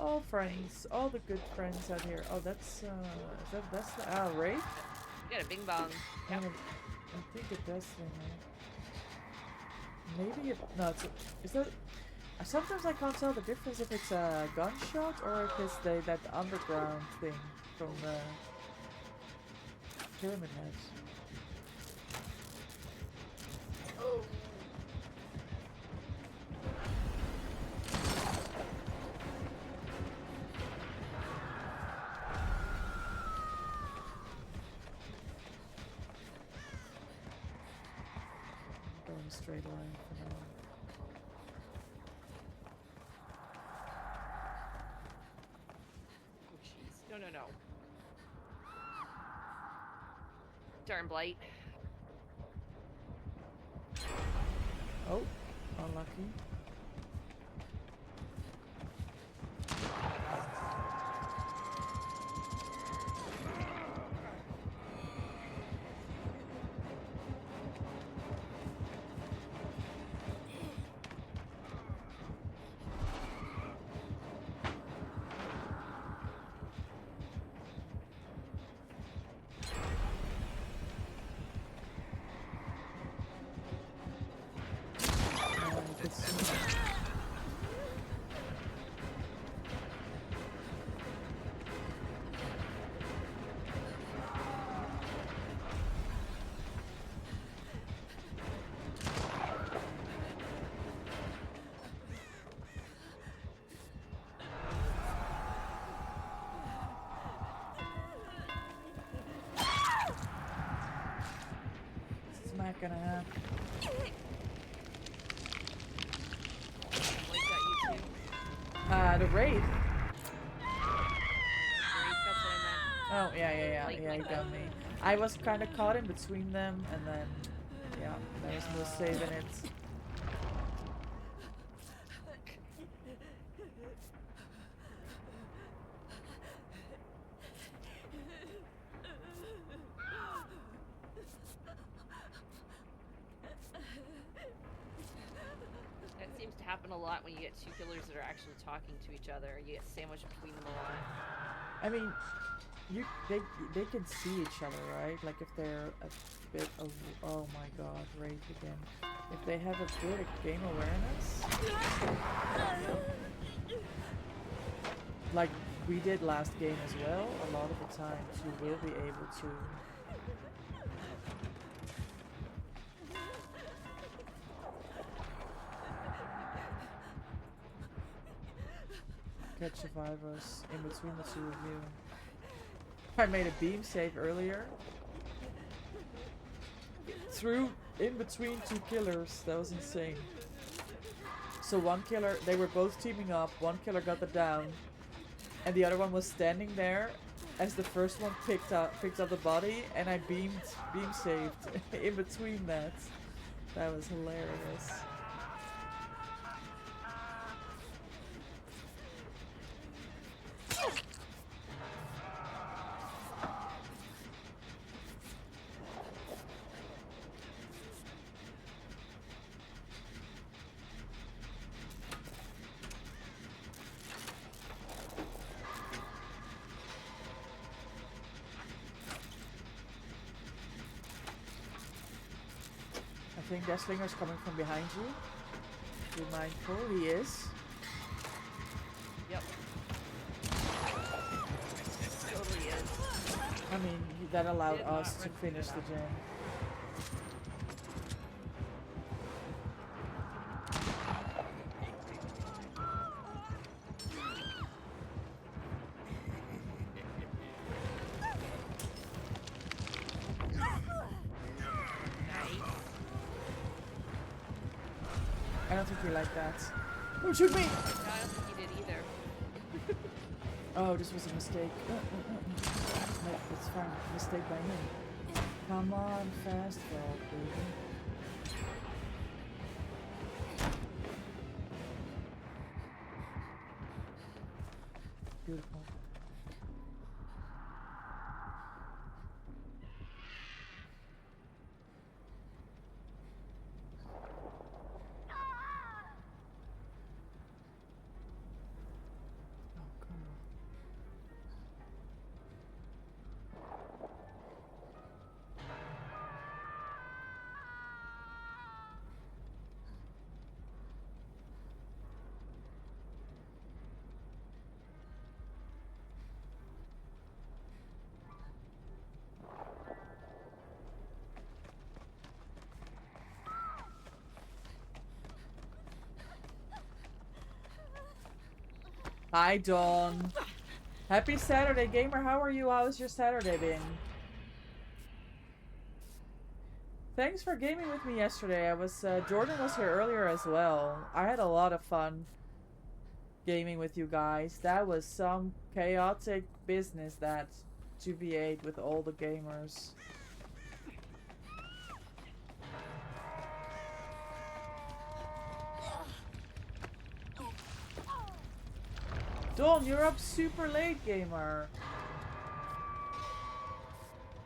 All friends. All the good friends out here. Oh, that's that's the Wraith? you got a bing bong. Yep. I think it does thing. Maybe it. No, it's. Is that? Sometimes I can't tell the difference if it's a gunshot or if it's that underground thing from the Pyramid Head. Going a straight line for now. Oh, jeez. No, no, no. Darn blight. Oh, unlucky. Not gonna happen. Blight got you too. The Wraith. Wraith, that's what I meant. Oh, yeah, Like he that. got me. I was kind of caught in between them, and then, yeah, there was no saving it. That seems to happen a lot when you get 2 killers that are actually talking to each other. You get sandwiched between them a lot. I mean, they can see each other, right? Like if they're a bit of, oh my god, rage again. If they have a good game awareness, like we did last game as well, a lot of the times you will be able to catch survivors in between the two of you. I made a beam save earlier. Through in between two killers. That was insane. So one killer, they were both teaming up. One killer got the down, and the other one was standing there as the first one picked up the body, and I beam saved in between that. That was hilarious. I think Deathslinger's coming from behind you. Be mindful, he is. Yep. Totally is. I mean, that allowed Did us not to run through finish the that. gen. I don't think we like that. Don't shoot me! No, I don't think he did either. Oh, this was a mistake. No, it's fine. Mistake by me. Come on, fast forward, baby. Beautiful. Oh, come on. Hi, Dawn. Happy Saturday, gamer. How are you? How's your Saturday been? Thanks for gaming with me yesterday. Jordan was here earlier as well. I had a lot of fun gaming with you guys. That was some chaotic business, that 2v8 with all the gamers. Dawn, you're up super late, gamer.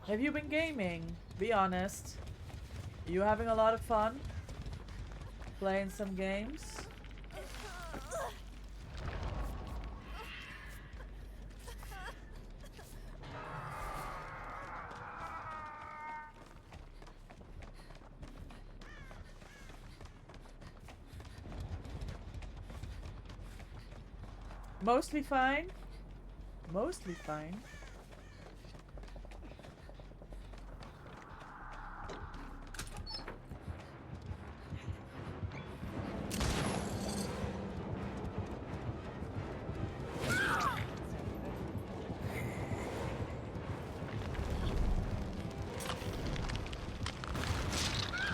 Have you been gaming? Be honest. You having a lot of fun? Playing some games? Mostly fine. Mostly fine.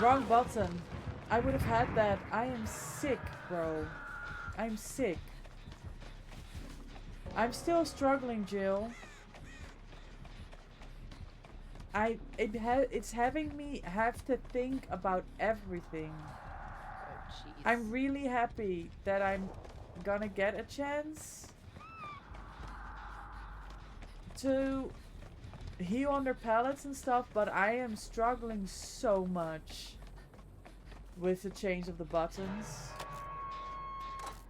Wrong button. I would have had that. I am sick, bro. I'm sick. I'm still struggling, Jill. It's having me have to think about everything. Oh, jeez. I'm really happy that I'm gonna get a chance to heal under pallets and stuff, but I am struggling so much with the change of the buttons.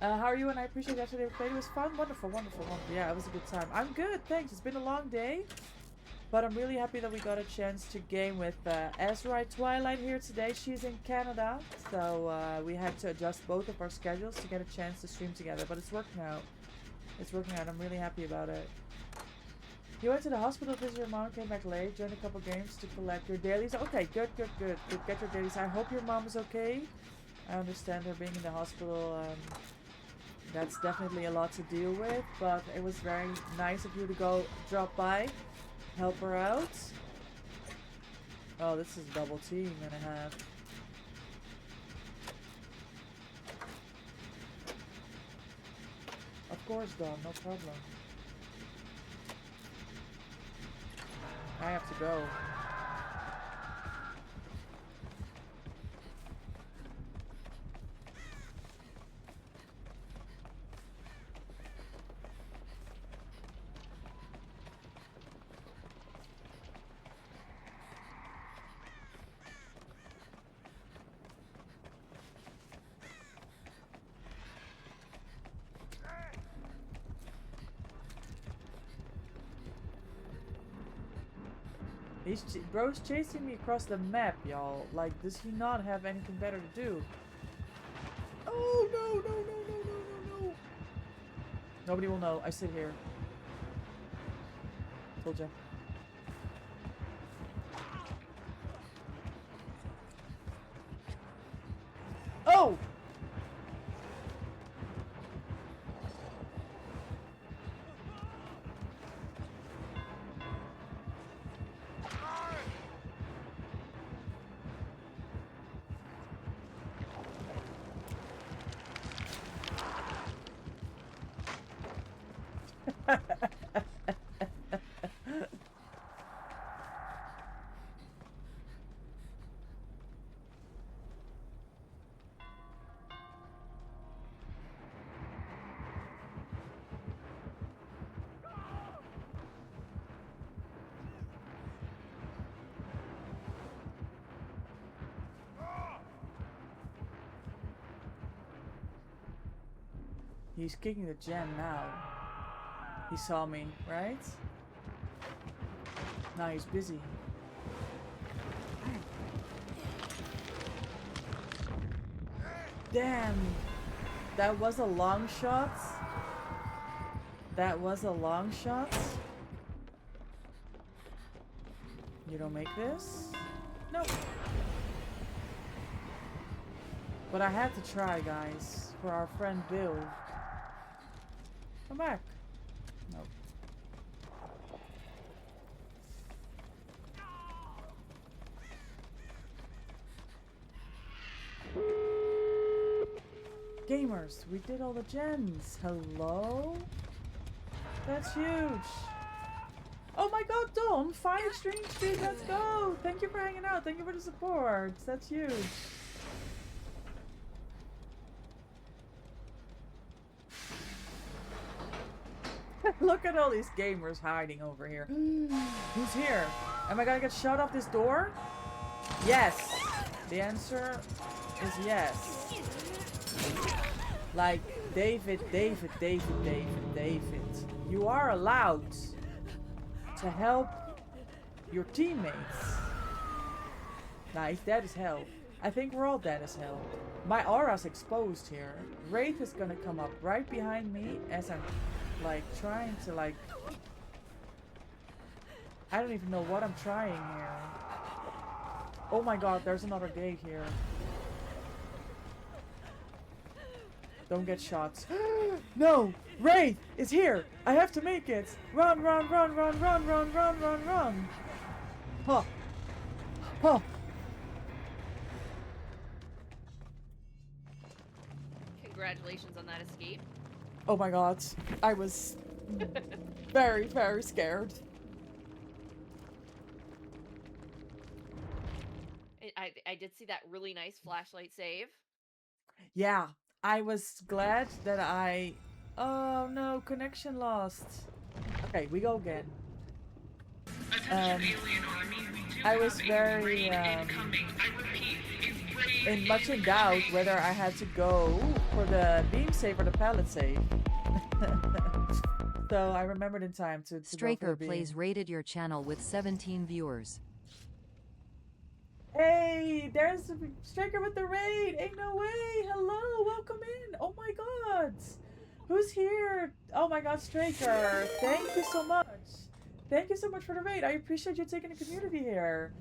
How are you? And I appreciate yesterday we played. It was fun. Wonderful, wonderful, wonderful. Yeah, it was a good time. I'm good, thanks. It's been a long day. But I'm really happy that we got a chance to game with Ezra Twilight here today. She's in Canada. So we had to adjust both of our schedules to get a chance to stream together. But it's working out. It's working out. I'm really happy about it. You went to the hospital to visit your mom, came back late, joined a couple games to collect your dailies. Okay, good, good, good. Good, get your dailies. I hope your mom is okay. I understand her being in the hospital. That's definitely a lot to deal with, but it was very nice of you to go drop by, help her out. Oh, this is a double team and a half. Of course, Don, no problem. I have to go. Bro's chasing me across the map, y'all. Like, does he not have anything better to do? Oh, no, no, no, no, no, no, no. Nobody will know. I sit here. Told ya. Oh! He's kicking the gen now. He saw me, right? Now he's busy. Damn! That was a long shot. That was a long shot. You don't make this? Nope. But I had to try, guys, for our friend Bill. Come back. Nope. Gamers, we did all the gens. Hello? That's huge. Oh my god, Dom! 5 stream street, let's go! Thank you for hanging out. Thank you for the support. That's huge. Look at all these gamers hiding over here. Who's here? Am I gonna get shot off this door? Yes. The answer is yes. Like, David. You are allowed to help your teammates. Nice, dead as hell. I think we're all dead as hell. My aura's exposed here. Wraith is gonna come up right behind me as I'm like trying to like I don't even know what I'm trying here. Oh my god, there's another gate here. Don't get shots. No! Wraith is here! I have to make it! Run, run, run, run, run, run, run, run, run! Huh. Huh. Congratulations on that escape. Oh my god. I was very, very scared. I did see that really nice flashlight save. Yeah, I was glad that I... Oh no, connection lost. Okay, we go again. I was very... much in doubt whether I had to go for the beam save or the pallet save. So I remembered in time to go for Straker the Plays beam. rated your channel with 17 viewers. Hey, there's a Straker with the raid. Ain't no way. Hello, welcome in. Oh my god. Who's here? Oh my god, Straker. Thank you so much. Thank you so much for the raid. I appreciate you taking the community here.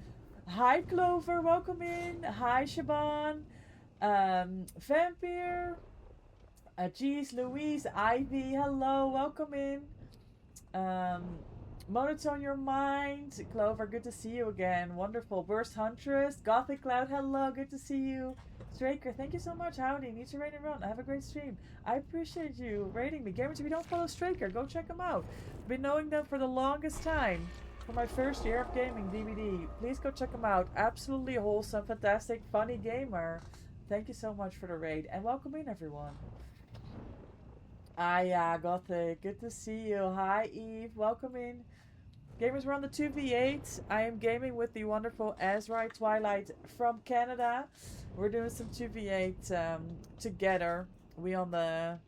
Hi, Clover. Welcome in. Hi, Shaban. Vampire. Jeez, Louise, Ivy. Hello, welcome in. Monotone Your Mind. Clover, good to see you again. Wonderful. Burst Huntress. Gothic Cloud, hello. Good to see you. Straker, thank you so much. Howdy. Need to raid and run. Have a great stream. I appreciate you raiding me. Gamers, if you don't follow Straker, go check them out. Been knowing them for the longest time. For my first year of gaming, DVD. Please go check them out. Absolutely wholesome, fantastic, funny gamer. Thank you so much for the raid. And welcome in, everyone. Yeah, Gothic. Good to see you. Hi, Eve. Welcome in. Gamers, we're on the 2v8. I am gaming with the wonderful Azrai Twilight from Canada. We're doing some 2v8 together. We on the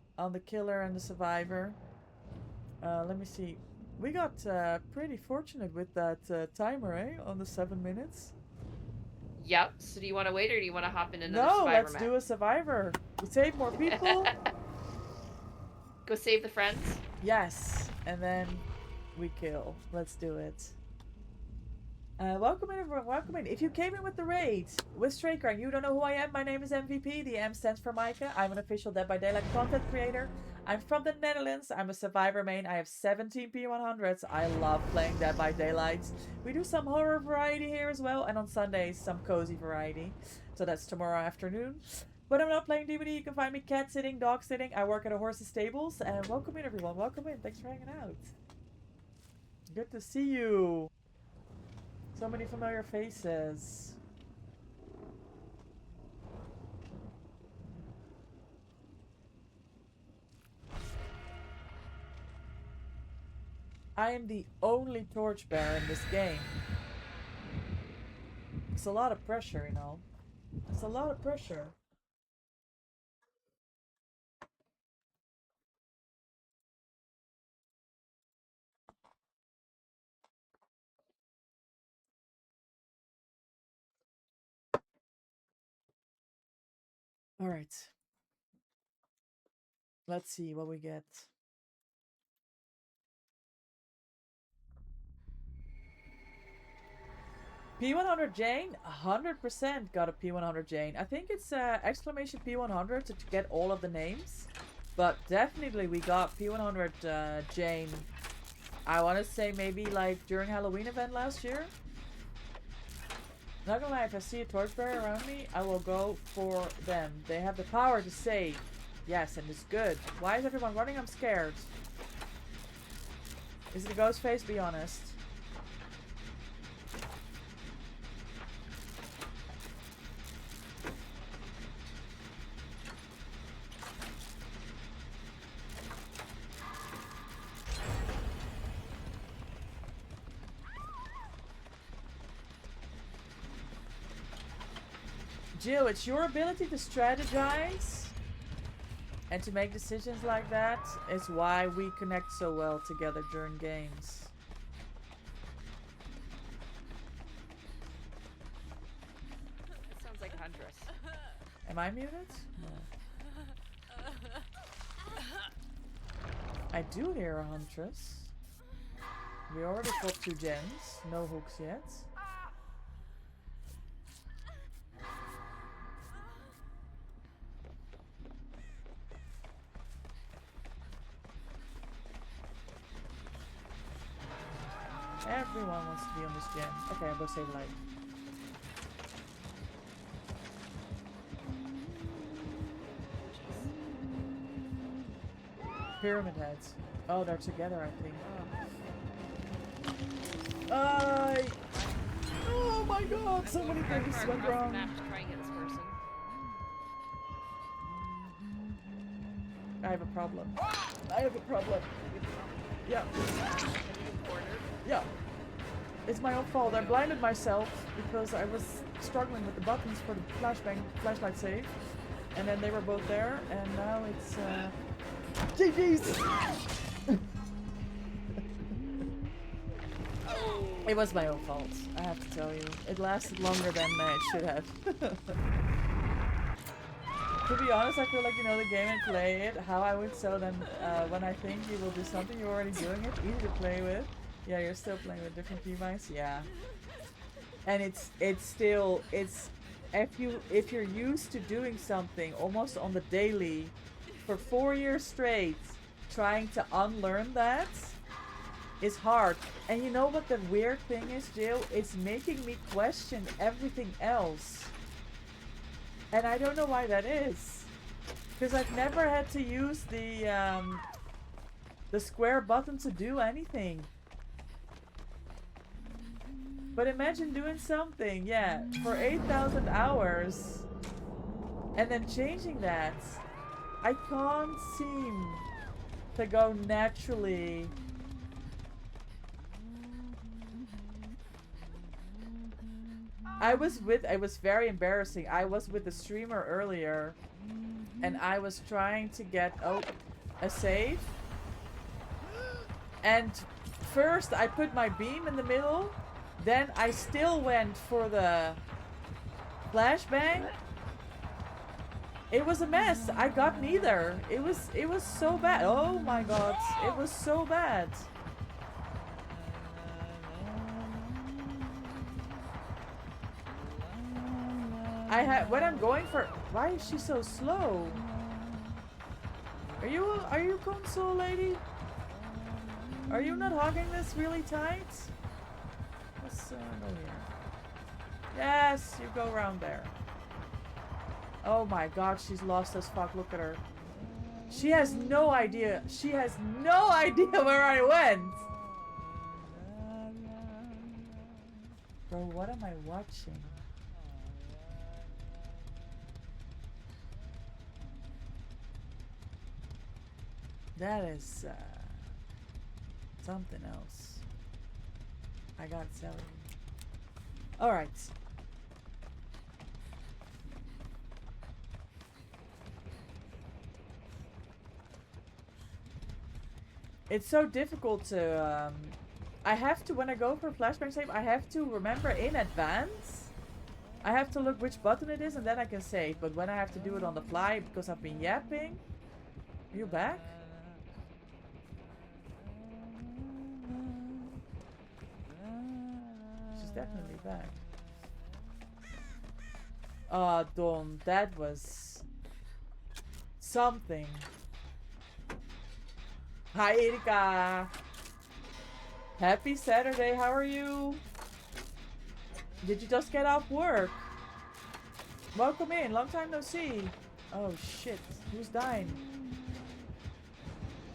killer and the survivor. Let me see. We got pretty fortunate with that timer, eh? On the 7 minutes. Yep. So do you want to wait or do you want to hop in another No, survivor let's map? do a survivor. We save more people. Go save the friends. Yes, and then we kill. Let's do it. Welcome in, everyone. Welcome in. If you came in with the raid with Straker and you don't know who I am, my name is MVP. The M stands for Micah. I'm an official Dead by Daylight content creator. I'm from the Netherlands. I'm a survivor main. I have 17 P100s. I love playing Dead by Daylight. We do some horror variety here as well, and on Sundays some cozy variety. So that's tomorrow afternoon. When I'm not playing DVD, you can find me cat sitting, dog sitting. I work at a horse's stables. And welcome in, everyone. Welcome in. Thanks for hanging out. Good to see you. So many familiar faces. I am the only torchbearer in this game. It's a lot of pressure, you know. It's a lot of pressure. All right. Let's see what we get. P100 Jane, 100% got a P100 Jane. I think it's exclamation P100 to get all of the names. But definitely we got P100 Jane. I want to say maybe like during Halloween event last year. Not gonna lie, if I see a torchbearer around me, I will go for them. They have the power to save. Yes, and it's good. Why is everyone running? I'm scared. Is it a ghost face? Be honest. Jill, it's your ability to strategize and to make decisions like that is why we connect so well together during games. That sounds like a huntress. Am I muted? No. I do hear a huntress. We already fought 2 gens. No hooks yet. Everyone wants to be on this gen. Okay, I'll go save life. Pyramid heads. Oh, they're together, I think. Oh my god, so many things went wrong. Map to try and get this person. I have a problem. I have a problem. Yeah. Yeah. It's my own fault. I blinded myself because I was struggling with the buttons for the flashlight save. And then they were both there, and now it's GG's! It was my own fault, I have to tell you. It lasted longer than it should have. To be honest, I feel like you know the game and play it. How I would sell them when I think you will do something, you're already doing it. Easy to play with. Yeah, you're still playing with different keybinds. Yeah. And it's still if you're used to doing something almost on the daily for 4 years straight, trying to unlearn that is hard. And you know what the weird thing is, Jill? It's making me question everything else. And I don't know why that is. Because I've never had to use the square button to do anything. But imagine doing something, yeah, for 8,000 hours. And then changing that. I can't seem to go naturally. It was very embarrassing. I was with the streamer earlier and I was trying to get a save. And first I put my beam in the middle, then I still went for the flashbang. It was a mess. I got neither. It was so bad. Oh my god. It was so bad. When I'm going for, why is she so slow? Are you console lady? Are you not hugging this really tight? Let's go here. Yes, you go around there. Oh my god, she's lost as fuck. Look at her. She has no idea. She has no idea where I went. Bro, what am I watching? That is something else. I gotta tell you. Alright. It's so difficult to I have to, when I go for a flashbang save, I have to remember in advance. I have to look which button it is and then I can save. But when I have to do it on the fly because I've been yapping. Are you back? Definitely back. Dawn, that was something. Hi, Erika. Happy Saturday. How are you? Did you just get off work? Welcome in. Long time no see. Oh shit. Who's dying?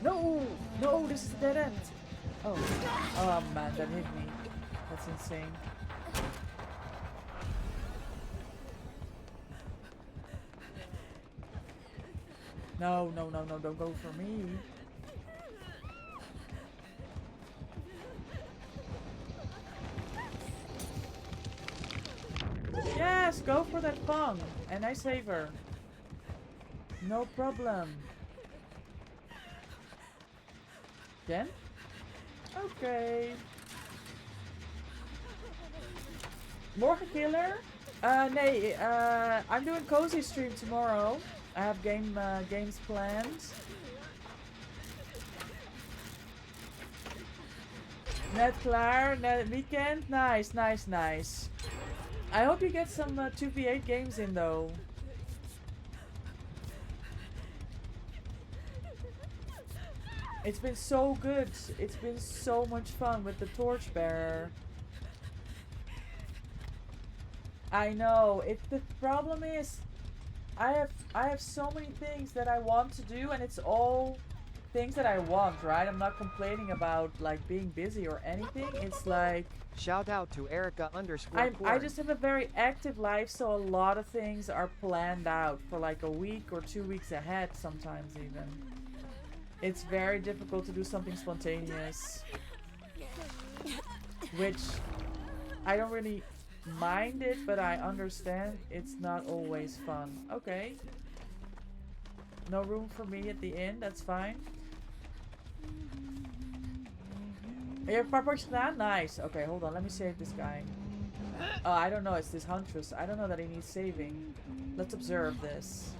No! No, this is a dead end. Oh. Oh man, that hit me. That's insane. No, no, no, no, don't go for me. Yes, go for that Fong. And I save her. No problem. Jen? Okay. Morgen Killer? Nee, I'm doing Cozy stream tomorrow. I have games planned. Net klaar, net weekend. Nice, nice, nice. I hope you get some 2v8 games in though. It's been so good. It's been so much fun with the Torchbearer. I know. The problem is I have so many things that I want to do and it's all things that I want, right? I'm not complaining about like being busy or anything. It's like shout out to Erica _ I just have a very active life, so a lot of things are planned out for like a week or 2 weeks ahead sometimes even. It's very difficult to do something spontaneous. Which I don't really mind it, but I understand it's not always fun. Okay. No room for me at the inn, that's fine. You have Parbox gedaan? Nice. Okay, hold on, let me save this guy. Oh, I don't know, it's this Huntress. I don't know that he needs saving. Let's observe this.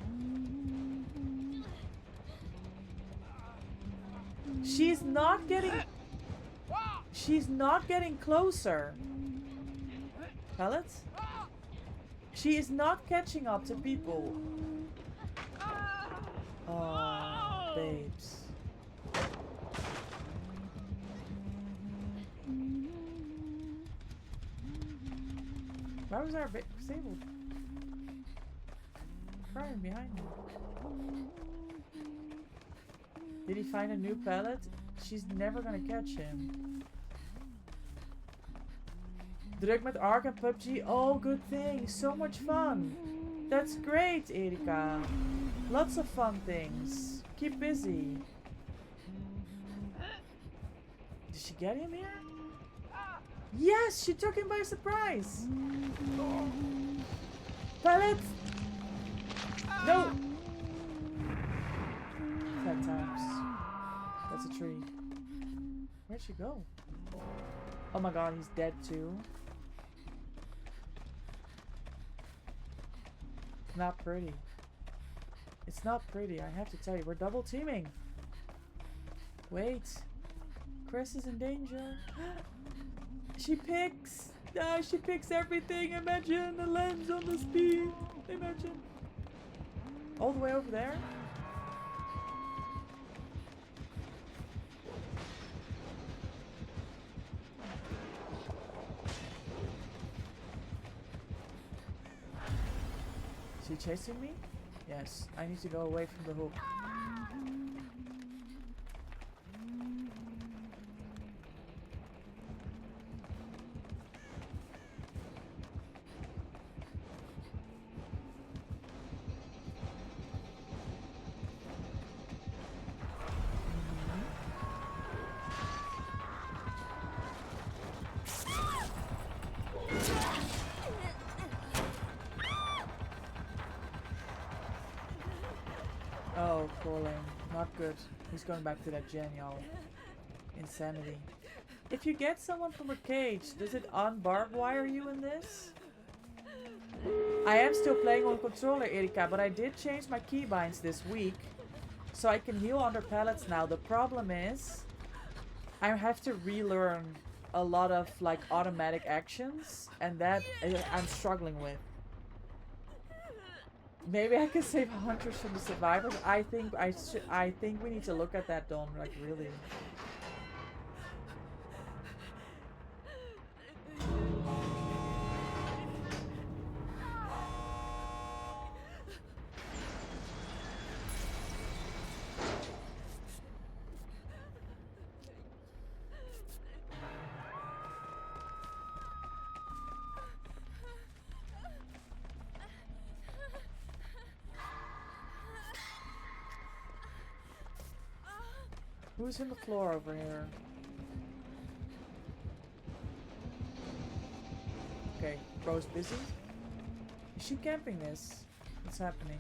She's not getting... She's not getting closer. Pellets? She is not catching up to people. Oh, babes. Why was our bit disabled? Crying behind me. Did he find a new pallet? She's never gonna catch him. Druk met Ark and PUBG. Oh, good thing. So much fun. That's great, Erika. Lots of fun things. Keep busy. Did she get him here? Yes, she took him by surprise. Pallet! No! 10 times. That's a tree. Where'd she go? Oh my god, he's dead too. Not pretty. It's not pretty, I have to tell you. We're double teaming. Wait. Chris is in danger. She picks. She picks everything. Imagine the lens on the speed. Imagine. All the way over there. Is he chasing me? Yes. I need to go away from the hook. Oh, Corlin. Not good. He's going back to that gen, y'all. Insanity. If you get someone from a cage, does it un-barbed wire you in this? I am still playing on controller, Erika, but I did change my keybinds this week. So I can heal under pallets now. The problem is, I have to relearn a lot of like automatic actions, and that I'm struggling with. Maybe I can save hunters from the survivors. I think we need to look at that, Dawn, like really. Who's in the floor over here? Okay, Bro's busy. Is she camping this? What's happening?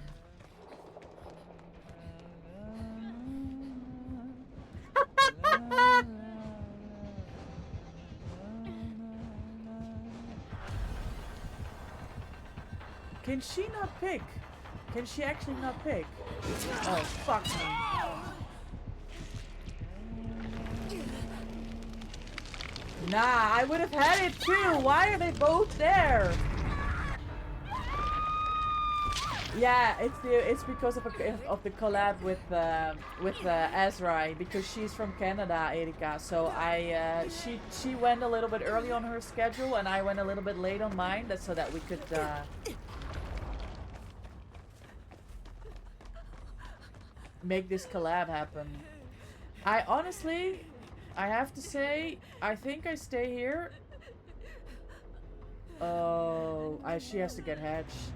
Can she not pick? Can she actually not pick? Oh, fuck me. Nah, I would have had it too. Why are they both there? Yeah, it's because of the collab with Azrai, because she's from Canada, Erika. So she went a little bit early on her schedule, and I went a little bit late on mine. That's so that we could make this collab happen. I honestly, I have to say, I think I stay here. Oh, she has to get hatched.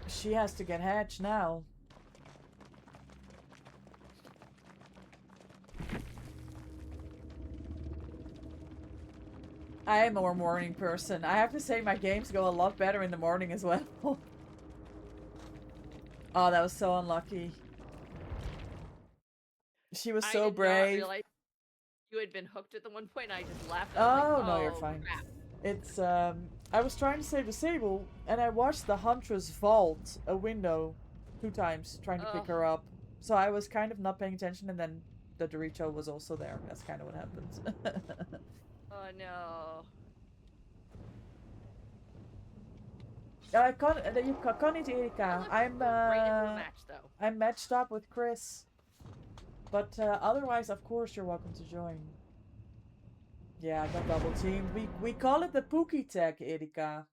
She has to get hatched now. I am a more morning person. I have to say my games go a lot better in the morning as well. Oh, that was so unlucky. She was I so did not brave. realize you had been hooked at the one point. I just laughed. I Oh, was like, no, you're "Oh, fine. crap." It's, I was trying to save the Sable, and I watched the Huntress vault a window 2 times, trying to pick Ugh. her up. So I was kind of not paying attention, and then the Doricho was also there. That's kind of what happened. Oh no. You kan niet, Erika. Let's go right into a match though. I'm matched up with Chris. But otherwise, of course, you're welcome to join. Yeah, I got double teamed. We call it the Pookie tag, Erika.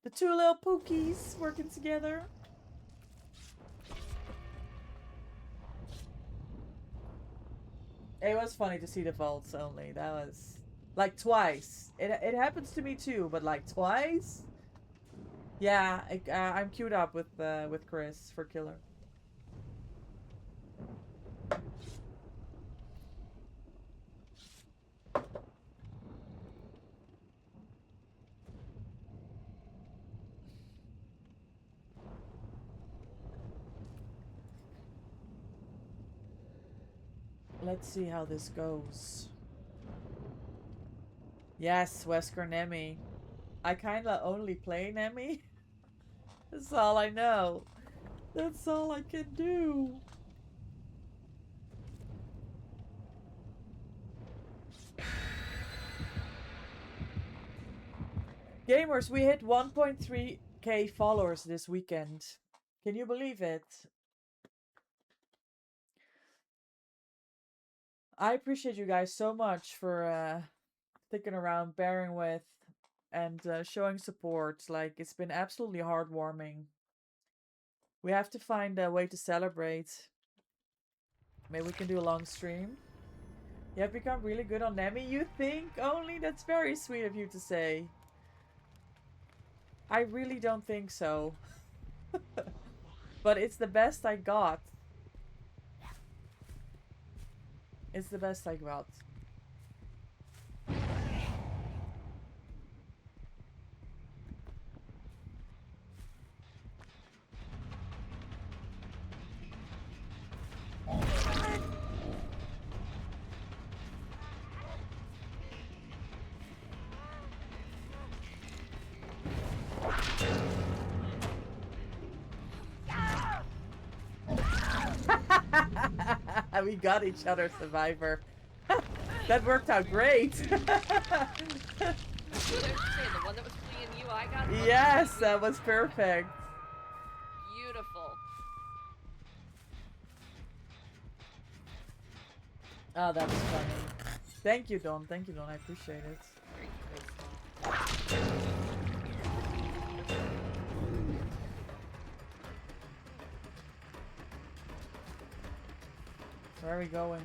The 2 little Pookies working together. It was funny to see the vaults only. That was like twice. It happens to me too, but like twice. Yeah, I'm queued up with Chris for killer. Let's see how this goes. Yes, Wesker Nemi. I kinda only play Nemi. That's all I know. That's all I can do. Gamers, we hit 1.3k followers this weekend. Can you believe it? I appreciate you guys so much for sticking around, bearing with, and showing support. Like, it's been absolutely heartwarming. We have to find a way to celebrate. Maybe we can do a long stream. You have become really good on Nemi, you think? Only? That's very sweet of you to say. I really don't think so. But it's the best I got. It's the best I got. We got each other, Survivor. That worked out great. The one that was fleeing you, I got. Yes, that was perfect. Beautiful. Oh, that was funny. Thank you, Don. Thank you, Don. I appreciate it. Where are we going,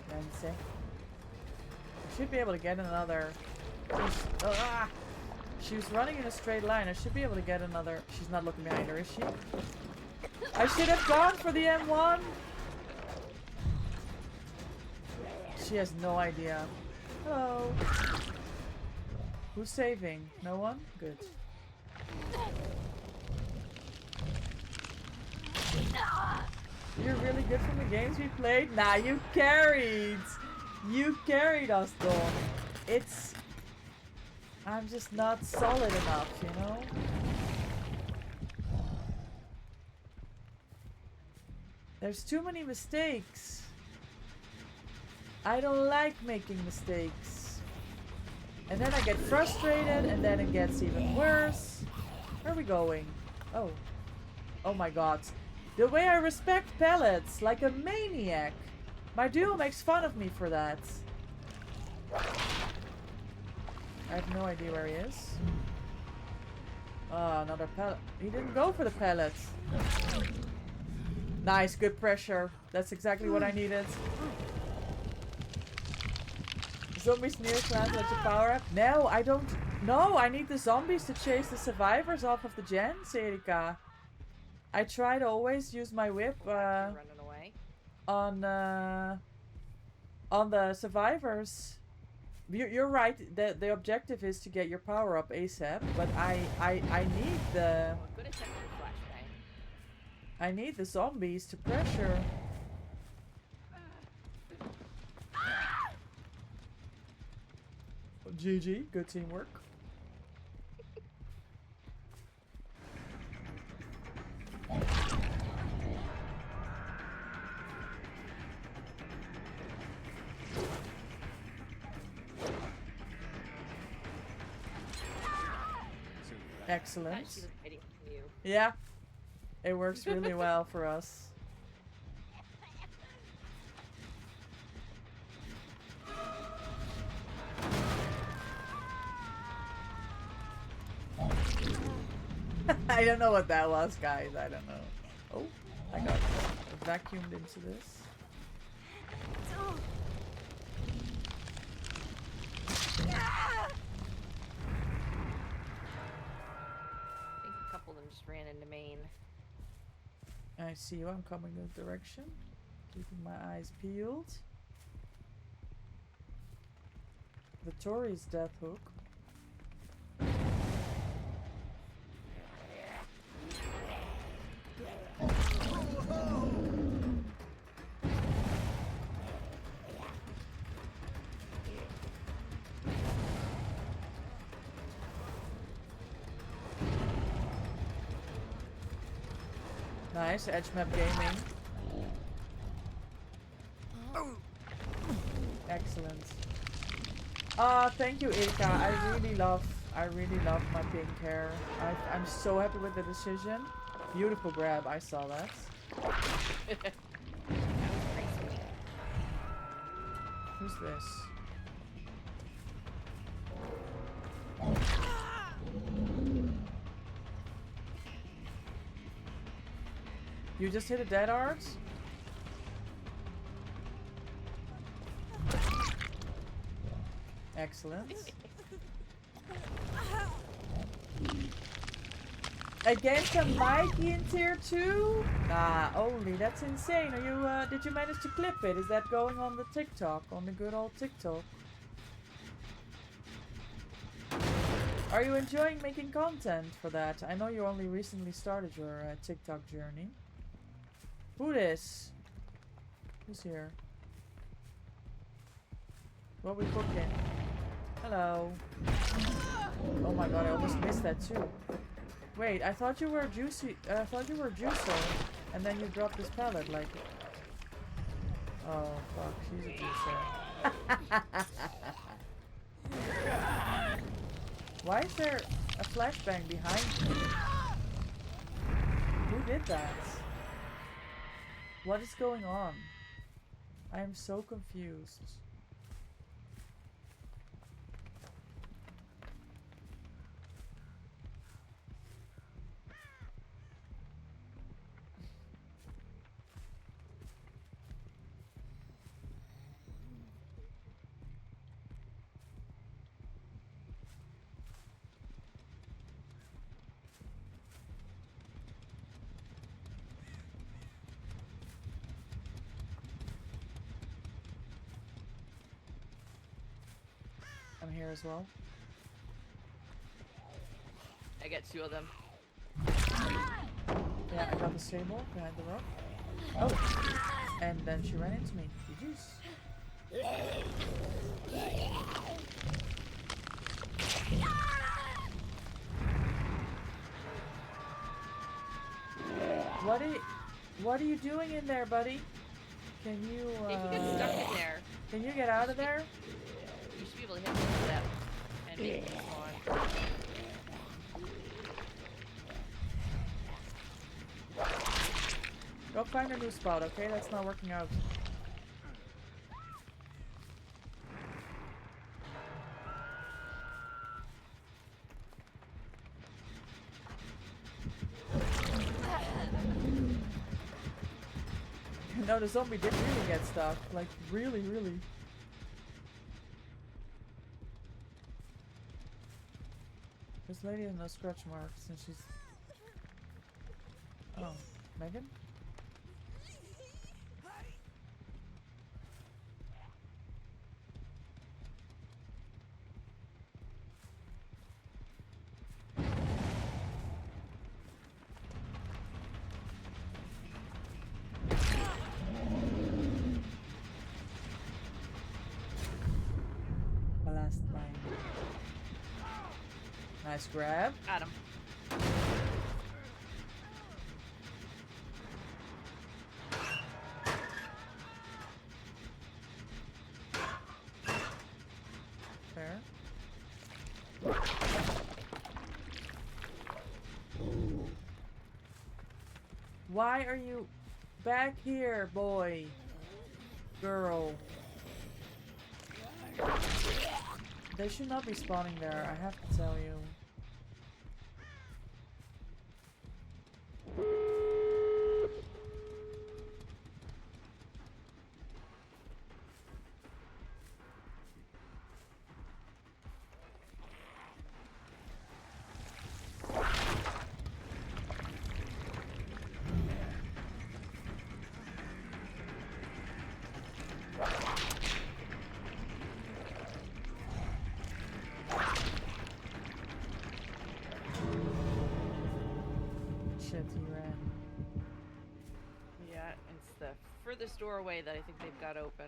Nancy? I should be able to get another. She was running in a straight line. I should be able to get another. She's not looking behind her, is she? I should have gone for the M1. She has no idea. Hello. Who's saving? No one? Good. You're really good from the games we played? Nah, you carried! You carried us, Dawn. It's... I'm just not solid enough, you know? There's too many mistakes. I don't like making mistakes. And then I get frustrated, and then it gets even worse. Where are we going? Oh. Oh my god. The way I respect pellets, like a maniac. My duo makes fun of me for that. I have no idea where he is. Oh, another pellet. He didn't go for the pellets. Nice, good pressure. That's exactly what I needed. Zombies near clans let you power up? No, I don't. No, I need the zombies to chase the survivors off of the gens, Erika. I try to always use my whip Running away. on the survivors. You're right. The objective is to get your power up ASAP, but I need the Oh, good attempt at a flashbang. I need the zombies to pressure. GG, good teamwork. Excellent. She was waiting for you. Yeah, it works really well for us. I don't know what that was, guys. I don't know. Oh, I got vacuumed into this. I think a couple of them just ran into Maine. I see you. I'm coming this direction. Keeping my eyes peeled. The Tory's death hook. Nice, Edge Map Gaming. Excellent. Thank you, Ilka. I really love my pink hair. I'm so happy with the decision. Beautiful grab, I saw that. Who's this? You just hit a dead art? Excellent. Against a Mikey in tier 2? Ah, only that's insane. Are you did you manage to clip it? Is that going on the TikTok? On the good old TikTok? Are you enjoying making content for that? I know you only recently started your TikTok journey. Who this? Who's here? What we cooking? Hello. Oh my god, I almost missed that too. Wait, I thought you were juicy. I thought you were juicer, and then you dropped this pallet like. Oh fuck, she's a juicer. Why is there a flashbang behind me? Who did that? What is going on? I am so confused. I'm here as well. I got two of them. Yeah, I got the stable behind the rock. Oh! And then she ran into me. GG's. What are you doing in there, buddy? Can you I think you get stuck in there. Can you get out of there? You should be able to hit the step and make it on. Go find a new spot, okay? That's not working out. No, the zombie did really get stuck. Like, really, really. This lady has no scratch marks and she's... Oh, Megan? Nice grab. Got him. Fair. Why are you back here, boy? Girl. They should not be spawning there, I have to tell you. Shit, he ran. Yeah, it's the furthest doorway that I think they've got open.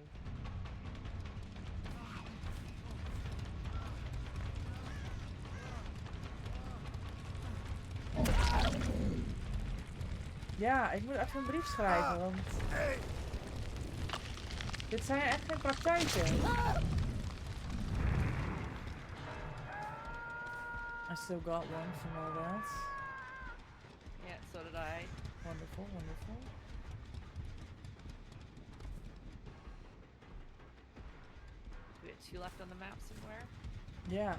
Ja, ik moet even een brief schrijven, want... Dit zijn echt geen praktijken. I still got one from all that. Yeah, so did I. Wonderful, wonderful. We have 2 left on the map somewhere. Yeah.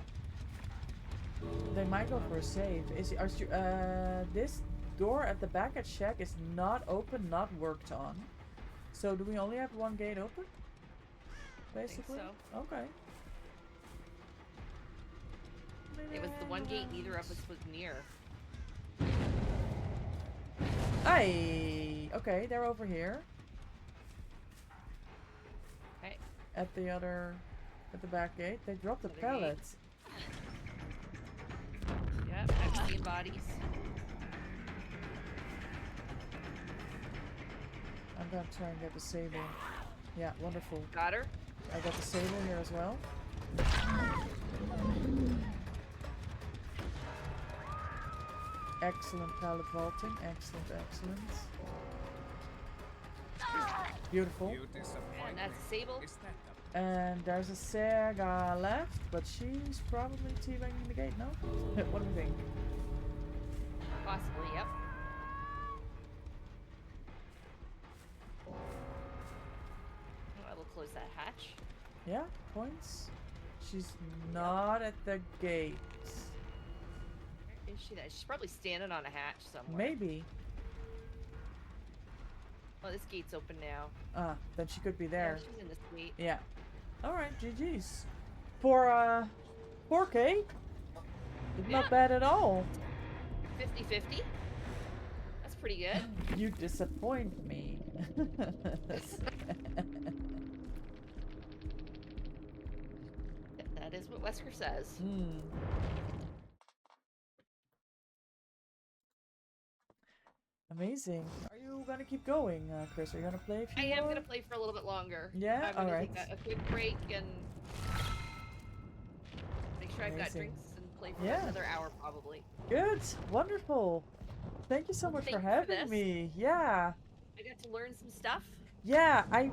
They might go for a save. This door at the back at Shack is not open, not worked on. So do we only have one gate open? Basically? so. Okay. It was the one gate neither of us was near. Aye! Okay, they're over here. Okay. At the back gate. They dropped the Other gate. pallets. Yep, I've seen bodies. I'm gonna try and get the sable. Yeah, wonderful. Got her. I got the sable here as well. Excellent pallet vaulting. Excellent, excellent. Beautiful. You disappoint And that's me. a Sable. Is that the And there's a Sega left, but she's probably teabagging the gate, no? What do we think? Possibly, yep. Oh, I will close that hatch. Yeah, points. She's not at the gate. Where is she? She's probably standing on a hatch somewhere. Maybe. Oh, this gate's open now. Ah, then she could be Yeah, there. she's in this gate. Yeah. Alright, GG's. For 4K? It's not Yeah. bad at all. 50-50. That's pretty good. You disappoint me. That is what Wesker says. Hmm. Amazing. Are you gonna keep going, Chris? Are you gonna play a few I am more? gonna play for a little bit longer. Yeah? I'm gonna Alright. take a quick break and make sure I've got Amazing. drinks and play for Yeah. another hour probably. Good. Wonderful. Thank you so much Thank for you for having this. me. Yeah. I got to learn some stuff. Yeah, I'm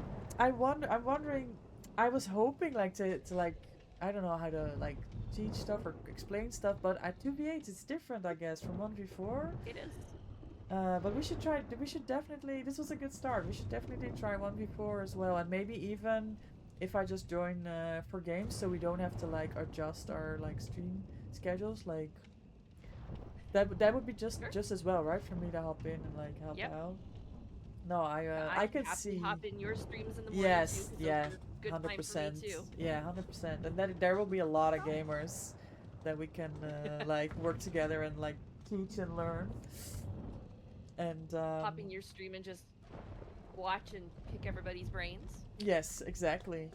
wondering, I was hoping like to like, I don't know how to like teach stuff or explain stuff, but at 2v8 it's different, I guess, from 1v4. It is. But we should definitely, this was a good start. We should definitely try 1v4 as well, and maybe even if I just join for games, so we don't have to like adjust our like stream schedules, like that would be just as well, right, for me to hop in and like help Yep. out. No, I could happily see. hop in your streams in the morning Yes, too, 'cause those yeah, are good time for me 100%. too. Yeah, 100%. And then there will be a lot of gamers that we can like work together and like teach and learn. And Hop in your stream and just watch and pick everybody's brains. yes, exactly.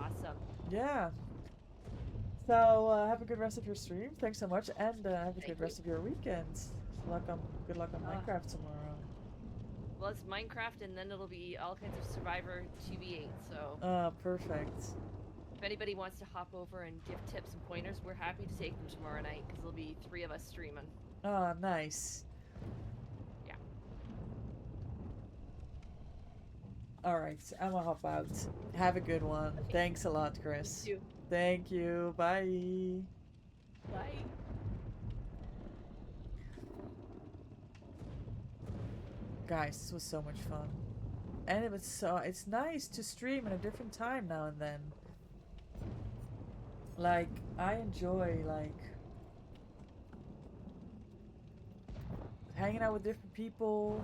Awesome. Yeah. So have a good rest of your stream. Thanks so much, and have a Thank good you. rest of your weekend. Good luck on Minecraft tomorrow. Well, it's Minecraft, and then it'll be all kinds of Survivor 2v8. So Perfect. if anybody wants to hop over and give tips and pointers, we're happy to take them tomorrow night because there'll be 3 of us streaming. Oh, nice. Yeah. All right, I'm gonna hop out. Have a good one. Thanks a lot, Chris. You. Thank you. Bye. Bye. Guys, this was so much fun. And it's nice to stream at a different time now and then. Like, I enjoy, like, hanging out with different people.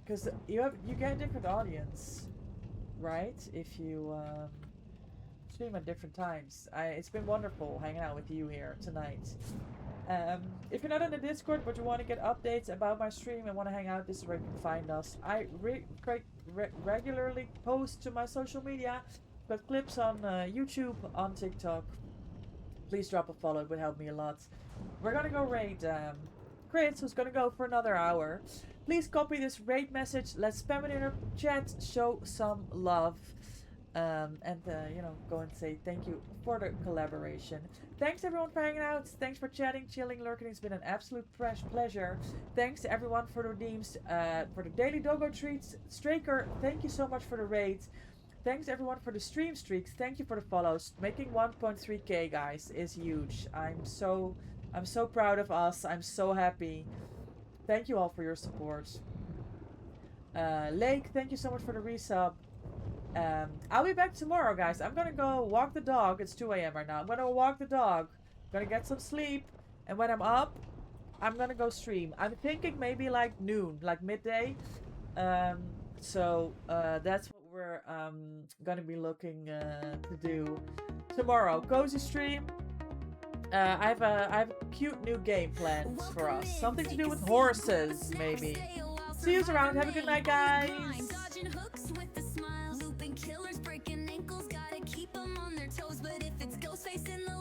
Because you get a different audience, right? If you stream at different times. It's been wonderful hanging out with you here tonight. If you're not in the Discord but you want to get updates about my stream and want to hang out, this is where you can find us. I regularly post to my social media, got clips on YouTube, on TikTok. Please drop a follow, it would help me a lot. We're gonna go raid Chris, who's gonna go for another hour. Please copy this raid message, let's spam it in our chat, show some love. And you know, go and say thank you for the collaboration. Thanks everyone for hanging out. Thanks for chatting, chilling, lurking. It's been an absolute pleasure. Thanks to everyone for the redeems, for the daily Dogo treats. Straker, thank you so much for the raid. Thanks everyone for the stream streaks. Thank you for the follows. Making 1.3k, guys, is huge. I'm so proud of us. I'm so happy. Thank you all for your support. Lake, thank you so much for the resub. I'll be back tomorrow, guys. I'm gonna go walk the dog. It's 2 a.m. right now. I'm gonna walk the dog. Gonna get some sleep. And when I'm up, I'm gonna go stream. I'm thinking maybe like noon, like midday. So that's what we're gonna be looking to do tomorrow. Cozy stream. I have a cute new game planned for us. Something to do with horses, maybe. See you around. Have a good night, guys. Dodging hooks with a smile, looping killers, breaking ankles, gotta keep them on their toes. But if it's Ghostface in the